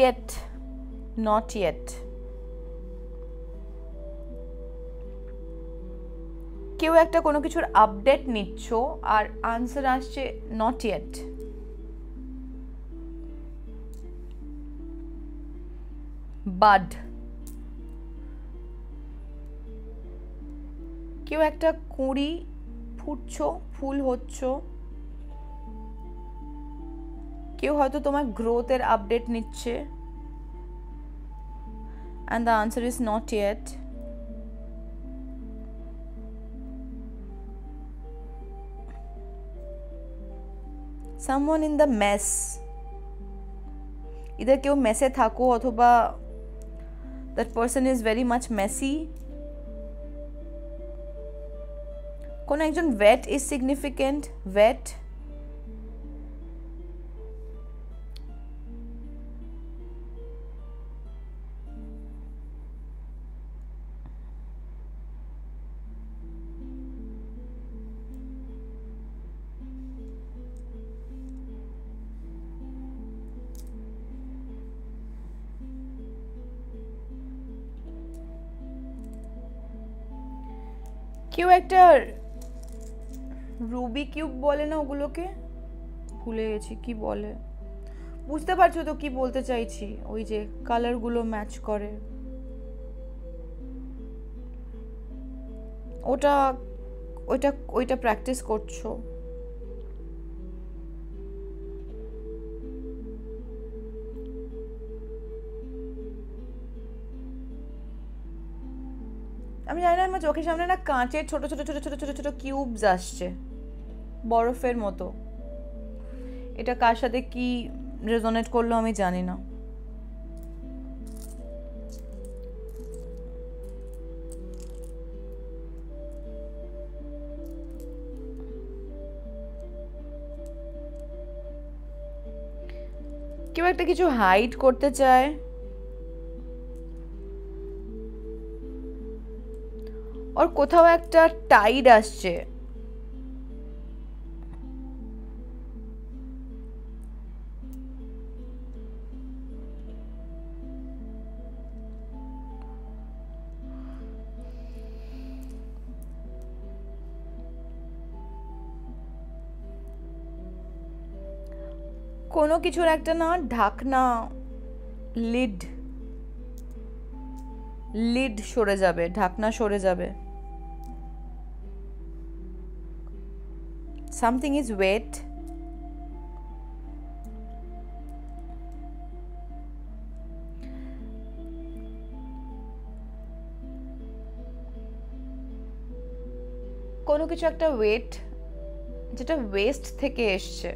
Yet, not yet. কেউ একটা কোনো কিছুর আপডেট নিচ্ছ আর আনসার আসছে নট ইয়েট। বাড, কেউ একটা কুঁড়ি ফুটছ, ফুল হচ্ছ, কেউ হয়তো তোমার গ্রোথের আপডেট নিচ্ছে, and the answer is not yet. Someone in the mess, either কেউ মেসে থাকো অথবা that person is very much messy. কোন একজন wet is significant, wet. কেউ একটা রুবি কিউব বলে না, ওগুলোকে ভুলে গেছি কি বলে, বুঝতে পারছো তো কি বলতে চাইছি, ওই যে কালারগুলো ম্যাচ করে, ওটা ওইটা ওইটা প্র্যাকটিস করছো। আমি জানি না, আমার চোখের সামনে না কাঁচের ছোট ছোট ছোট ছোট ছোট ছোট কিউবস আসছে, বরফের মতো। এটা কার সাথে কি রেজোনেট করলো আমি জানি না। কেউ একটা কিছু হাইড করতে চায়, আর কোথাও একটা টাইড আসছে, কোনো কিছুর একটা না ঢাকনা, লিড, লিড সরে যাবে, ঢাকনা সরে যাবে। সামথিং ইজ ওয়েট, কোনো কিছু একটা ওয়েট যেটা ওয়েস্ট থেকে এসছে।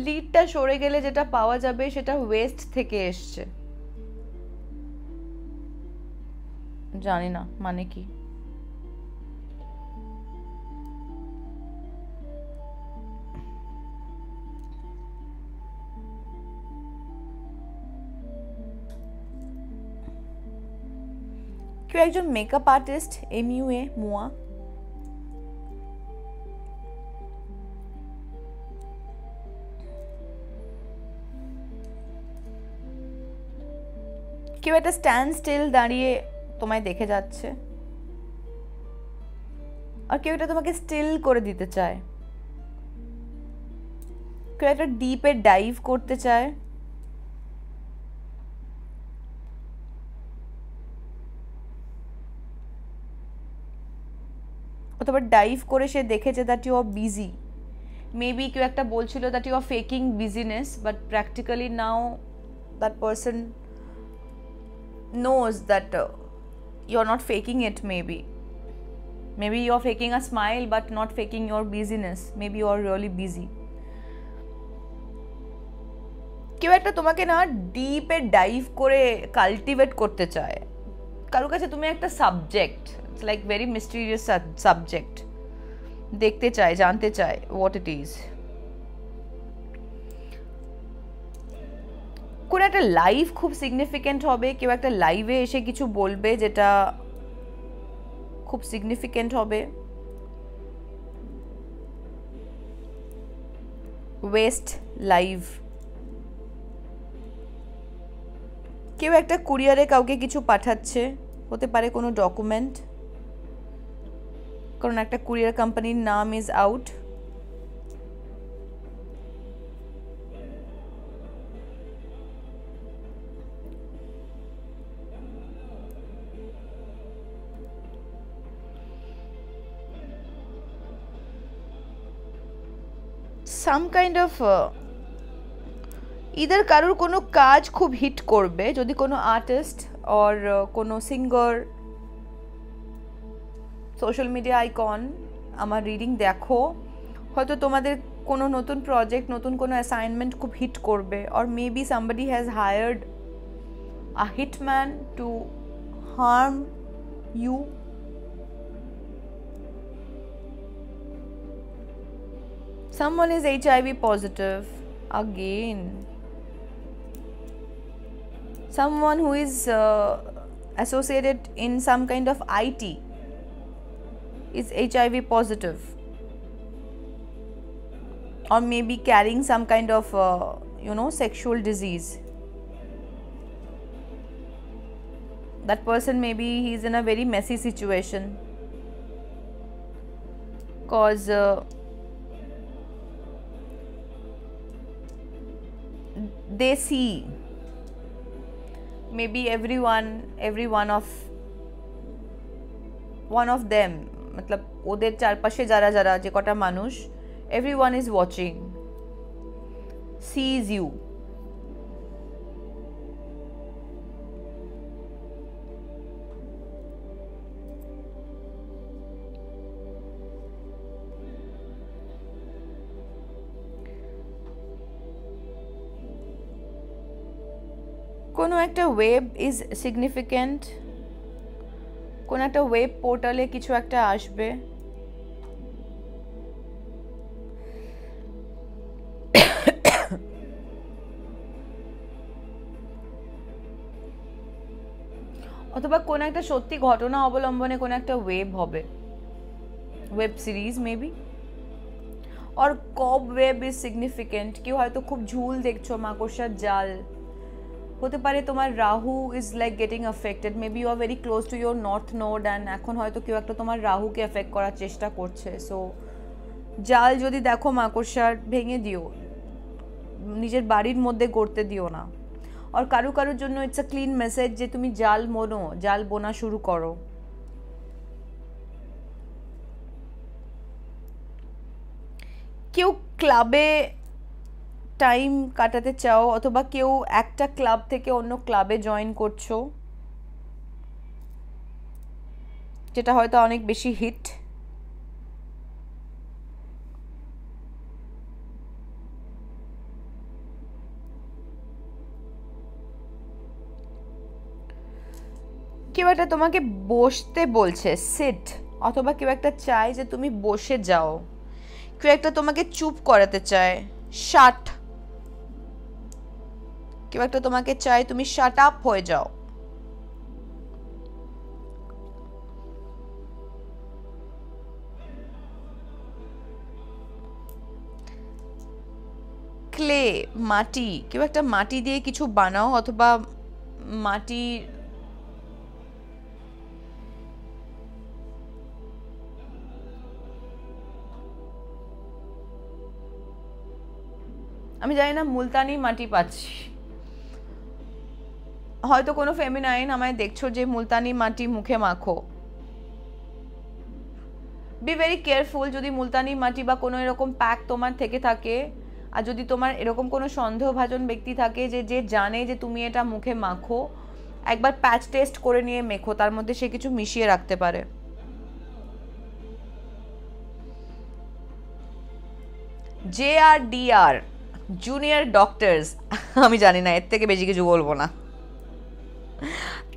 লিডটা সরে গেলে যেটা পাওয়া যাবে সেটা ওয়েস্ট থেকে এসছে। জানি না মানে কি। কেউ একজন মেকআপ আর্টিস্ট, MUA, মুয়া। কেউ একটা স্ট্যান্ড স্টিল দাঁড়িয়ে তোমায় দেখে যাচ্ছে, আর কেউ একটা তোমাকে স্টিল করে দিতে চায়। কেউ একটা ডিপে ডাইভ করতে চায়, অথবা ডাইভ করে সে দেখেছে that you are busy. Maybe কেউ একটা বলছিল that you are faking business, but practically now that person knows that you're not faking it. Maybe you're faking a smile but not faking your busyness. Maybe you're really busy. কেউ একটা তোমাকে না ডিপে dive করে cultivate করতে চায়। কারোর কাছে তুমি একটা subject, it's like very mysterious subject, দেখতে চায়, জানতে চায় হোয়াট ইট ইজ। কোন একটা লাইভ খুব সিগনিফিকেন্ট হবে, কেউ একটা লাইভে এসে কিছু বলবে যেটা খুব সিগনিফিকেন্ট হবে। West live. কেউ একটা কুরিয়ারে কাউকে কিছু পাঠাচ্ছে, হতে পারে কোনো ডকুমেন্ট, কারণ একটা কুরিয়ার কোম্পানির নাম is out. Some kind of either কারোর কোনো কাজ খুব হিট করবে, যদি কোনো আর্টিস্ট অর কোনো সিঙ্গার, সোশ্যাল মিডিয়া আইকন আমার রিডিং দেখো, হয়তো তোমাদের কোনো নতুন প্রজেক্ট, নতুন কোনো অ্যাসাইনমেন্ট খুব হিট করবে, or maybe somebody has hired a hitman to harm you. Someone is HIV positive again. Someone who is associated in some kind of IT is HIV positive, or maybe carrying some kind of sexual disease. That person, maybe he's in a very messy situation, cause they see maybe every one of them, मतलब ওদের চারপাশে যারা যারা যে কটা মানুষ, everyone is watching, sees you. কোনো একটা ওয়েব ইজ সিগনিফিকেন্ট, কোনো একটা ওয়েব পোর্টালে কিছু একটা আসবে। অথবা কোনো একটা সত্যি ঘটনা অবলম্বনে কোনো একটা ওয়েব হবে, ওয়েব সিরিজ মেবি। অর কব ওয়েব ইজ সিগনিফিকেন্ট, কেউ হয়তো খুব ঝুল দেখছো, মাকড়সার জাল। হতে পারে তোমার Rahu is like getting affected, maybe you are very close to your north node, and এখন হয়তো কেউ একটা তোমার রাহুকে এফেক্ট করার চেষ্টা করছে। সো জাল যদি দেখো মাকড়সার, ভেঙে দিও, নিজের বাড়ির মধ্যে গড়তে দিও না। আর কারুর জন্য ইটস আ ক্লিন মেসেজ যে তুমি জাল বোনা শুরু করো। কেউ ক্লাবে টাইম কাটাতে চাও অথবা কেউ একটা ক্লাব থেকে অন্য ক্লাবে জয়েন করছো, যেটা হয়তো অনেক বেশি হিট। কেউ একটা তোমাকে বসতে বলছে, সিট, অথবা কেউ একটা চায় যে তুমি বসে যাও, কেউ একটা তোমাকে চুপ করাতে চায়, শাট, কেউ একটা তোমাকে চায় তুমি শাট আপ হয়ে যাও। ক্লে, মাটি, কেউ একটা মাটি দিয়ে কিছু বানাও অথবা মাটি, আমি জানি না মুলতানি মাটি পাচ্ছি, হয়তো কোনো ফেমিনাইন আমায় দেখছো যে মুলতানি মাটি মুখে মাখো। বি ভেরি কেয়ারফুল, যদি মুলতানি মাটি বা কোনো এরকম প্যাক তোমার থেকে থাকে, আর যদি তোমার এরকম কোনো সন্দেহভাজন ব্যক্তি থাকে যে জানে যে তুমি এটা মুখে মাখো, একবার প্যাচ টেস্ট করে নিয়ে মেখো, তার মধ্যে সে কিছু মিশিয়ে রাখতে পারে। JRDR, জুনিয়র ডক্টরস, আমি জানি না, এর থেকে বেশি কিছু বলবো না।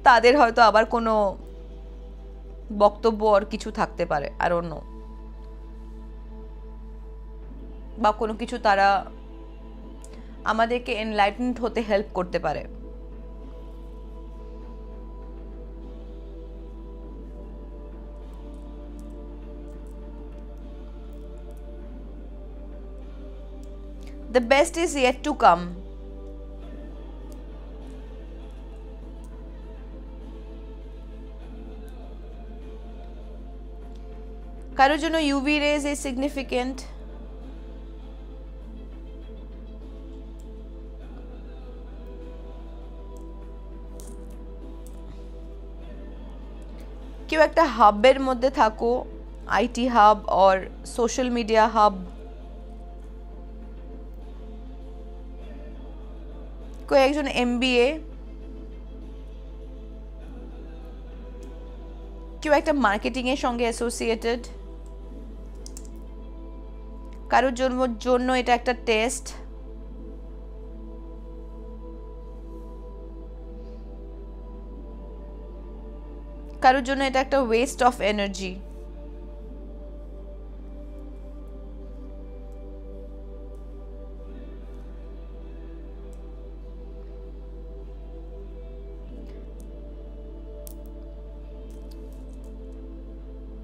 তাদের হয়তো আবার কোনো বক্তব্য আর কিছু থাকতে পারে, আর অন্য বা কোনো কিছু তারা আমাদেরকে এনলাইটেন্ড হতে হেল্প করতে পারে। The best is yet to come. কারোর জন্য UV rays is significant. কেউ একটা হাবের মধ্যে থাকো, IT hub or social media hub, কেউ একজন MBA, কেউ একটা মার্কেটিং এর সঙ্গে অ্যাসোসিয়েটেড, কারোর জন্য এটা একটা টেস্ট, কারোর জন্য এটা একটা ওয়েস্ট অফ এনার্জি।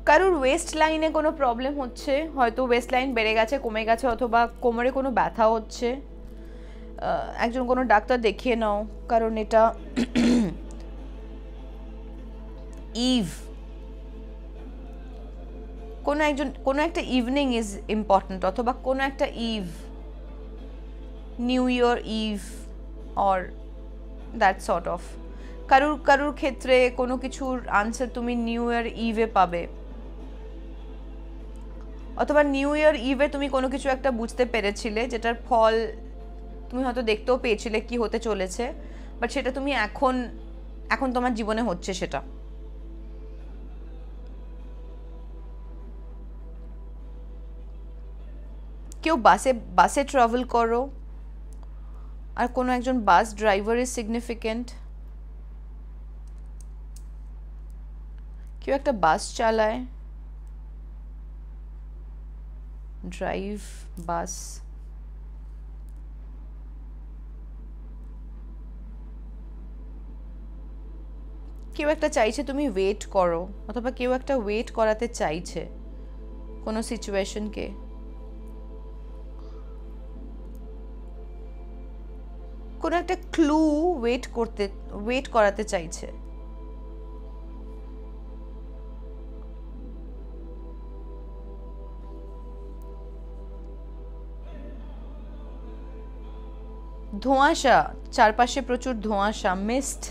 কারোর ওয়েস্ট লাইনে কোনো প্রবলেম হচ্ছে, হয়তো ওয়েস্ট লাইন বেড়ে গেছে, কমে গেছে, অথবা কোমরে কোনো ব্যথা হচ্ছে, একজন কোনো ডাক্তার দেখিয়ে নাও, কারণ এটা ইভ, কোনো একটা ইভিনিং ইজ ইম্পর্ট্যান্ট, অথবা কোনো একটা eve, new year eve or that sort of. কারুর ক্ষেত্রে কোনো কিছুর আনসার তুমি নিউ ইয়ার ইভে পাবে, অথবা নিউ ইয়ার ইভে তুমি কোনো কিছু একটা বুঝতে পেরেছিলে, যেটার ফল তুমি হয়তো দেখতেও পেয়েছিলে কি হতে চলেছে, বাট সেটা তুমি এখন তোমার জীবনে হচ্ছে সেটা। কেউ বাসে ট্রাভেল করো, আর কোনো একজন বাস ড্রাইভার ইজ সিগনিফিকেন্ট, কেউ একটা বাস চালায়, ড্রাইভ বাস, কেউ একটা চাইছে তুমি ওয়েট করো, অথবা কেউ একটা ওয়েট করাতে চাইছে কোনো সিচুয়েশনকে, কোনো একটা ক্লু ওয়েট করাতে চাইছে। ধোঁয়াশা, চারপাশে প্রচুর ধোঁয়াশা, mist,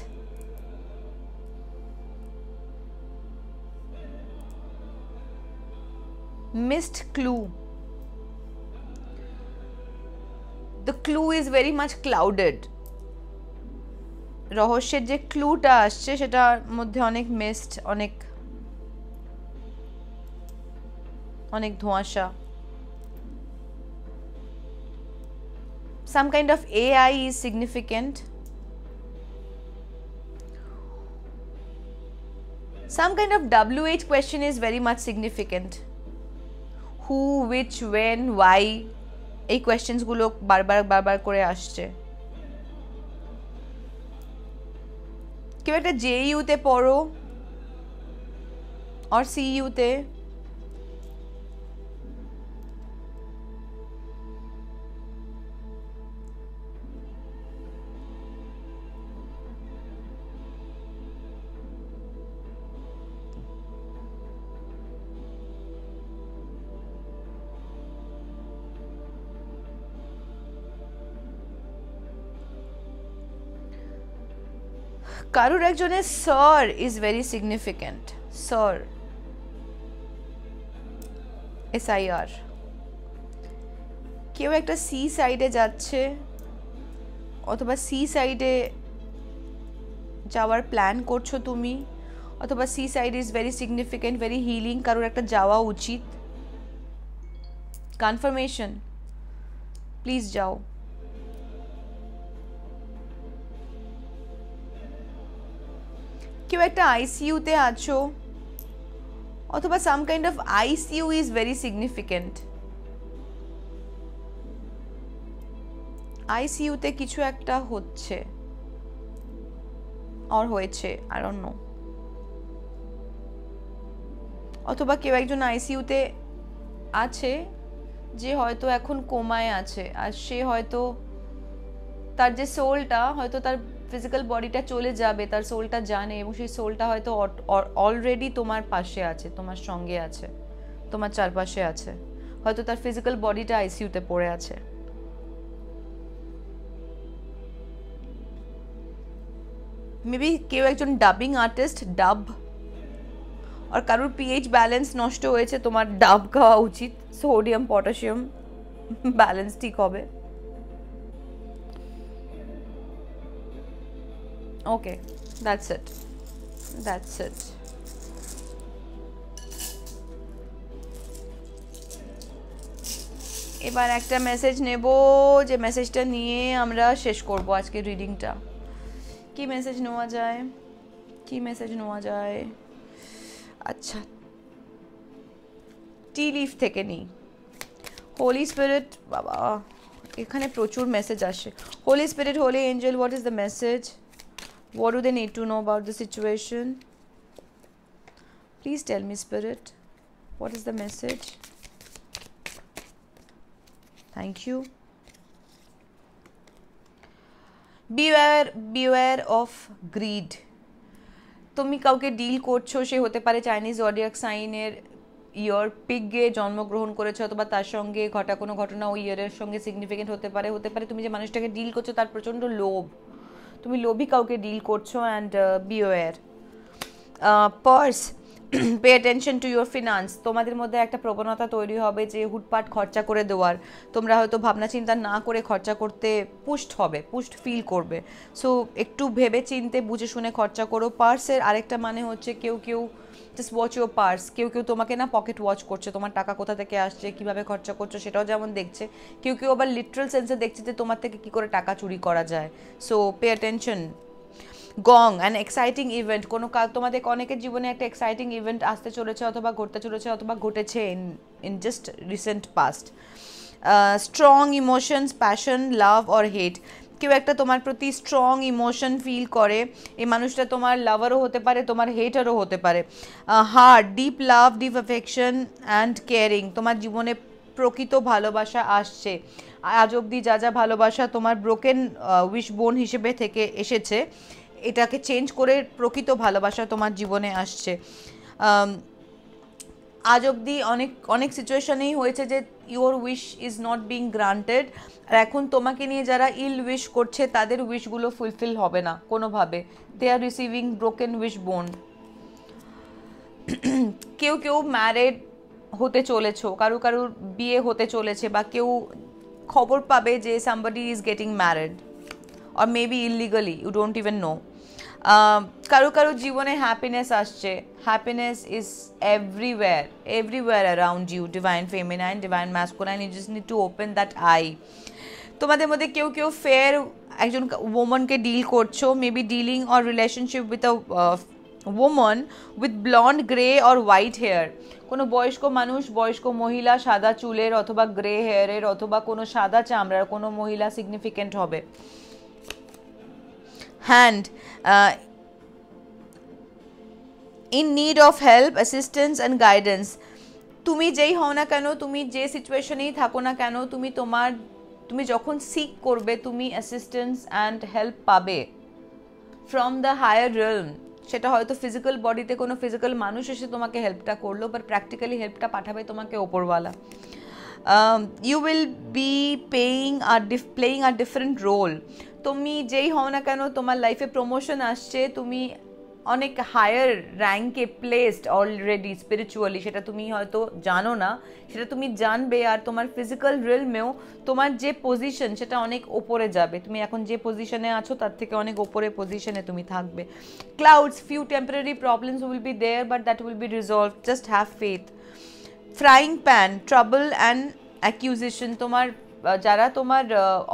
missed clue. The clue is very much clouded. রহস্যের যে ক্লুটা আসছে সেটার মধ্যে অনেক মিস্ট, অনেক ধোঁয়াশা। Some kind of AI is significant. Some kind of WH question is very much significant. Who, which, when, why, এই কোয়েশ্চেন্স গুলো বারবার করে আসছে। কেউ একটা JEU তে পড়ো or CEU তে, কারুর একজনের sir is very significant, sir, SIR। কেউ একটা সি সাইডে যাচ্ছে অথবা সি সাইডে যাওয়ার প্ল্যান করছো তুমি, অথবা sea side is very significant, very healing, কারুর একটা যাওয়া উচিত। কনফার্মেশন, প্লিজ যাও। কেউ একটা ICU তে আছো অথবা সাম kind of ICU is very significant. ICU তে কিছু একটা হচ্ছে আর হয়েছে, আই ডোন্ট নো। অথবা কেউ একজন ICU তে আছে যে হয়তো এখন কোমায় আছে, আর সে হয়তো তার যে সোলটা, হয়তো তার ফিজিক্যাল বডিটা চলে যাবে, তার সোলটা জানে, এবং সেই সোলটা হয়তো অলরেডি তোমার পাশে আছে, তোমার সঙ্গে আছে, তোমার চারপাশে আছে, হয়তো তার ফিজিক্যাল বডিটা ICU তে পড়ে আছে। মেবি কেউ একজন ডাবিং আর্টিস্ট, ডাব, আর কারোর pH ব্যালেন্স নষ্ট হয়েছে, তোমার ডাব খাওয়া উচিত, সোডিয়াম পটাশিয়াম ব্যালেন্স ঠিক হবে। Okay, that's it. এবার একটা মেসেজ নেব, যে মেসেজটা নিয়ে আমরা শেষ করব আজকে রিডিংটা। কি মেসেজ নেওয়া যায়? আচ্ছা, টি লিফ থেকে নিই। হোলি স্পিরিট, বাবা এখানে প্রচুর মেসেজ আসে। Holy spirit, holy angel, what is the message? What do they need to know about the situation? Please tell me, Spirit. What is the message? Thank you. Beware of greed. তুমি কাউকে deal করছো, সে হতে পারে Chinese zodiac সাইনের ইয়ার পিগে জন্মগ্রহণ করেছে, অথবা তার সঙ্গে ঘটা কোনো ঘটনা ওই ইয়ারের সঙ্গে সিগনিফিকেন্ট হতে পারে তুমি যে মানুষটাকে ডিল করছো তার প্রচণ্ড লোভ, তুমি লোভী কাউকে ডিল করছো। And beware. Purse, pay attention to your finance. তোমাদের মধ্যে একটা প্রবণতা তৈরি হবে যে হুটপাট খরচা করে দেওয়ার, তোমরা হয়তো ভাবনা চিন্তা না করে খরচা করতে পুষ্ট ফিল করবে। সো একটু ভেবে চিনতে বুঝে শুনে খরচা করো। পার্সের আরেকটা মানে হচ্ছে কেউ জাস্ট ওয়াচ ইউর পার্স, কেউ তোমাকে না পকেট ওয়াচ করছে, তোমার টাকা কোথা থেকে আসছে, কিভাবে খরচা করছো সেটাও যেমন দেখছে, কেউ আবার লিটারাল সেন্সে দেখছে যে তোমার থেকে কি করে টাকা চুরি করা যায়। So pay attention. Gong, an exciting event, তোমাদের অনেকের জীবনে একটা এক্সাইটিং ইভেন্ট আসতে চলেছে, অথবা ঘটতে চলেছে, অথবা ঘটেছে in just recent past. Strong emotions, passion, love or hate. কেউ একটা তোমার প্রতি স্ট্রং ইমোশন ফিল করে, এই মানুষটা তোমার লাভারও হতে পারে, তোমার হেটারও হতে পারে। Heart, deep love, deep affection and caring. তোমার জীবনে প্রকৃত ভালোবাসা আসছে। আজ অবধি যা ভালোবাসা তোমার ব্রোকেন উইশ বোন হিসেবে থেকে এসেছে, এটাকে চেঞ্জ করে প্রকৃত ভালোবাসা তোমার জীবনে আসছে। আজ অবধি অনেক সিচুয়েশনেই হয়েছে যে your wish is not being granted, আর এখন তোমাকে নিয়ে যারা ইল উইশ করছে তাদের উইশগুলো ফুলফিল হবে না কোনোভাবে, they are receiving broken wish bone. কেউ কেউ ম্যারিড হতে চলেছো, কারো কারোর বিয়ে হতে চলেছে, বা কেউ খবর পাবে যে somebody is getting married or maybe illegally, you don't even know. কারো কারো জীবনে হ্যাপিনেস আসছে, happiness is everywhere around you, divine feminine, divine masculine, you just need to open that eye. তোমাদের মধ্যে কেউ কেউ ফেয়ার একজন ওম্যানকে ডিল করছো, maybe dealing or relationship with a woman with blonde, grey or white hair. কোনো বয়স্ক মানুষ, বয়স্ক মহিলা, সাদা চুলের অথবা গ্রে হেয়ারের অথবা কোনো সাদা চামড়ার কোনো মহিলা সিগনিফিকেন্ট হবে. Hand, in need of help, assistance and guidance. তুমি যেই হও না কেন, তুমি যে সিচুয়েশনেই থাকো না কেন, তুমি যখন সিক করবে তুমি অ্যাসিস্ট্যান্স অ্যান্ড হেল্প পাবে ফ্রম দ্য হায়ার রিয়েলম. সেটা হয়তো ফিজিক্যাল বডিতে কোনো ফিজিক্যাল মানুষ এসে তোমাকে হেল্পটা করলো, বাট প্র্যাকটিক্যালি হেল্পটা পাঠাবে তোমাকে ওপরওয়ালা. You will be playing a different role. তুমি যেই হও না কেন, তোমার লাইফে প্রমোশন আসছে, তুমি অনেক হায়ার র্যাঙ্কে প্লেসড অলরেডি স্পিরিচুয়ালি, সেটা তুমি হয়তো জানো না, সেটা তুমি জানবে. আর তোমার ফিজিক্যাল রিয়েলমেও তোমার যে পজিশন সেটা অনেক ওপরে যাবে, তুমি এখন যে পজিশনে আছো তার থেকে অনেক ওপরে পজিশনে তুমি থাকবে. Clouds, few temporary problems will be there but that will be resolved, just have faith. Frying pan, trouble and accusation. যারা তোমার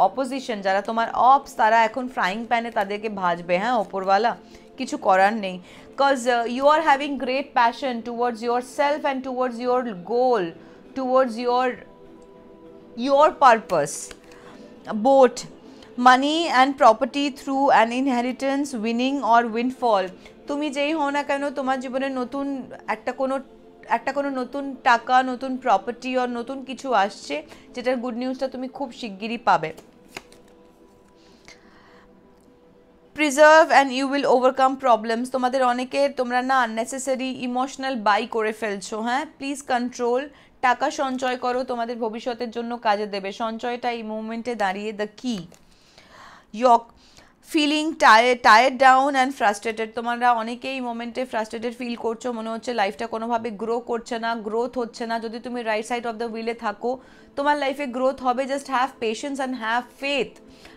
অপোজিশন, যারা তোমার অপস, তারা এখন ফ্রাইং প্যানে তাদেরকে ভাজবে, হ্যাঁ, ওপরওয়ালা কিছু করার নেই. Because you are having great passion towards yourself and towards your goal, towards your purpose. Boat, money and property through an inheritance, winning or windfall. তুমি যেই হও না কেন, তোমার জীবনে নতুন একটা কোনো নতুন টাকা, নতুন প্রপার্টি আর নতুন কিছু আসছে, যেটার গুড নিউজটা তুমি খুব শিগগিরই পাবে. Preserve and you will overcome problems. তোমাদের অনেকে, তোমরা না আননেসেসারি ইমোশনাল বাই করে ফেলছো, হ্যাঁ, প্লিজ কন্ট্রোল. টাকা সঞ্চয় করো, তোমাদের ভবিষ্যতের জন্য কাজে দেবে. সঞ্চয়টা এই মুভমেন্টে দাঁড়িয়ে দ্য কি. Yoke, feeling tired down and frustrated. তোমরা অনেকেই এই মোমেন্টে ফ্রাস্ট্রেটেড ফিল করছো, মনে হচ্ছে লাইফটা কোনোভাবে গ্রো করছে না, গ্রোথ হচ্ছে না. যদি তুমি রাইট সাইড অফ দ্য হুইলে থাকো, তোমার লাইফে গ্রোথ হবে, just have patience and have faith.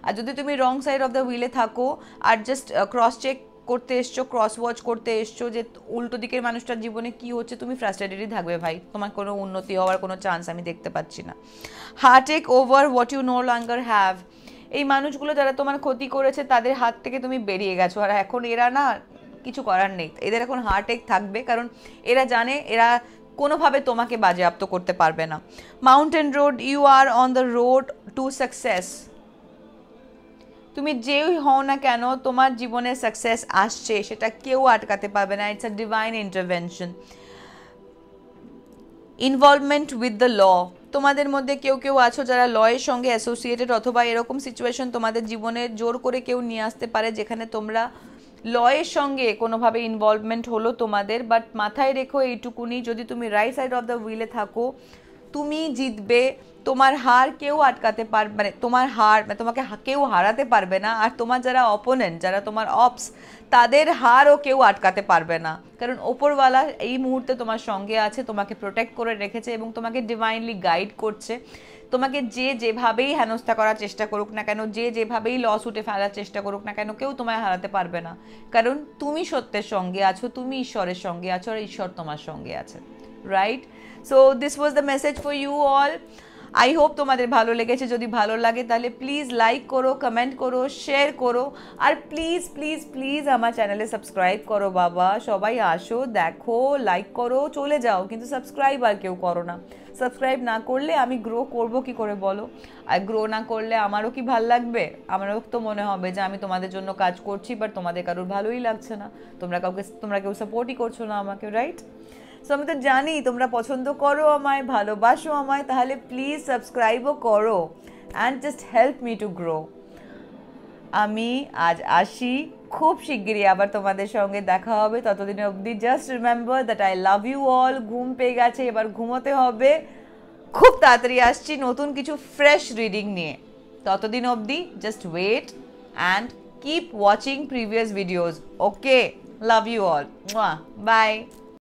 আর যদি তুমি রং সাইড অফ দ্য হুইলে থাকো আর জাস্ট ক্রস চেক করতে এসছো, ক্রস ওয়াচ করতে এসছো যে উল্টো দিকের মানুষটার জীবনে কি হচ্ছে, তুমি ফ্রাস্ট্রেটেডই থাকবে ভাই, তোমার কোনো উন্নতি হওয়ার কোনো চান্স আমি দেখতে পাচ্ছি না. Heart take over what you no longer have. এই মানুষগুলো যারা তোমার ক্ষতি করেছে তাদের হাত থেকে তুমি বেরিয়ে গেছো, আর এখন এরা না কিছু করার নেই, এদের এখন হার্ট অ্যাটাক থাকবে, কারণ এরা জানে এরা কোনোভাবে তোমাকে বাজেয়াপ্ত করতে পারবে না. Mountain road, you are on the road to success. তুমি যেই হও না কেন, তোমার জীবনে সাকসেস আসছে, সেটা কেউ আটকাতে পারবে না. It's a divine intervention. Involvement with the law. তোমাদের মধ্যে কেউ কেউ আছো যারা লয়ের সঙ্গে অ্যাসোসিয়েটেড, অথবা এরকম সিচুয়েশন তোমাদের জীবনে জোর করে কেউ নিয়ে আসতে পারে যেখানে তোমরা লয়ের সঙ্গে কোনোভাবে ইনভলভমেন্ট হলো তোমাদের. বাট মাথায় রেখো এইটুকুনি, যদি তুমি রাইট সাইড অফ দ্য হুইলে থাকো তুমি জিতবে, তোমার হার কেউ আটকাতে পারবে, মানে তোমার হার, মানে তোমাকে কেউ হারাতে পারবে না. আর তোমার যারা অপোনেন্ট, যারা তোমার অপস, তাদের হারও কেউ আটকাতে পারবে না, কারণ ওপরওয়ালা এই মুহূর্তে তোমার সঙ্গে আছে, তোমাকে প্রোটেক্ট করে রেখেছে এবং তোমাকে ডিভাইনলি গাইড করছে. তোমাকে যেভাবেই হেনস্থা করার চেষ্টা করুক না কেন, যেভাবেই লস উঠে ফেলার চেষ্টা করুক না কেন, কেউ তোমায় হারাতে পারবে না, কারণ তুমি সত্যের সঙ্গে আছো, তুমি ঈশ্বরের সঙ্গে আছো, আর ঈশ্বর তোমার সঙ্গে আছে, right? So this was the message for you all. I hope তোমাদের ভালো লেগেছে. যদি ভালো লাগে তাহলে প্লিজ লাইক করো, কমেন্ট করো, শেয়ার করো, আর প্লিজ প্লিজ প্লিজ আমার চ্যানেলে সাবস্ক্রাইব করো বাবা. সবাই আসো, দেখো, লাইক করো, চলে যাও, কিন্তু সাবস্ক্রাইব আর কেউ করো না. সাবস্ক্রাইব না করলে আমি গ্রো করব কি করে বলো? আর গ্রো না করলে আমারও কি ভাল লাগবে? আমারও তো মনে হবে যে আমি তোমাদের জন্য কাজ করছি, বাট তোমাদের কারোর ভালোই লাগছে না, তোমরা কেউ সাপোর্টই করছো না আমাকে, রাইট? সো আমি তো জানি তোমরা পছন্দ করো আমায়, ভালোবাসো আমায়, তাহলে প্লিজ সাবস্ক্রাইবও করো and just help me to grow. আমি আজ আসি, খুব শিগগিরই আবার তোমাদের সঙ্গে দেখা হবে. ততদিন অবধি just remember that I love you all. ঘুম পেয়ে গেছে, এবার ঘুমোতে হবে. খুব তাড়াতাড়ি আসছি নতুন কিছু ফ্রেশ রিডিং নিয়ে। ততদিন অবধি just wait and keep watching previous videos. Okay, love you all, by.